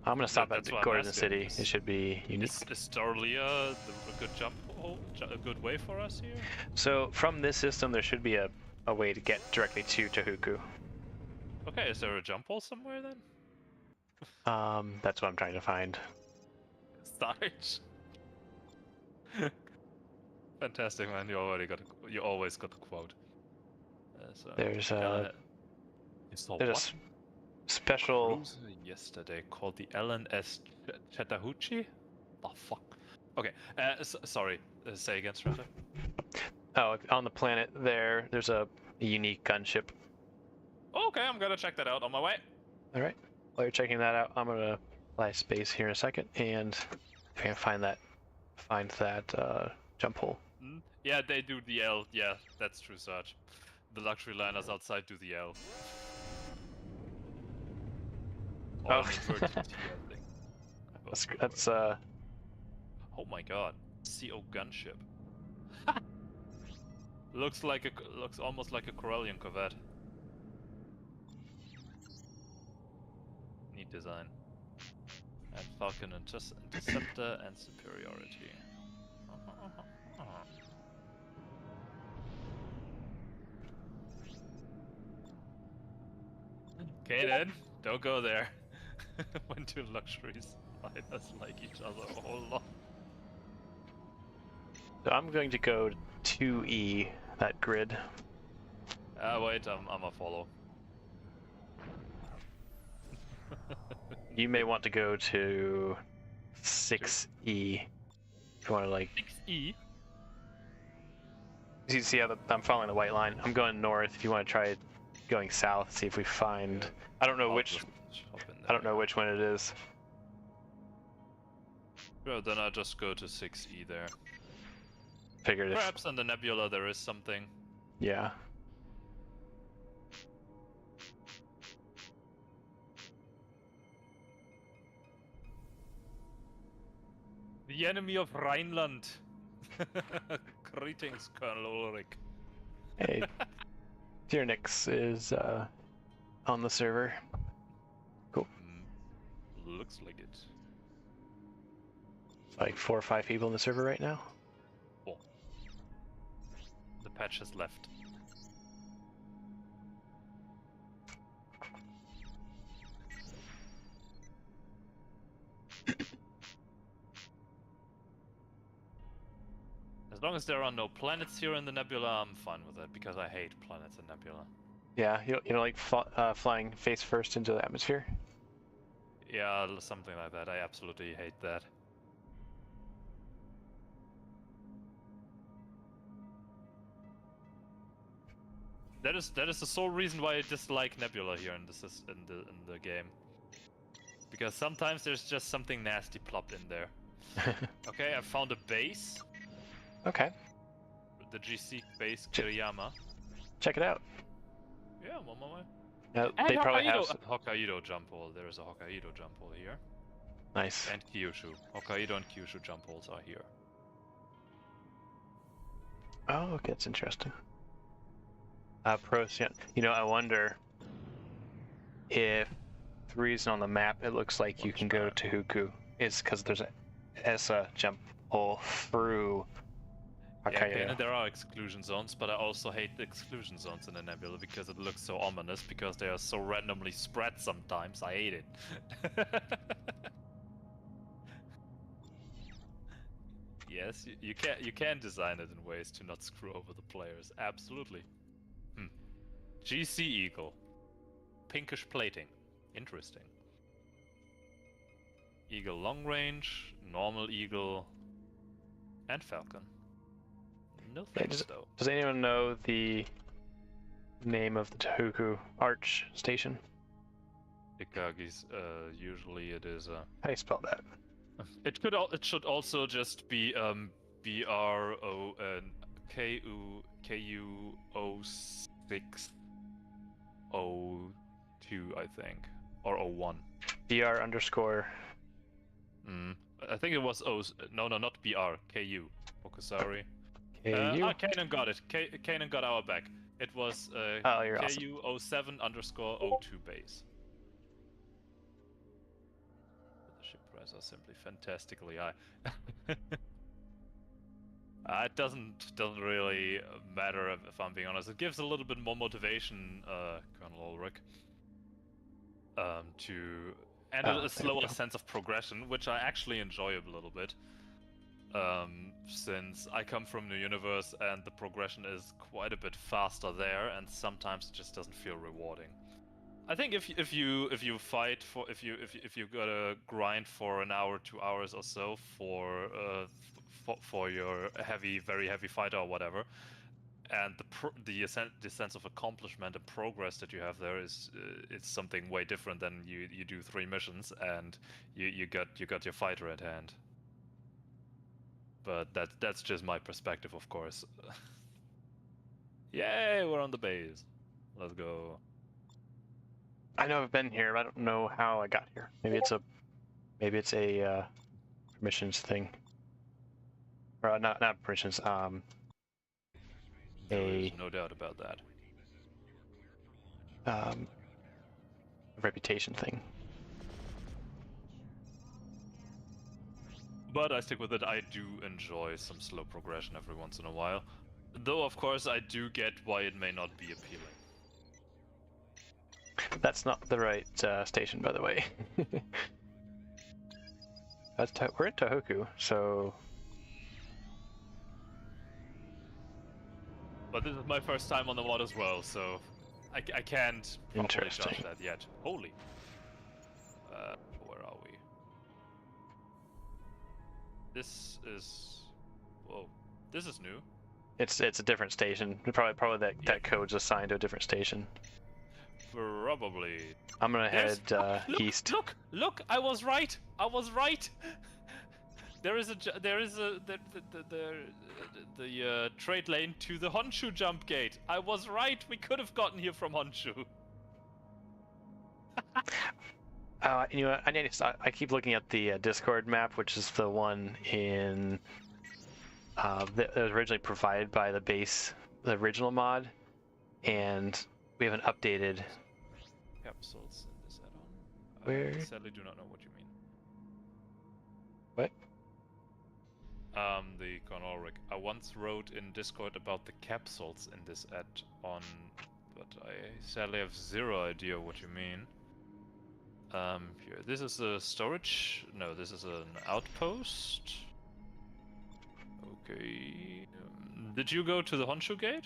I'm gonna stop at Gordon City. It should be unique. Is Dorlia a good jump hole, a good way for us here? So from this system, there should be a way to get directly to Tohoku. Okay, is there a jump hole somewhere then? That's what I'm trying to find. Sarge. Fantastic, man. You always got the quote. So There's you saw there's what? special. Cruiser yesterday called the LNS Chattahoochee? The fuck? Okay, sorry. Say again, Strata. Oh, on the planet there's a unique gunship. Okay, I'm gonna check that out on my way. All right. While you're checking that out, I'm gonna fly space here in a second, and if I can find that jump hole. Yeah, they do the L. Yeah, that's true, Sarge. The luxury liners outside do the L. Or Oh. an inverted T, I think. That's Oh my god, CO gunship. looks almost like a Corellian corvette. Neat design. And Falcon Interceptor and Superiority. Okay then, don't go there. When two luxuries liners like each other a whole lot. So I'm going to go 2E, that grid. Wait, I'm a follow. You may want to go to 6E. If you want to like. 6E? You see how I'm following the white line. I'm going north. If you want to try going south, see if we find. I don't know which. I don't know which one it is. Well, then I'll just go to 6E there. Figured if. Perhaps on the nebula there is something. Yeah. The enemy of Rhineland. Greetings, Colonel Ulrich. Hey, Tyrnix is on the server. Cool. Looks like it. Like 4 or 5 people in the server right now. Oh. The patch has left. As long as there are no planets here in the nebula, I'm fine with it, because I hate planets in nebula. Yeah, you know, like flying face first into the atmosphere. Yeah, something like that. I absolutely hate that. That is the sole reason why I dislike nebula here in the game. Because sometimes there's just something nasty plopped in there. Okay, I found a base. Okay. The GC base Kiriyama. Check it out. Yeah, I'm on my way. They probably have Hokkaido jump hole. There is a Hokkaido jump hole here. Nice. And Kyushu. Hokkaido and Kyushu jump holes are here. Oh, okay, that's interesting. Procyon. You know, I wonder if the reason on the map it looks like you can go to Huku is because there's a ESA jump hole through Hokkaido. Yeah, there are exclusion zones, but I also hate the exclusion zones in the nebula because it looks so ominous, because they are so randomly spread sometimes. I hate it. Yes, you can design it in ways to not screw over the players. Absolutely. GC Eagle. Pinkish plating. Interesting. Eagle long range, normal Eagle, and Falcon. No thanks, though. Does anyone know the name of the Tohoku Arch Station? Ikagi's, usually it is How do you spell that? It should also just be BRONKUO602, I think, or 01. BR underscore. I think it was no, not BR. KU. Fokusari. KU. Kanan got it. Kanan got our back. It was you're awesome. KU07_02 base. The ship prices are simply fantastically high. It doesn't really matter if I'm being honest. It gives a little bit more motivation, Colonel Ulrich, to and a slower sense of progression, which I actually enjoy a little bit. since I come from the universe and the progression is quite a bit faster there, and sometimes it just doesn't feel rewarding. I think if you fight for if you gotta grind for an hour, 2 hours or so for your very heavy fighter or whatever, and the sense of accomplishment and progress that you have there is it's something way different than you do 3 missions and you got your fighter at hand. But that's just my perspective, of course. Yay, we're on the base. Let's go. I know I've been here, but I don't know how I got here. Maybe it's a permissions thing. Or not permissions. There is no doubt about that. A reputation thing. But I stick with it. I do enjoy some slow progression every once in a while. Though, of course, I do get why it may not be appealing. That's not the right station, by the way. We're in Tohoku, so... But this is my first time on the mod as well, so I can't properly judge that yet. Holy. Where are we? This is... Whoa. This is new. It's a different station. Probably that code's assigned to a different station. Probably. I'm gonna head east. Look! I was right. There is the trade lane to the Honshu jump gate. I was right. We could have gotten here from Honshu. You know what? I keep looking at the Discord map, which is the one in that was originally provided by the base, the original mod, and we haven't updated. Capsules in this add-on. Where? I sadly do not know what you mean. What? The Chronoric. I once wrote in Discord about the capsules in this add-on, but I sadly have zero idea what you mean. Here, this is a storage. No, this is an outpost. Okay. Did you go to the Honshu gate?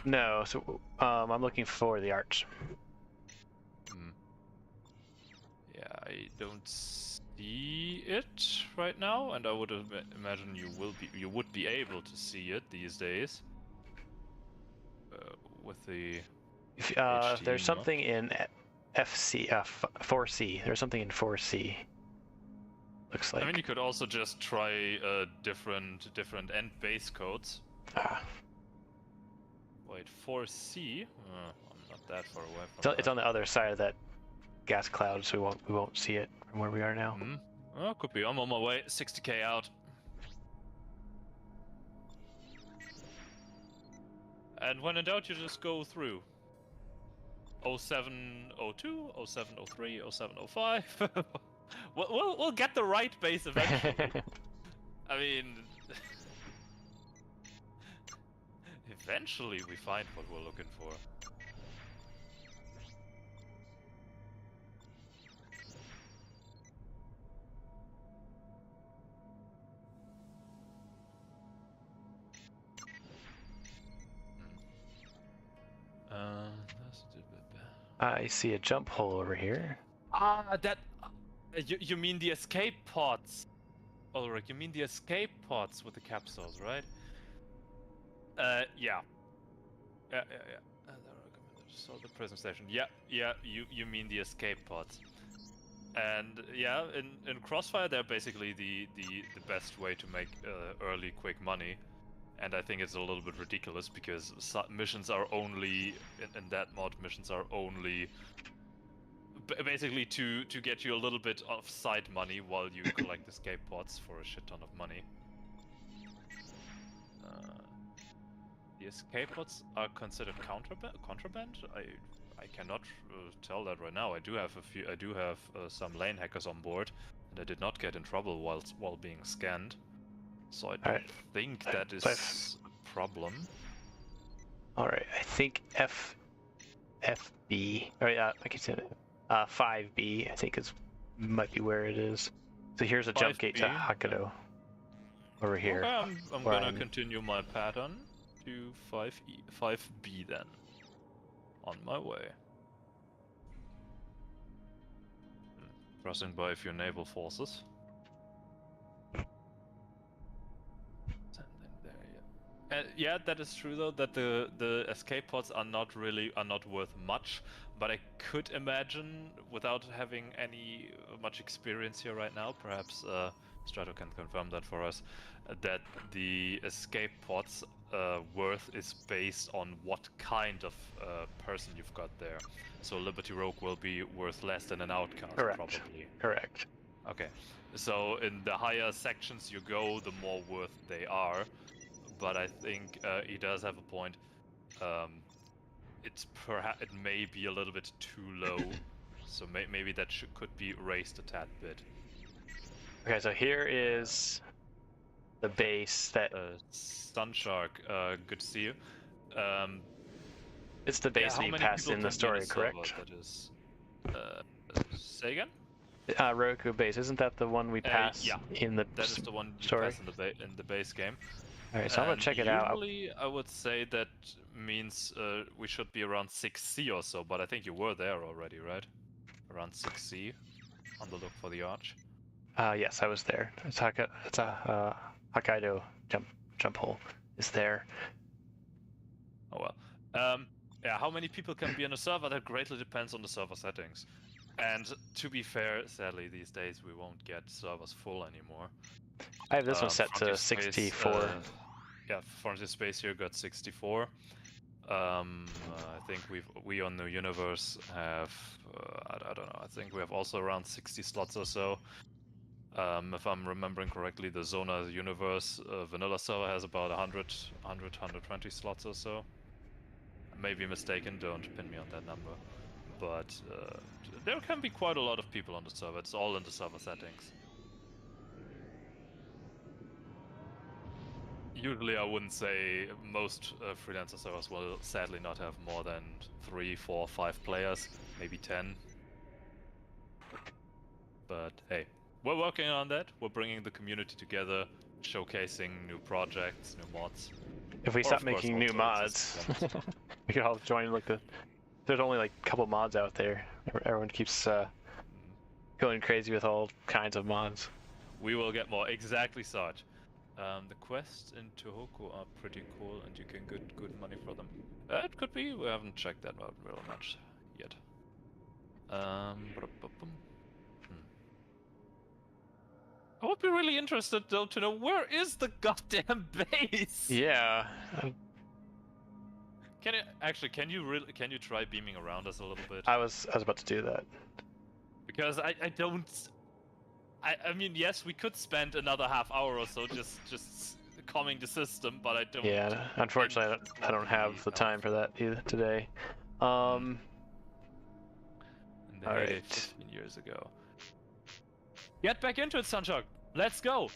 No, so I'm looking for the arch. Yeah, I don't see it right now, and I would imagine you would be able to see it these days. With the there's something in FC 4C. There's something in 4C. Looks like. I mean, you could also just try different end base codes. Wait, 4C? I'm not that far away from It's on the other side of that gas cloud, so we won't see it from where we are now. Oh, could be. I'm on my way. 60k out. And when in doubt, you just go through. 0702, 0703, 0705. We'll get the right base eventually. I mean, eventually we find what we're looking for. I see a jump hole over here. That... You mean the escape pods? Ulrich, you mean the escape pods with the capsules, right? Yeah. Yeah. So the prison station. Yeah, you mean the escape pods. And yeah, in Crossfire they're basically the best way to make early quick money. And I think it's a little bit ridiculous because missions are only in that mod. Missions are only basically to get you a little bit of side money while you collect escape pods for a shit ton of money. The escape pods are considered contraband. I cannot tell that right now. I do have some lane hackers on board, and I did not get in trouble while being scanned. So I don't think that is a problem. Alright, I think FB, or yeah, I can say it. 5B, I think might be where it is. So here's a jump gate to Hokkaido. over here. Okay, I'm where gonna continue my pattern to 5B then. On my way. Crossing by a few naval forces. Something there, yeah. Yeah, that is true though, that the escape pods are not worth much, but I could imagine, without having any much experience here right now, perhaps Strato can confirm that for us, that the escape pods worth is based on what kind of person you've got there. So Liberty Rogue will be worth less than an outcast, Correct. probably. Correct. Okay, so in the higher sections you go, the more worth they are. But I think he does have a point. It may be a little bit too low, so maybe that could be raised a tad bit. Okay, so here is the base that. Sunshark, good to see you. It's the base that you passed in the story, correct? That is. Say again? Roku base, isn't that the one we passed in the that is the one you story? pass in the base game. Alright, so I'm gonna check it out. Usually, I would say that means we should be around 6C or so, but I think you were there already, right? Around 6C, on the look for the arch. Yes, I was there. It's a Hokkaido jump hole is there. Oh well. Yeah, how many people can be on a server? That greatly depends on the server settings. And to be fair, sadly these days we won't get servers full anymore. I have this one set to 64. Yeah, Frontierspace here got 64. I think we on the universe have I don't know. I think we have also around 60 slots or so. If I'm remembering correctly, the Zona universe vanilla server has about 120 slots or so. I may be mistaken. Don't pin me on that number. But there can be quite a lot of people on the server. It's all in the server settings. Usually I wouldn't say most freelancer servers will sadly not have more than 3, 4, 5 players, maybe 10. But hey, we're working on that. We're bringing the community together, showcasing new projects, new mods. If we stop making new mods, we could all join there's only like a couple mods out there. Everyone keeps going crazy with all kinds of mods. We will get more, exactly such. The quests in Tohoku are pretty cool, and you can get good money for them. It could be. We haven't checked that out real much yet. I would be really interested though to know, where is the goddamn base? Yeah. Can you try beaming around us a little bit? I was about to do that. Because I mean, yes, we could spend another half hour or so just calming the system, but I don't. Yeah, unfortunately, I don't have the time for that either today. In the all heyday right. 15 years ago. Get back into it, Sunshine. Let's go.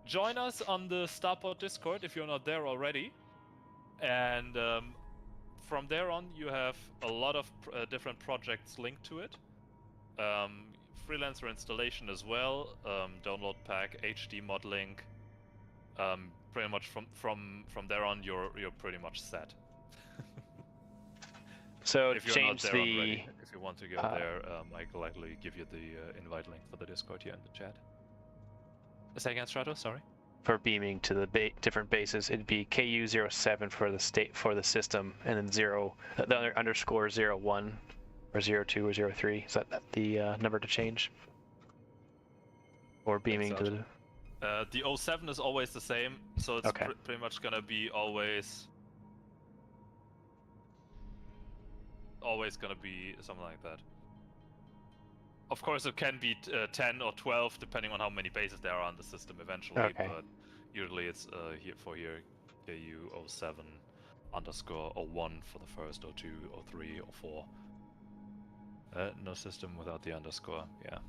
Join us on the Starport Discord if you're not there already, and from there on, you have a lot of different projects linked to it. Freelancer installation as well, download pack, HD modeling. Pretty much from there on, you're pretty much set. So if you're change not there the. already, if you want to go there, I can likely give you the invite link for the Discord here in the chat. Say again, Strato. Sorry. For beaming to the different bases, it'd be KU07 for the system, and then the underscore 01 or 02 or 03. Is that the number to change? Or beaming to the 07 is always the same, so it's okay. Pretty much gonna be always gonna be something like that. Of course, it can be 10 or 12, depending on how many bases there are on the system eventually, but usually it's here KU07 underscore 01 for the first, or 2, or 3, or 4. No system without the underscore, yeah.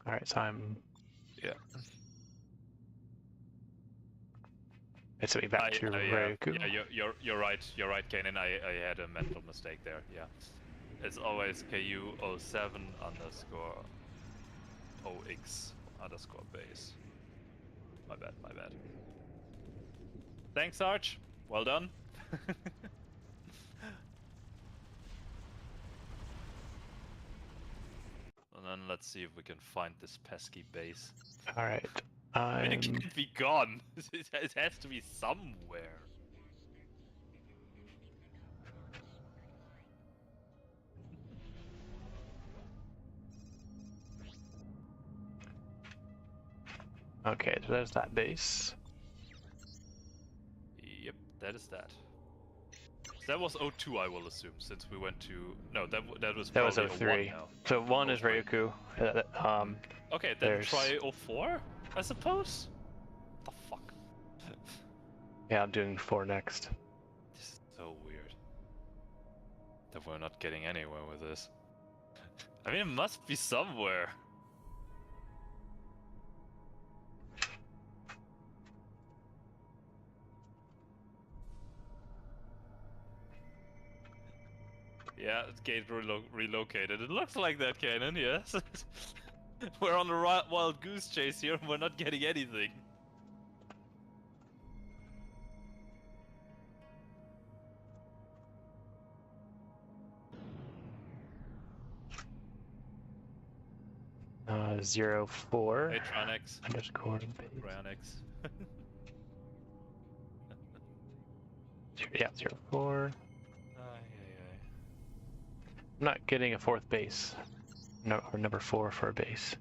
Alright, so I'm... Yeah. It's me back to Roku. Yeah, you're right, Kanan. I had a mental mistake there, yeah. It's always KU07 underscore OX underscore base. My bad, my bad. Thanks, Arch. Well done. And then let's see if we can find this pesky base. All right. I mean, it can't be gone. It has to be somewhere. Okay, so there's that base. Yep, that is that. That was O2, I will assume, since we went to... No, that was That was probably O3. O1 now. So 1 is O3. Ryuku. Okay, then there's... try O4, I suppose? What the fuck? Yeah, I'm doing 4 next. This is so weird. That we're not getting anywhere with this. I mean, it must be somewhere. Yeah, it's gate relocated. It looks like that, Kanan, yes. We're on a wild goose chase here and we're not getting anything. Uh, 04 Atronics. underscore base. Cryonics. Yeah, 04. I'm not getting a 4th base. No, or number 4 for a base.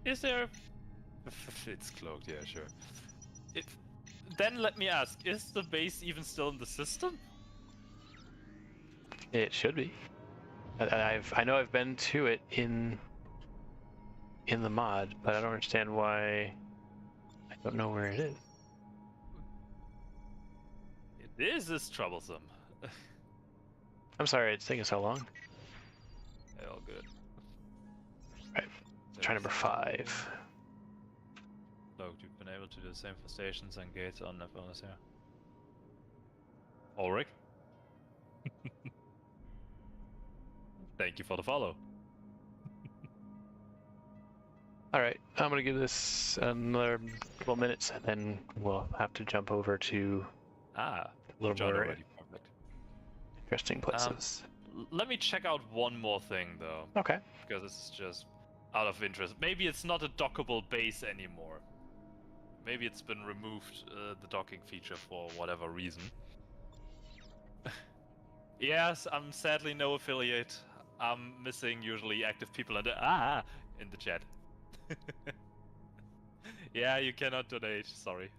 Is there... It's cloaked, yeah, sure. Then let me ask, is the base even still in the system? It should be. I know I've been to it in the mod, but I don't understand why. I don't know where it is. This is troublesome. I'm sorry it's taking so long. Hey, all good. Right. Try number 5. Look, you've been able to do the same for stations and gates on Nephilis here. Ulrich? Thank you for the follow. Alright, I'm gonna give this another couple minutes and then we'll have to jump over to a little more already. Perfect. interesting places. Let me check out one more thing though. Okay. Because it's just out of interest. Maybe it's not a dockable base anymore. Maybe it's been removed, the docking feature, for whatever reason. Yes, I'm sadly no affiliate. I'm missing usually active people in the chat. Yeah, you cannot donate, sorry.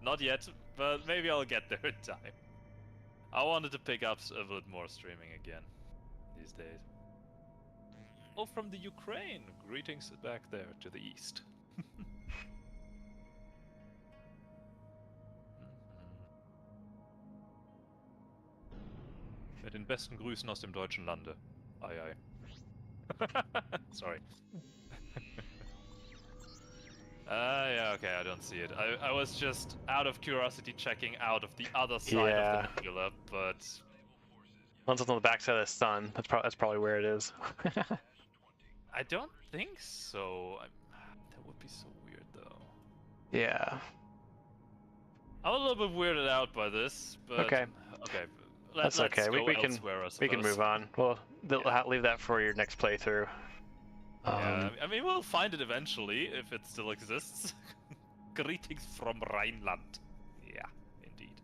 Not yet, but maybe I'll get there in time. I wanted to pick up a bit more streaming again these days. Oh, from the Ukraine! Greetings back there to the east. Mit den besten Grüßen aus dem deutschen Lande. Ei, ei. Sorry. Yeah, okay, I don't see it. I was just out of curiosity checking out of the other side of the nebula, but... Once it's on the backside of the sun, that's probably where it is. I don't think so. That would be so weird, though. Yeah. I'm a little bit weirded out by this, but... Okay. Okay. That's okay. We can move on. Well, leave that for your next playthrough. Yeah, I mean, we'll find it eventually, if it still exists. Greetings from Rhineland. Yeah, indeed.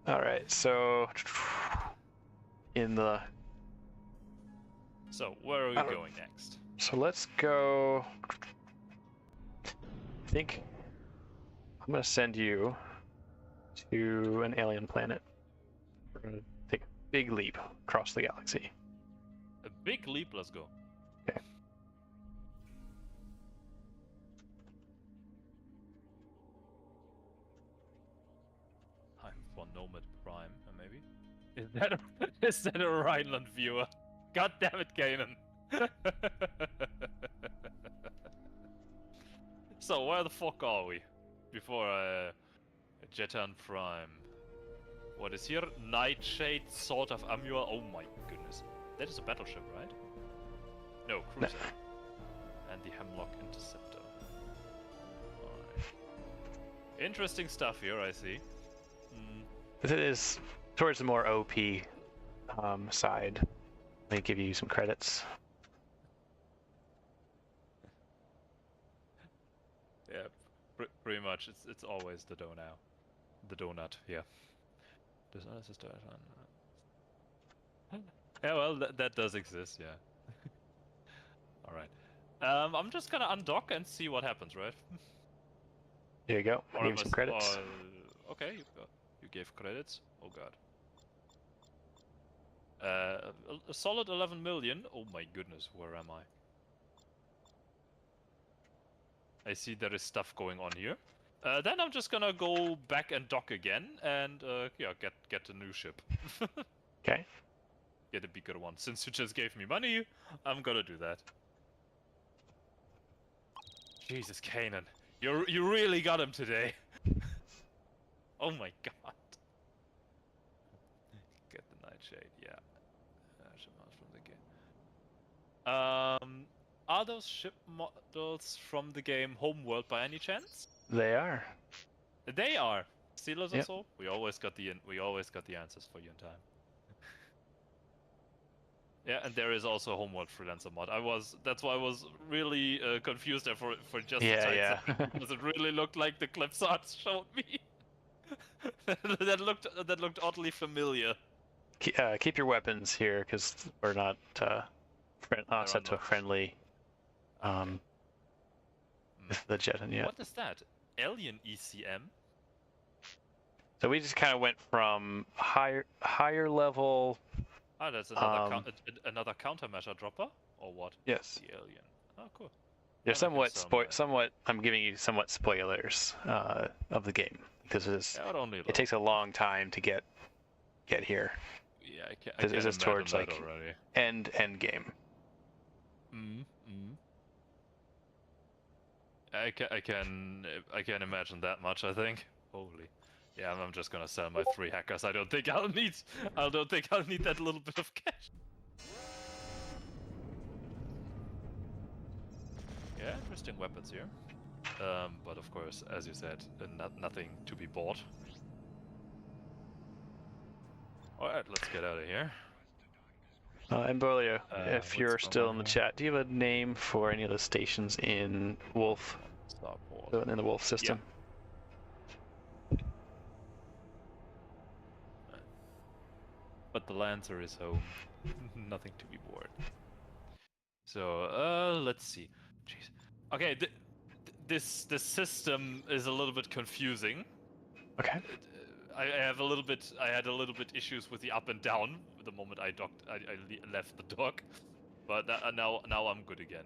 Alright, so... So, where are we going next? So let's go... I think... I'm gonna send you to an alien planet. We're gonna take a big leap across the galaxy. A big leap, let's go. Okay. Time for Nomad Prime, maybe? Is that a Rhineland viewer? God damn it, Kanan! So, where the fuck are we? Before Jetan Prime. What is here? Nightshade, Sword of Amur. Oh my goodness. That is a battleship, right? No, cruiser. And the Hemlock Interceptor. Alright. Interesting stuff here, I see. It is towards the more OP side. Let me give you some credits. Yeah, pretty much. It's always the donut. The donut, yeah. Yeah, well, that does exist, yeah. Alright. I'm just gonna undock and see what happens, right? There you go. Or Give some credits. Okay, you gave credits. Oh god. A solid 11 million. Oh my goodness, where am I? I see there is stuff going on here. Then I'm just gonna go back and dock again, and yeah, get a new ship. Okay. Get a bigger one. Since you just gave me money, I'm gonna do that. Jesus, Kanan, you really got him today. Oh my god. Get the Nightshade, yeah. From the game. Are those ship models from the game Homeworld by any chance? They are. They are. Steelers Yep. also. We always got the answers for you in time. Yeah, and there is also a Homeworld Freelancer mod. That's why I was really confused there for just a tight second, because it really looked like the clips art showed me. that looked oddly familiar. Keep your weapons here, because we're not set to a friendly with the Jeton yet. What is that? Alien ECM? So we just kind of went from higher level. Ah, that's another countermeasure dropper, or what? Yes. The alien. Oh, cool. They're somewhat. I'm giving you somewhat spoilers of the game, because it takes a long time to get here. Yeah, I can't this is towards like already. end game. I can imagine that much, I think. Holy. Yeah, I'm just gonna sell my 3 hackers. I don't think I'll need that little bit of cash. Yeah, interesting weapons here. But of course, as you said, nothing to be bought. Alright, let's get out of here. Embolio, if you're still in the chat, do you have a name for any of the stations in Wolf? In the Wolf system? Yeah. But the Lancer is home. Nothing to be bored. So, let's see. Jeez. Okay, this system is a little bit confusing. Okay. I had a little bit issues with the up and down the moment I left the dock, but now I'm good again.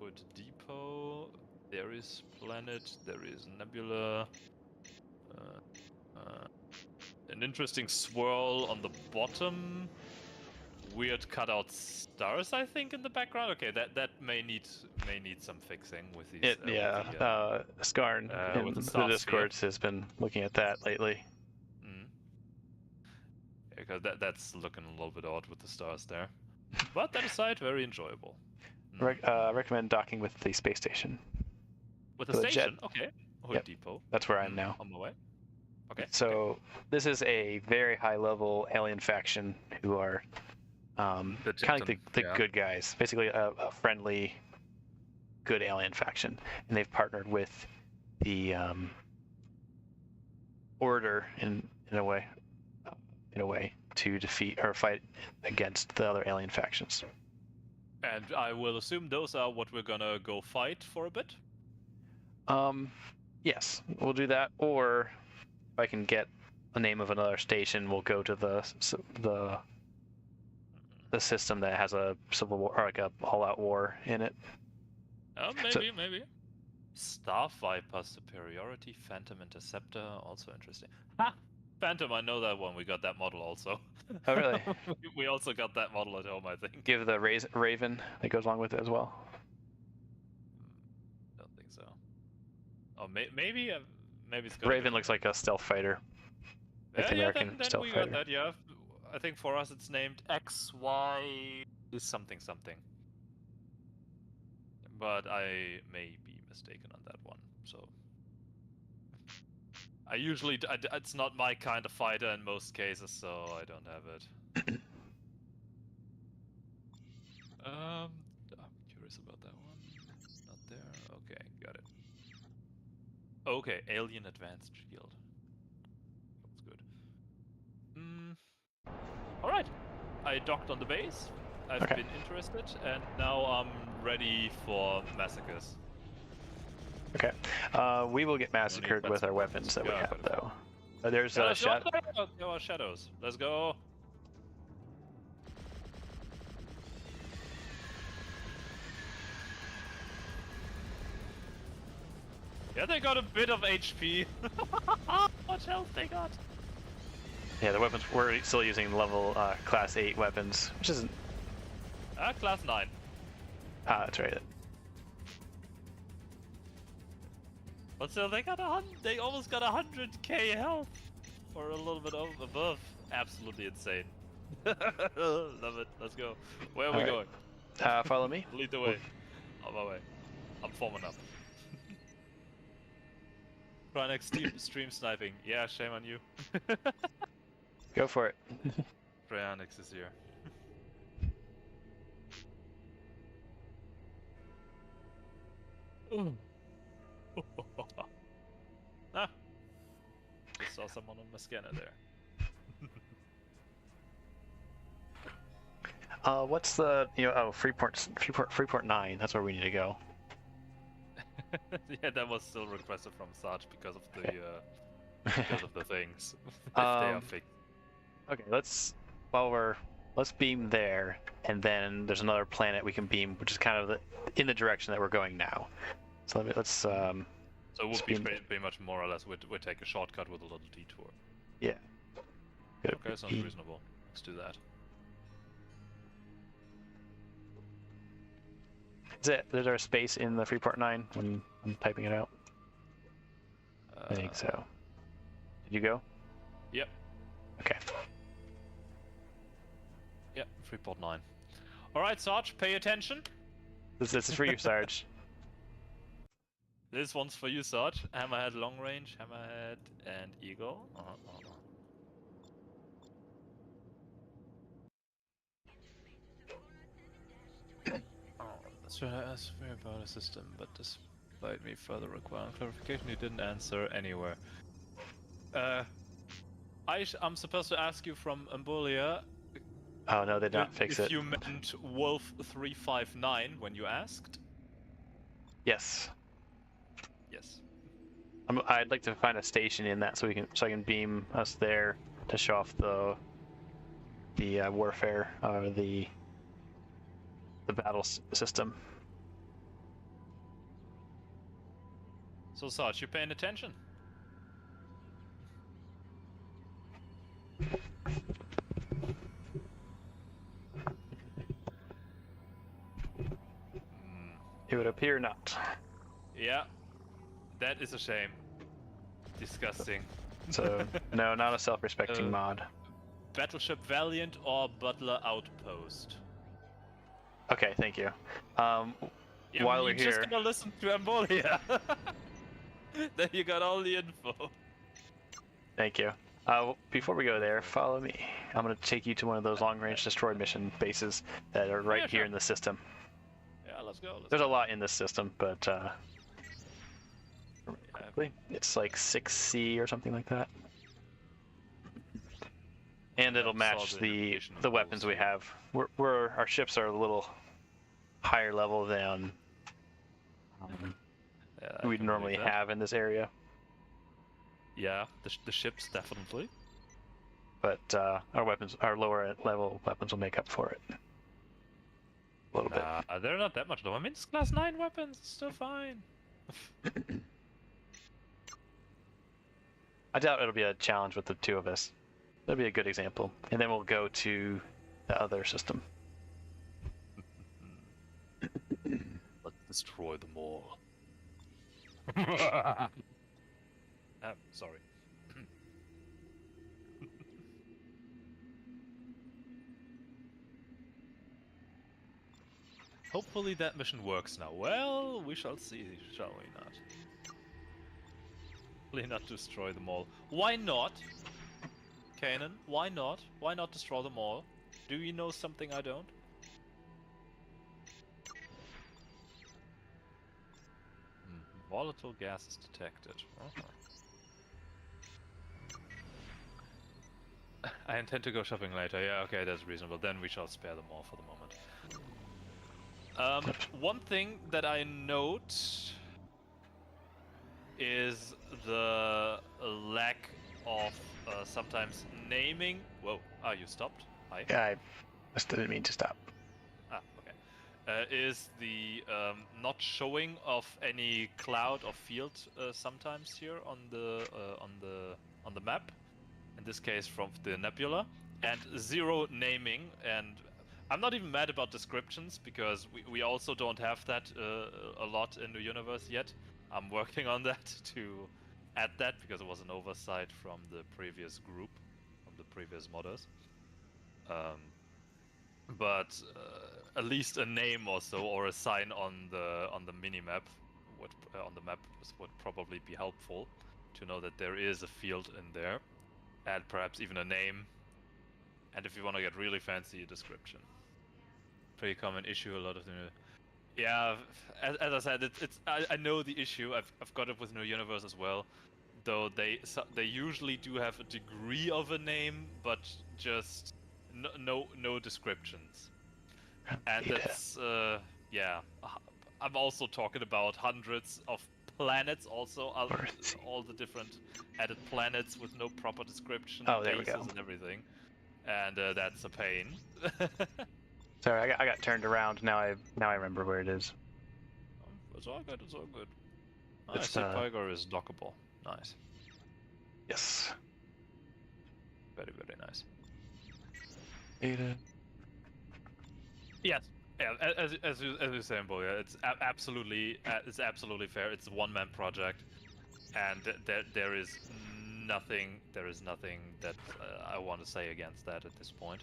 Hood Depot. There is Planet. There is Nebula. An interesting swirl on the bottom. Weird cutout stars, I think, in the background. Okay, that may need some fixing with these. Skarn in the Discord has been looking at that lately. Yeah, because that's looking a little bit odd with the stars there. But that aside, very enjoyable. Recommend docking with the space station. With the station? Okay. Hood Depot. That's where I'm now. On my way. Okay. So this is a very high-level alien faction who are kind of like the good guys, basically a friendly, good alien faction, and they've partnered with the Order in a way to defeat or fight against the other alien factions. And I will assume those are what we're gonna go fight for a bit. Yes, we'll do that, or if I can get the name of another station, we'll go to the system that has a civil war, or like a all-out war in it. Oh, maybe. Star Viper Superiority, Phantom Interceptor, also interesting. Ha! Phantom, I know that one. We got that model also. Oh, really? We also got that model at home, I think. Give the Raven that goes along with it as well. Don't think so. Oh, maybe it's. Raven looks like a stealth fighter. Like the American then stealth we fighter. got that. Yeah, I think for us it's named XY something something. But I may be mistaken on that one. So I usually it's not my kind of fighter in most cases, so I don't have it. I'm curious about that one. Not there. Okay, got it. Okay, alien advanced shield. That's good. Alright. I docked on the base. I've Okay. been interested, and now I'm ready for massacres. Okay. We will get massacred with our weapons that we have, though. There's let's go. shadow. Go shadows. Let's go. Yeah, they got a bit of HP. Much health they got. Yeah, the weapons, we're still using level class 8 weapons, which isn't... Class 9. That's right. But still, they almost got 100k health. Or a little bit above. Absolutely insane. Love it. Let's go. Where are we going? Follow me. Lead the way. On my way. I'm forming up. Cryonic stream sniping. Yeah, shame on you. Go for it. Cryonics is here. Ah! Just saw someone on my scanner there. What's the, Freeport 9, that's where we need to go. Yeah, that was still requested from Sarge because of the because of the things. If they are fixed. Okay, let's beam there, and then there's another planet we can beam, which is kind of in the direction that we're going now. So let's So it would be pretty much more or less we'd take a shortcut with a little detour. Yeah. Okay, sounds reasonable. Let's do that. Is there a space in the Freeport 9 when I'm typing it out? I think so. Did you go? Yep. Okay. Yep, Freeport 9. Alright, Sarge, pay attention. This is for you, Sarge. This one's for you, Sarge. Hammerhead long range, Hammerhead, and Eagle. Should I ask for about a system, but despite me further requiring clarification, he didn't answer anywhere. I'm supposed to ask you from Embolia. Oh no, they did not fix it. If you meant Wolf 359 when you asked? Yes. Yes. I'd like to find a station in that so I can beam us there to show off the warfare or the battle system. So Sarge, you paying attention? It would appear not. Yeah, that is a shame. Disgusting. So, no, not a self-respecting mod. Battleship Valiant or Butler Outpost? Okay, thank you. Yeah, while we're you're here... just gonna listen to Embolia. Then you got all the info. Thank you. Before we go there, follow me. I'm going to take you to one of those long-range destroy mission bases that are right here in the system. Yeah, let's go. There's a lot in this system, but it's like 6C or something like that. And it'll match the weapons we have. Our ships are a little higher level than we'd normally have in this area. Yeah, the ships definitely. But our lower level weapons will make up for it. A little bit. They're not that much though. I mean, it's class 9 weapons, it's still fine. I doubt it'll be a challenge with the two of us. That'll be a good example. And then we'll go to the other system. Let's destroy them all. Sorry. Hopefully that mission works now. Well, we shall see, shall we not? Hopefully not destroy them all. Why not? Kanan, why not? Why not destroy them all? Do you know something I don't? Volatile gases detected. I intend to go shopping later. Yeah, okay, that's reasonable. Then we shall spare them all for the moment. One thing that I note is the lack of sometimes naming. Whoa, you stopped? Hi. Yeah, I just didn't mean to stop. Okay. Is the not showing of any cloud or field sometimes here on the map. In this case, from the nebula, and zero naming. And I'm not even mad about descriptions because we also don't have that a lot in the universe yet. I'm working on that to add that because it was an oversight from the previous group, from the previous modders. But at least a name or so, or a sign on the minimap, on the map would probably be helpful to know that there is a field in there, and perhaps even a name. And if you want to get really fancy, a description. Pretty common issue. A lot of the yeah, as I said, I know the issue. I've got it with New Universe as well. Though they usually do have a degree of a name, but just no descriptions. And that's yeah. I'm also talking about hundreds of planets, also all the different added planets with no proper description, bases and everything, and that's a pain. Sorry, I got turned around. Now I remember where it is. It's all good. It's all good. I see Pygar is dockable. Nice. Yes. Very nice. Data. Yes. Yeah. As you say, Boya, it's absolutely fair. It's a one-man project, and there is nothing that I want to say against that at this point.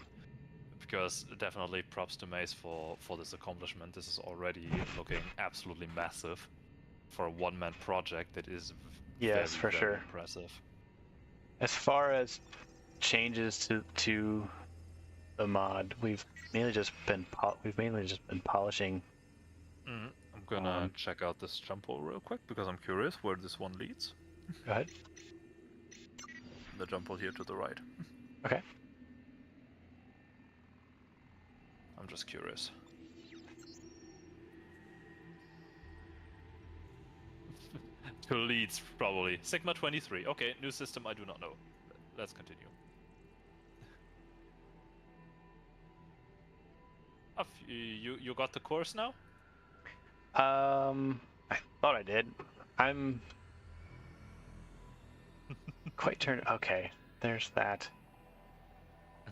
Because definitely props to Mace for this accomplishment. This is already looking absolutely massive for a one-man project. That is very sure. Impressive. As far as changes to the mod, we've mainly just been polishing. I'm gonna check out this jump hole real quick because I'm curious where this one leads. Go ahead. The jump hole here to the right. Okay. I'm just curious. To leads, probably. Sigma 23. Okay, new system, I do not know. Let's continue. You got the course now? I thought I did. I'm quite turned. Okay, there's that.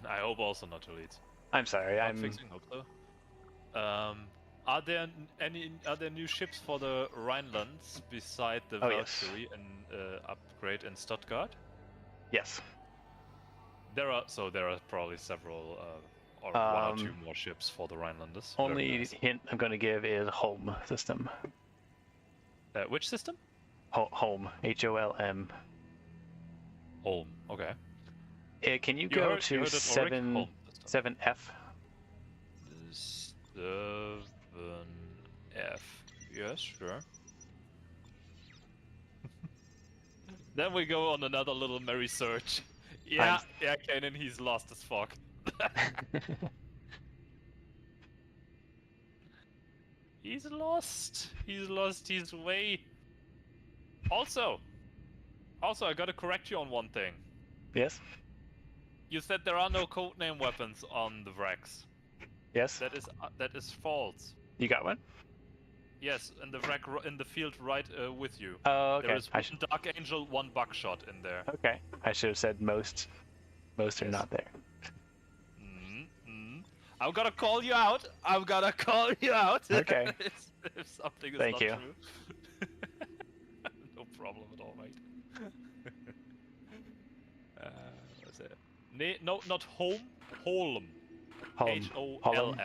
I hope also not to leads. I'm sorry. I'm fixing. Hope so. Are there new ships for the Rhinelands beside the Valkyrie and upgrade in Stuttgart? Yes. There are probably several or one or two more ships for the Rhinelanders. Only hint I'm going to give is home system. Which system? Home. HOLM. Home. Okay. Can you go to 7F? 7F. Yes, sure. Then we go on another little merry search. Yeah, Kanan, he's lost as fuck. He's lost his way. Also, I gotta correct you on one thing. Yes? You said there are no codename weapons on the wrecks. Yes? That is false. You got one? Yes, in the wreck in the field right with you. Oh, okay. There is one Dark Angel, one buckshot in there. Okay. I should have said most. Most are not there. I'm gonna call you out. Okay. if something is Thank not you. True. No problem at all, mate. What's it? No, not home. Holm. Holm. Holm.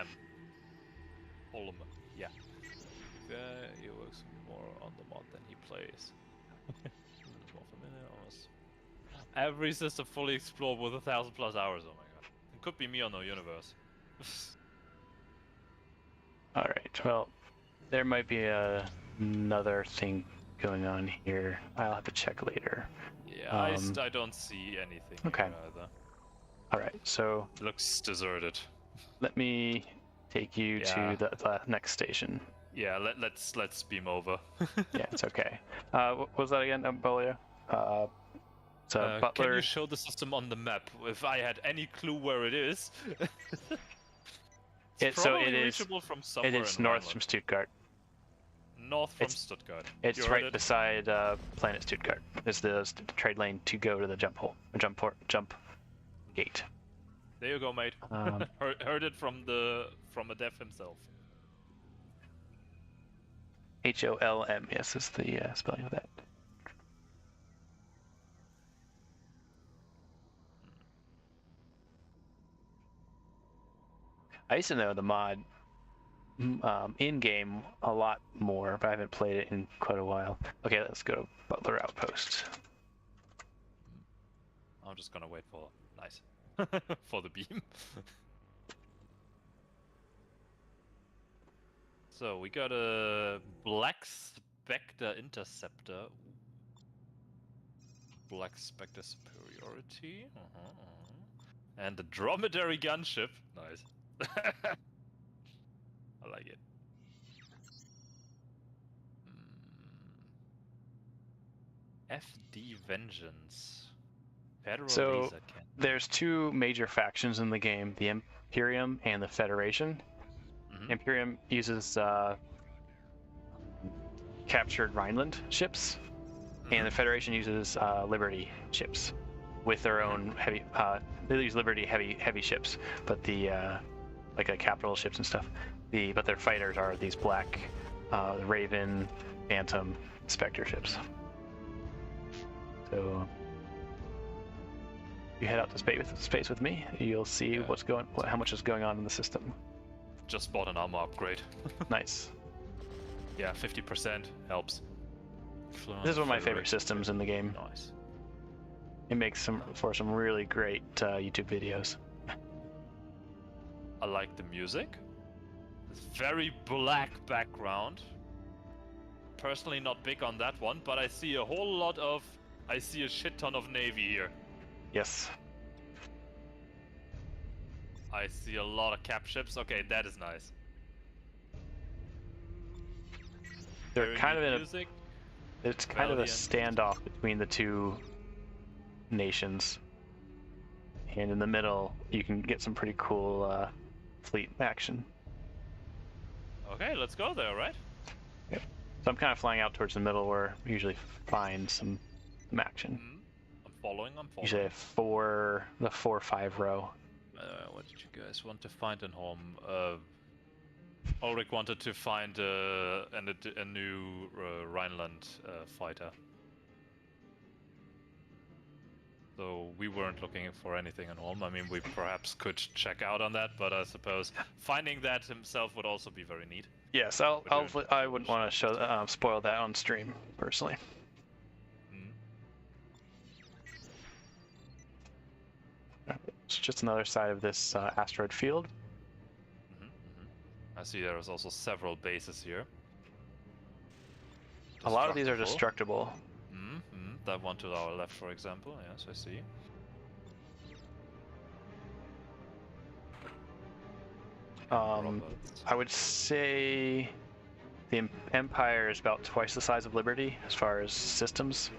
Holm. then he plays. Almost. Every system fully explored with 1,000+ hours. Oh my god. It could be me on no universe. Alright, well, there might be another thing going on here. I'll have to check later. Yeah, I don't see anything okay. here either. Alright, so... Looks deserted. Let me take you to the next station. Yeah, let's beam over. Yeah, it's okay. What was that again, Bolio? Butler... Can you show the system on the map? If I had any clue where it is. So it is reachable from somewhere. It is north from Stuttgart. North from Stuttgart. It's right beside Planet Stuttgart. There's the trade lane to go to the jump gate. There you go, mate. Heard it from a dev himself. HOLM, yes, is the spelling of that. I used to know the mod in-game a lot more, but I haven't played it in quite a while. Okay, let's go to Butler Outpost. I'm just gonna wait for... Nice. For the beam. So, we got a Black Spectre Interceptor. Black Spectre Superiority. And the Dromedary Gunship. Nice. I like it. FD Vengeance. Federal laser cannon. There's two major factions in the game, the Imperium and the Federation. Imperium uses captured Rhineland ships, and the Federation uses Liberty ships with their own heavy. They use Liberty heavy ships, but the like capital ships and stuff. But their fighters are these black Raven, Phantom, Spectre ships. So you head out to space with me, you'll see how much is going on in the system. Just bought an armor upgrade. Nice. Yeah, 50% helps. This is one of my favorite systems in the game. Nice. It makes for some really great YouTube videos. I like the music. It's very black background. Personally not big on that one, but I see a shit ton of Navy here. Yes. I see a lot of cap ships. Okay, that is nice. They're kind of in it's kind of a standoff between the two nations. And in the middle, you can get some pretty cool fleet action. Okay, let's go there, right? Yep. So I'm kind of flying out towards the middle where we usually find some action. I'm following. Usually the 4-5 row. What did you guys want to find in home? Ulrich wanted to find a new Rhineland fighter. So we weren't looking for anything in home. I mean, we perhaps could check out on that, but I suppose finding that himself would also be very neat. Yes, I wouldn't want to spoil that on stream, personally. It's just another side of this asteroid field. I see there's also several bases here. A lot of these are destructible. That one to our left, for example. Yes, I see. I would say the Empire is about twice the size of Liberty as far as systems.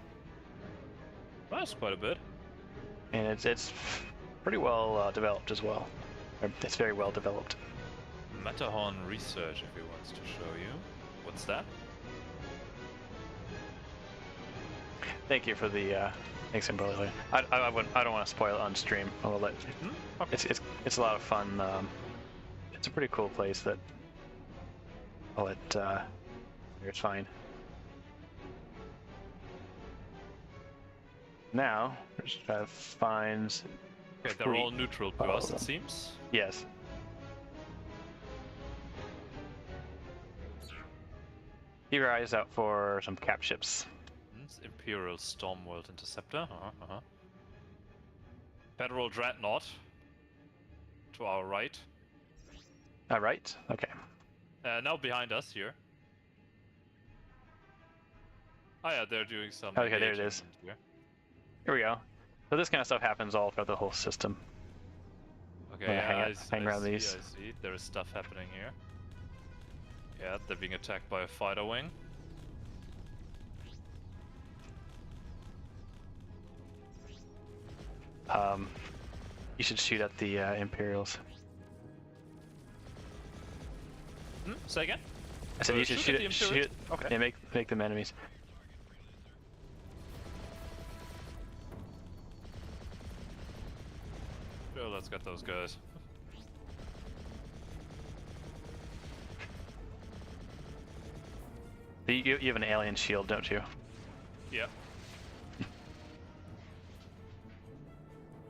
That's quite a bit. And it's pretty well developed as well. It's very well developed. Matterhorn Research, if he wants to show you. What's that? Thank you for the thanks, Kimberly. I don't want to spoil it on stream. I'll let. Okay. It's a lot of fun. It's a pretty cool place that I'll let. It's fine. Now, we're just trying to find. Okay, they're all neutral to us, it seems. Yes. keep your eyes out for some cap ships. It's Imperial Stormworld Interceptor. Federal Dreadnought. To our right. Right? Okay. Now behind us here. Oh yeah, they're doing some. Okay, there it is. Here we go. So this kind of stuff happens all throughout the whole system. Okay, yeah, hang around these. I see. There is stuff happening here. Yeah, they're being attacked by a fighter wing. You should shoot at the Imperials. Say again? I said you should shoot it. Okay. Yeah, make them enemies. Sure, let's get those guys. You have an alien shield, don't you? Yeah.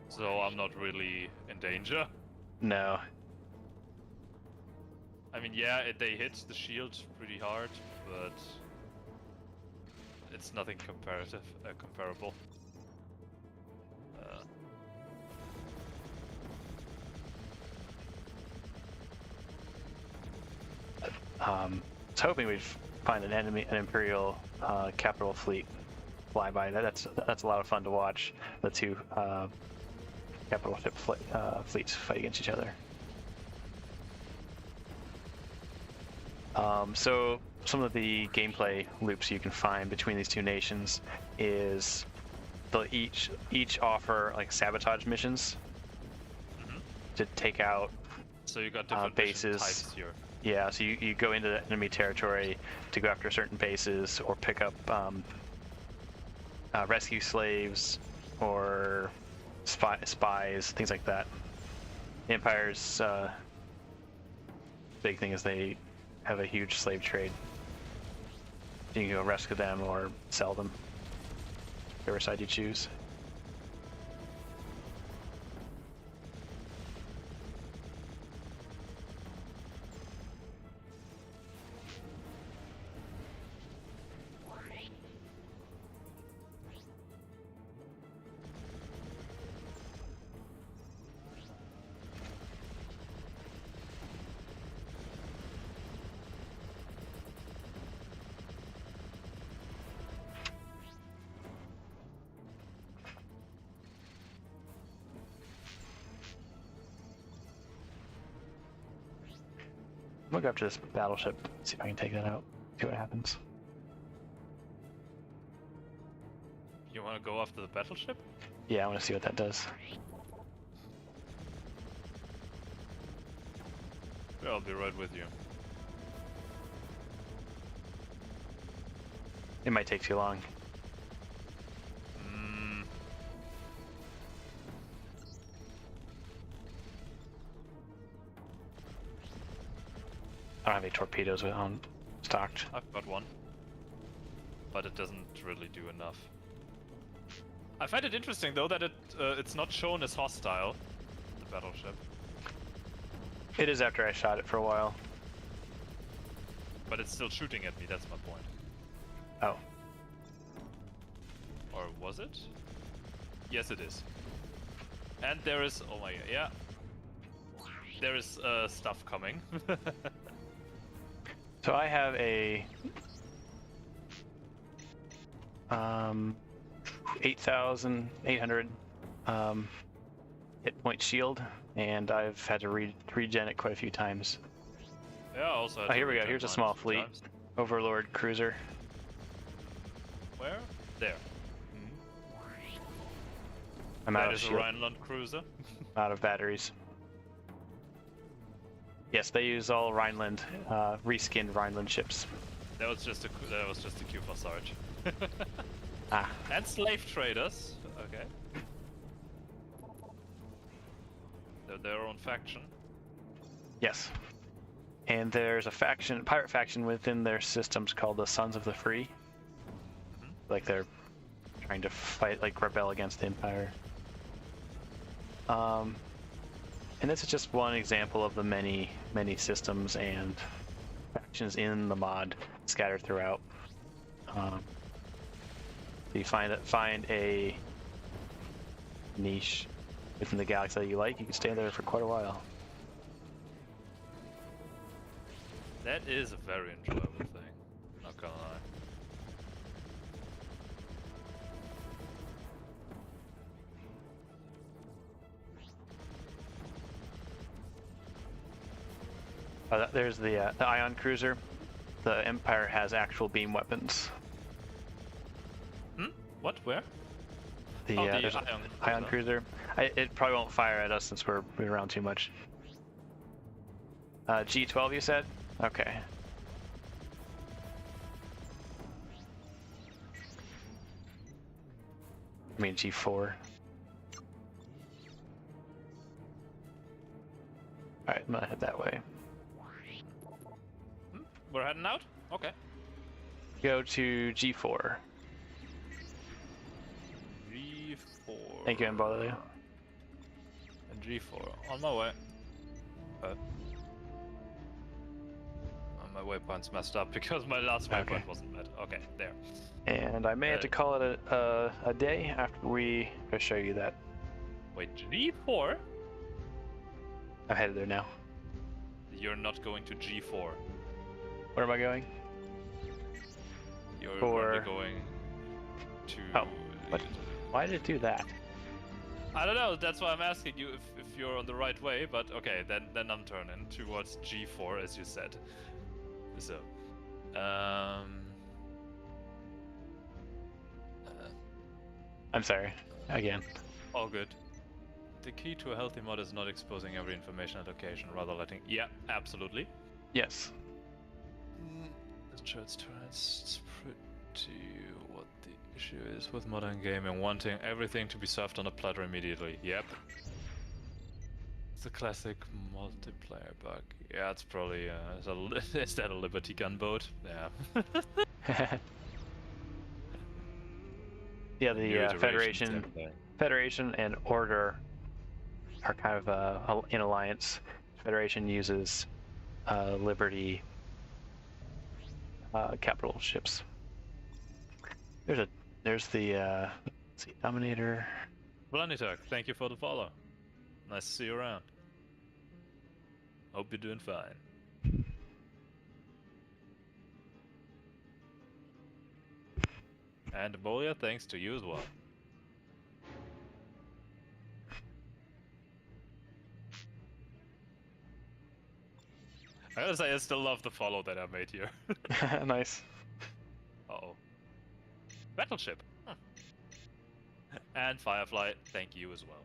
So I'm not really in danger. No. I mean, yeah, they hit the shield pretty hard, but it's nothing comparable. I was hoping we'd find an Imperial capital fleet fly by. That's a lot of fun to watch. The two capital ship fleets fight against each other. So some of the gameplay loops you can find between these two nations is they'll each offer like sabotage missions to take out so you got different bases. Types here. Yeah, so you go into the enemy territory to go after certain bases or pick up rescue slaves or spies, things like that. The Empire's big thing is they have a huge slave trade. You can go rescue them or sell them, whichever side you choose. I'm gonna go after this battleship, see if I can take that out, see what happens. You want to go after the battleship? Yeah, I want to see what that does. Yeah, I'll be right with you. It might take too long. I don't have any torpedoes on stocked. I've got one, but it doesn't really do enough. I find it interesting though that it's not shown as hostile, the battleship. It is after I shot it for a while. But it's still shooting at me, that's my point. Oh. Or was it? Yes, it is. And there is, oh my god, yeah. There is stuff coming. So I have a 8,800 hit point shield, and I've had to regen it quite a few times. Yeah, also. Oh, here we go. Here's a small fleet. Times. Overlord cruiser. Where? There. I'm out That of is a shield. Rhineland cruiser. Out of batteries. Yes, they use all Rhineland, reskinned Rhineland ships. That was just a cue for Sarge. Ah. And slave traders. Okay. They're their own faction. Yes. And there's a faction, pirate faction within their systems called the Sons of the Free. Like they're trying to fight, like rebel against the Empire. And this is just one example of the many systems and factions in the mod. scattered throughout. So you find a niche within the galaxy that you like, you can stay there for quite a while. That is a very enjoyable thing, not gonna lie. There's the Ion Cruiser. The Empire has actual beam weapons. Hmm? What? Where? The there's an Ion Cruiser. It probably won't fire at us since we're moving around too much. G12 you said? Okay. I mean G4. Alright, I'm gonna head that way. We're heading out? Okay. Go to G4. G4. Thank you, Embolio. And G4. On my way. My waypoint's messed up because my last waypoint wasn't met. Okay, there. And I may have to call it a day after we show you that. Wait, G4? I'm headed there now. You're not going to G4. Where am I going? You're going to... Oh, what? Why did it do that? I don't know, that's why I'm asking you if you're on the right way, but okay, then I'm turning towards G4 as you said. So, I'm sorry, again. All good. The key to a healthy mod is not exposing every information at location, rather letting... Yeah, absolutely. Yes. It's pretty what the issue is with modern gaming, wanting everything to be served on a platter immediately. Yep. It's a classic multiplayer bug. Yeah, it's probably is that a Liberty gunboat? Yeah. Yeah, the Federation and Order are kind of in alliance. Federation uses Liberty capital ships. There's the let's see, Dominator. Blanitak, thank you for the follow. Nice to see you around. Hope you're doing fine. And Bolia, thanks to you as well. I gotta say, I still love the follow that I made here. Nice. Uh-oh. Battleship. Huh. And Firefly, thank you as well.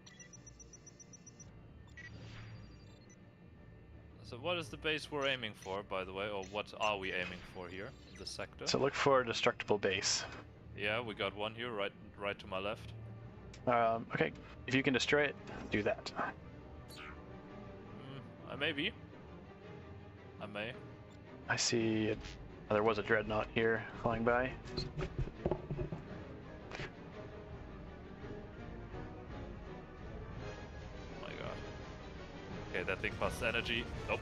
So what is the base we're aiming for, by the way, or what are we aiming for here in this sector? So look for a destructible base. Yeah, we got one here, right to my left. Okay, if you can destroy it, do that. I may be. I may. I see there was a dreadnought here flying by. Oh my god. Okay, that thing costs energy. Nope.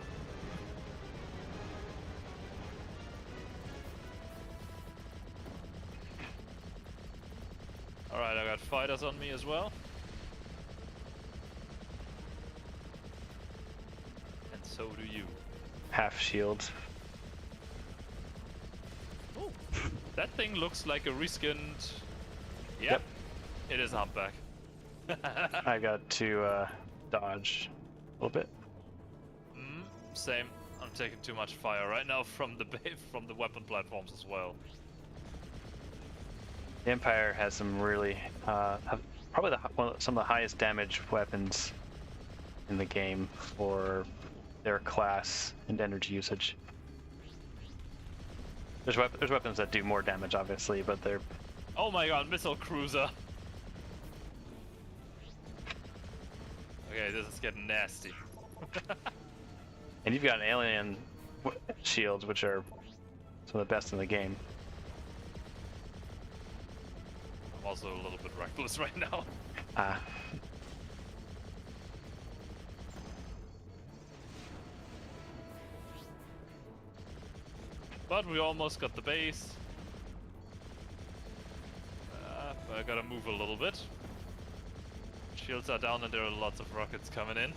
Alright, I got fighters on me as well. And so do you. Half shields. Oh, that thing looks like a reskinned... Yep. It is a humpback. I got to dodge a little bit. Same. I'm taking too much fire right now from the weapon platforms as well. The Empire has some really, probably some of the highest damage weapons in the game for their class and energy usage. There's weapons that do more damage, obviously, but they're... Oh my god, missile cruiser! Okay, this is getting nasty. And you've got alien shields, which are some of the best in the game. I'm also a little bit reckless right now. But we almost got the base. I gotta move a little bit. Shields are down and there are lots of rockets coming in.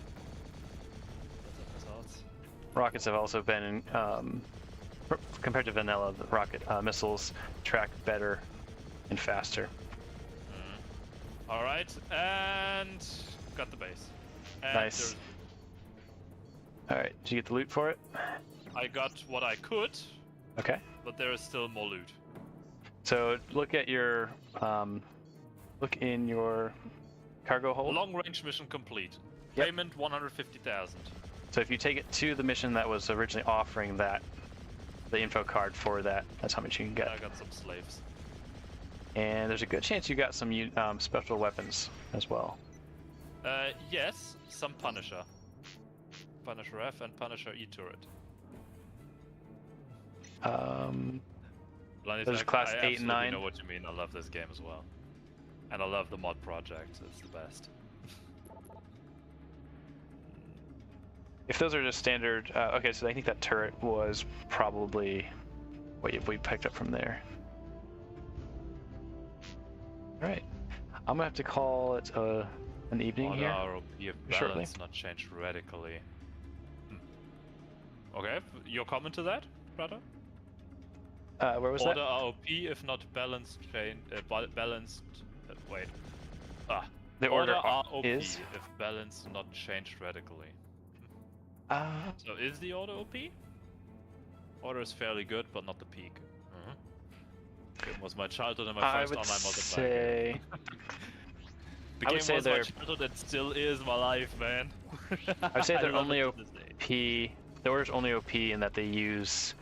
Rockets have also been, compared to vanilla, the rocket missiles track better and faster. Alright, and got the base. And nice. Alright, did you get the loot for it? I got what I could. Okay. But there is still more loot. So look at your, look in your cargo hold. Long range mission complete. Yep. Payment 150,000. So if you take it to the mission that was originally offering that, the info card for that, that's how much you can get. I got some slaves. And there's a good chance you got some special weapons as well. Yes, some Punisher. Punisher F and Punisher E turret. There's class 8 and 9. I know what you mean. I love this game as well. And I love the mod project. It's the best. If those are just standard... okay, so I think that turret was probably what we picked up from there. Alright. I'm gonna have to call it an evening here. ROP balance shortly. Not changed radically. Okay, your comment to that, brother? Where was Order that? ROP if not balanced balanced. Wait. The order ROP is? if balance not changed radically. So is the order OP? Order is fairly good, but not the peak. It was my childhood and my first online multiplayer game. The game was my childhood and still is my life, man. I would say they're only OP. The order's only OP in that they use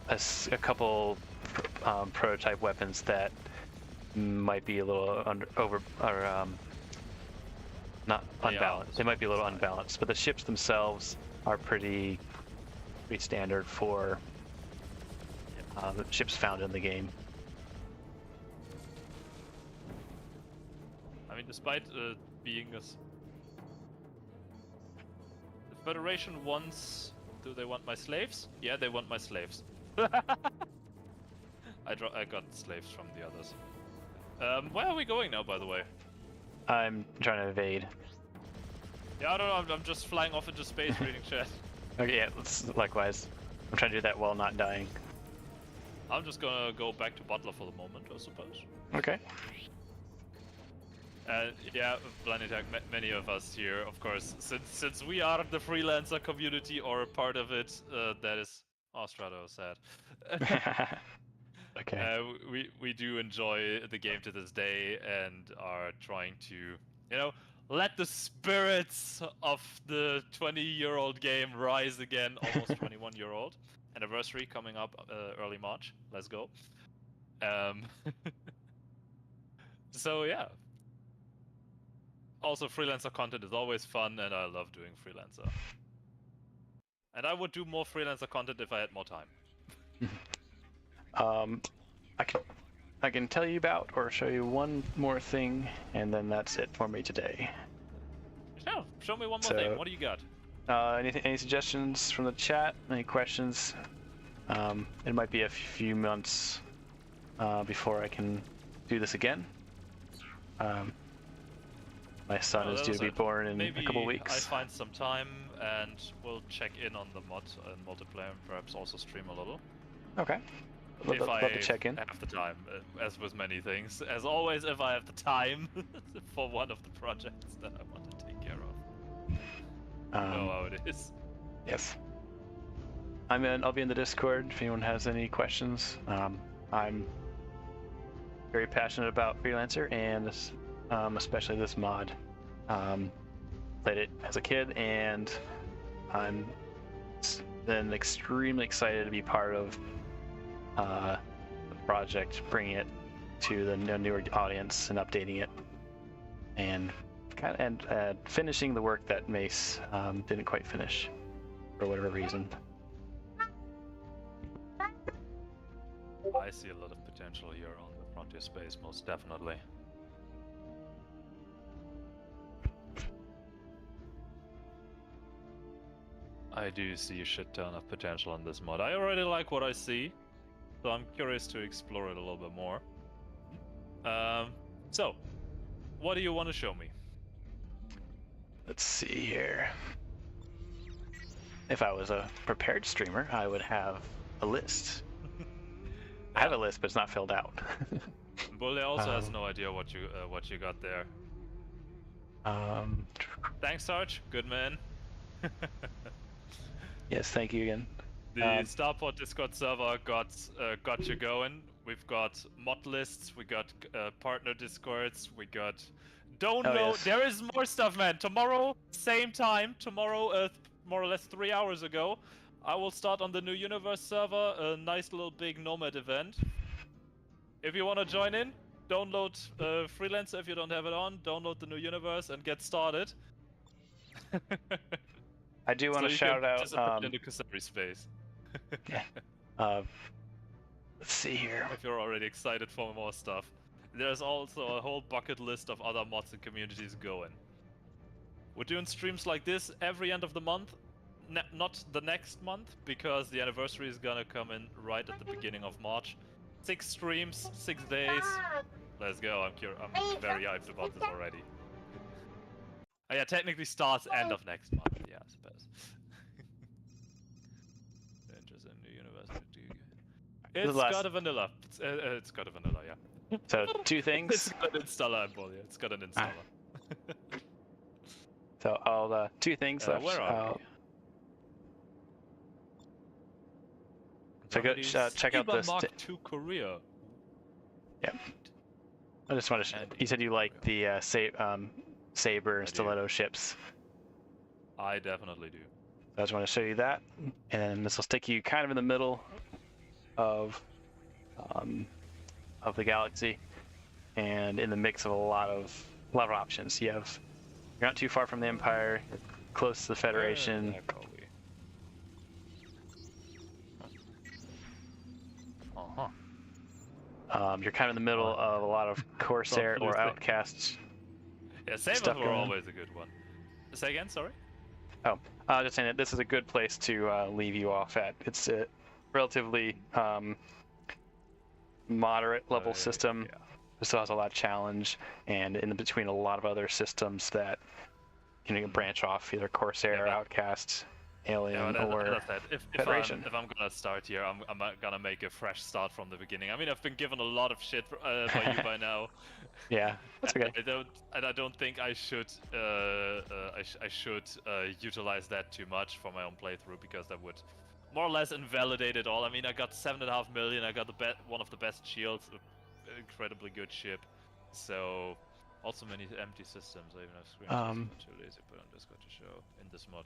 a couple prototype weapons that might be a little not unbalanced. They might be a little unbalanced, but the ships themselves are pretty standard for the ships found in the game. I mean, despite being the Federation wants... Do they want my slaves? Yeah, they want my slaves. I got slaves from the others. Where are we going now, by the way? I'm trying to evade. Yeah, I don't know. I'm just flying off into space reading chat. Okay, yeah, likewise. I'm trying to do that while not dying. I'm just gonna go back to Butler for the moment, I suppose. Okay. Yeah, Planetag, many of us here, of course, since we are the freelancer community or a part of it, that is... Oh, Strato, sad. Okay. We do enjoy the game to this day and are trying to, you know, let the spirits of the 20-year-old game rise again, almost 21-year-old. Anniversary coming up early March. Let's go. So yeah. Also, freelancer content is always fun, and I love doing freelancer. And I would do more freelancer content if I had more time. I can tell you about or show you one more thing, and then that's it for me today. Yeah, show me one more thing. What do you got? Any suggestions from the chat? Any questions? It might be a few months before I can do this again. My son is due to be born in a couple weeks. I find some time and we'll check in on the mod and multiplayer and perhaps also stream a little. Okay. Love to check in. Have the time, as with many things. As always, if I have the time for one of the projects that I want to take care of. You know how it is. Yes. I'll be in the Discord if anyone has any questions. I'm very passionate about Freelancer and this, especially this mod. Played it as a kid, and I'm then extremely excited to be part of the project, bringing it to the newer audience and updating it, and finishing the work that Mace didn't quite finish for whatever reason. I see a lot of potential here on the Frontierspace, most definitely. I do see a shit ton of potential on this mod. I already like what I see. so I'm curious to explore it a little bit more. So, what do you want to show me? Let's see here. If I was a prepared streamer, I would have a list. I have a list, but it's not filled out. Bully also has no idea what you got there. Thanks, Sarge. Good man. Yes, thank you again. The Starport Discord server got you going. We've got mod lists, we got partner discords, we got download. yes. There is more stuff, man. Tomorrow, same time. Tomorrow, more or less 3 hours ago, I will start on the New Universe server. A nice little big Nomad event. If you want to join in, download Freelancer if you don't have it on. Download the New Universe and get started. I do want to shout out in the Kusari space. Yeah. Let's see here. If you're already excited for more stuff, there's also a whole bucket list of other mods and communities going. We're doing streams like this every end of the month, not the next month, because the anniversary is gonna come in right at the beginning of March. 6 streams, 6 days. Let's go. I'm very hyped about this already. Oh, yeah, technically starts end of next month. Yeah, I suppose. Interesting new universe. It's got a vanilla. It's got a vanilla, yeah. So 2 things. It's got an installer, yeah. It's got an installer. So I'll 2 things left. Where are we? So go check out this. Mark II Korea. Yeah. I just want to. You said you like the Saber and Stiletto ships. I definitely do. I just want to show you that, and this will stick you kind of in the middle of the galaxy, and in the mix of a lot of options. You're not too far from the Empire, you're close to the Federation. You're kind of in the middle of a lot of Corsair or Outcasts. Yeah, Sabers were always a good one. Say again, sorry? Oh, just saying that this is a good place to leave you off at. It's a relatively moderate level system. Yeah. It still has a lot of challenge, and in between a lot of other systems that you can branch off, either Corsair or Outcasts. Alien or Federation. If I'm gonna start here, I'm gonna make a fresh start from the beginning. I mean, I've been given a lot of shit by you by now. Yeah, that's okay. I don't think I should utilize that too much for my own playthrough, because that would more or less invalidate it all. I mean, I got 7.5 million. I got one of the best shields, incredibly good ship. So also many empty systems. I even have screenshots too lazy put on Discord to show in this mod.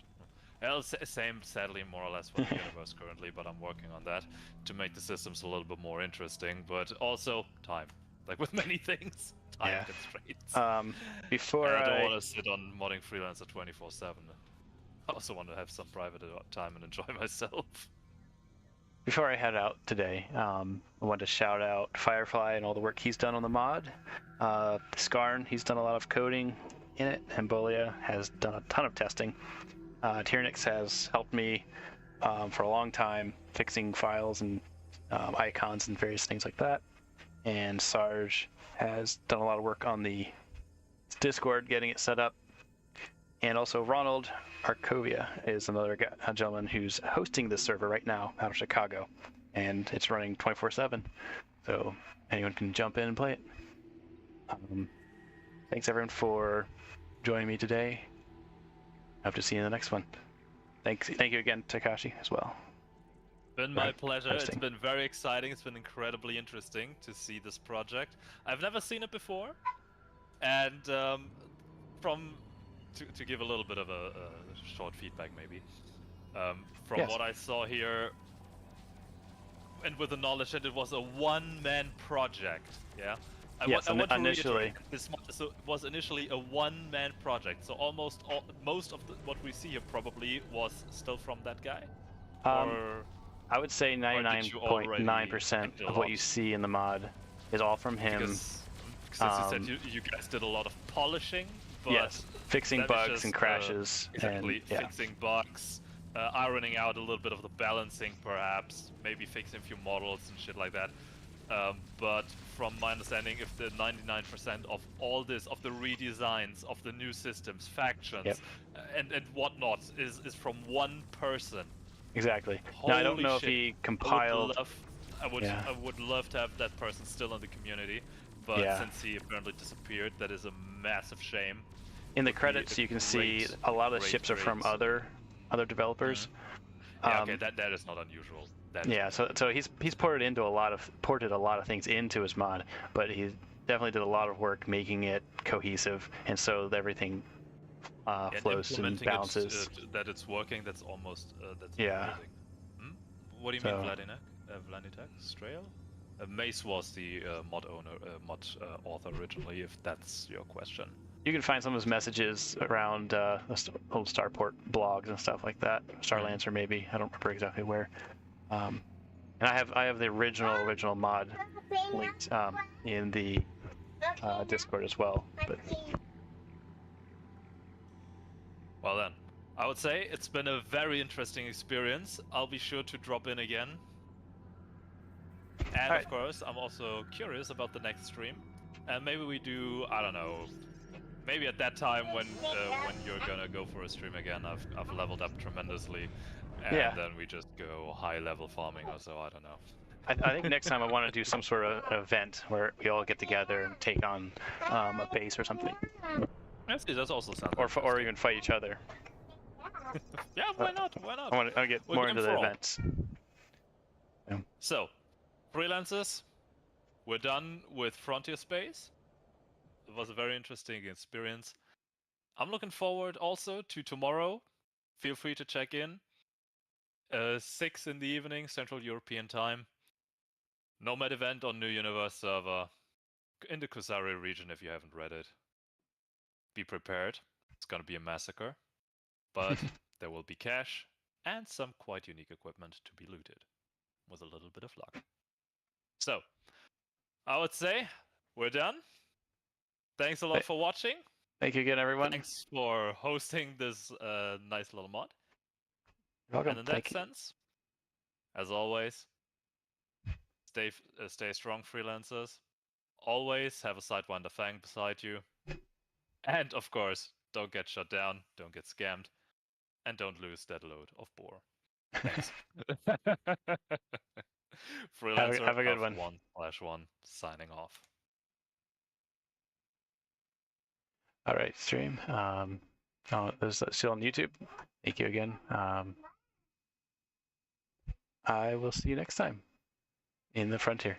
Well, same, sadly, more or less for the universe currently, but I'm working on that to make the systems a little bit more interesting, but also time. Like with many things, time constraints. Before I don't want to sit on modding Freelancer 24/7. I also want to have some private time and enjoy myself. Before I head out today, I want to shout out Firefly and all the work he's done on the mod. Skarn, he's done a lot of coding in it, and Bolia has done a ton of testing. Tyrannix has helped me for a long time fixing files and icons and various things like that. And Sarge has done a lot of work on the Discord, getting it set up. And also Ronald Arcovia is another gentleman who's hosting this server right now out of Chicago. And it's running 24/7. So anyone can jump in and play it. Thanks everyone for joining me today. Hope to see you in the next one. Thank you again, Takashi, as well. Been my pleasure. It's been very exciting. It's been incredibly interesting to see this project. I've never seen it before, and to give a little bit of a short feedback, maybe from what I saw here, and with the knowledge that it was a one-man project, yeah. Initially. This was initially a one-man project, so most of what we see here probably was still from that guy. I would say 99.9% of what you see in the mod is all from him. Because you said you guys did a lot of polishing, but yes, fixing bugs and crashes. Exactly, fixing bugs, ironing out a little bit of the balancing, perhaps, maybe fixing a few models and shit like that. But from my understanding, if the 99% of all this, of the redesigns, of the new systems, factions, Yep. and whatnot, is from one person. Exactly. Holy Now I don't know shit. if he compiled. I Yeah. would love to have that person still in the community, but Yeah. since he apparently disappeared, that is a massive shame. In the Would be credits, a you can see great, a lot of the great, ships are from great- other developers. Yeah, okay, that is not unusual. That is Yeah, not so he's ported a lot of things into his mod, but he definitely did a lot of work making it cohesive, and so everything flows and implementing balances. that it's working. That's almost that's Yeah. amazing. Hmm? What do you mean, Vladinek? Strail? Mace was the mod author originally, if that's your question. You can find some of his messages around old Starport blogs and stuff like that. Starlancer, maybe. I don't remember exactly where. And I have the original mod linked in the Discord as well. But Well then, I would say it's been a very interesting experience. I'll be sure to drop in again. And of course, I'm also curious about the next stream. And maybe we do, I don't know, maybe at that time when you're gonna go for a stream again, I've leveled up tremendously, and then we just go high level farming or so. I don't know. I think next time I want to do some sort of event where we all get together and take on a base or something. That's also sounds. Or even fight each other. Yeah, why not? Why not? I want to get more into the events. Yeah. So, freelancers, we're done with Frontierspace. It was a very interesting experience. I'm looking forward also to tomorrow. Feel free to check in. 6 in the evening, Central European time. Nomad event on New Universe server in the Kusari region if you haven't read it. Be prepared. It's gonna be a massacre. But there will be cash and some quite unique equipment to be looted. With a little bit of luck. So, I would say we're done. Thanks a lot for watching. Thank you again, everyone. Thanks for hosting this nice little mod. You're welcome. And in that sense, as always, stay strong, freelancers. Always have a Sidewinder Fang beside you. And of course, don't get shut down, don't get scammed, and don't lose that load of boar. Thanks. Freelancer have a good one. 1/1 signing off. All right, stream. This is still on YouTube. Thank you again. I will see you next time in the Frontier.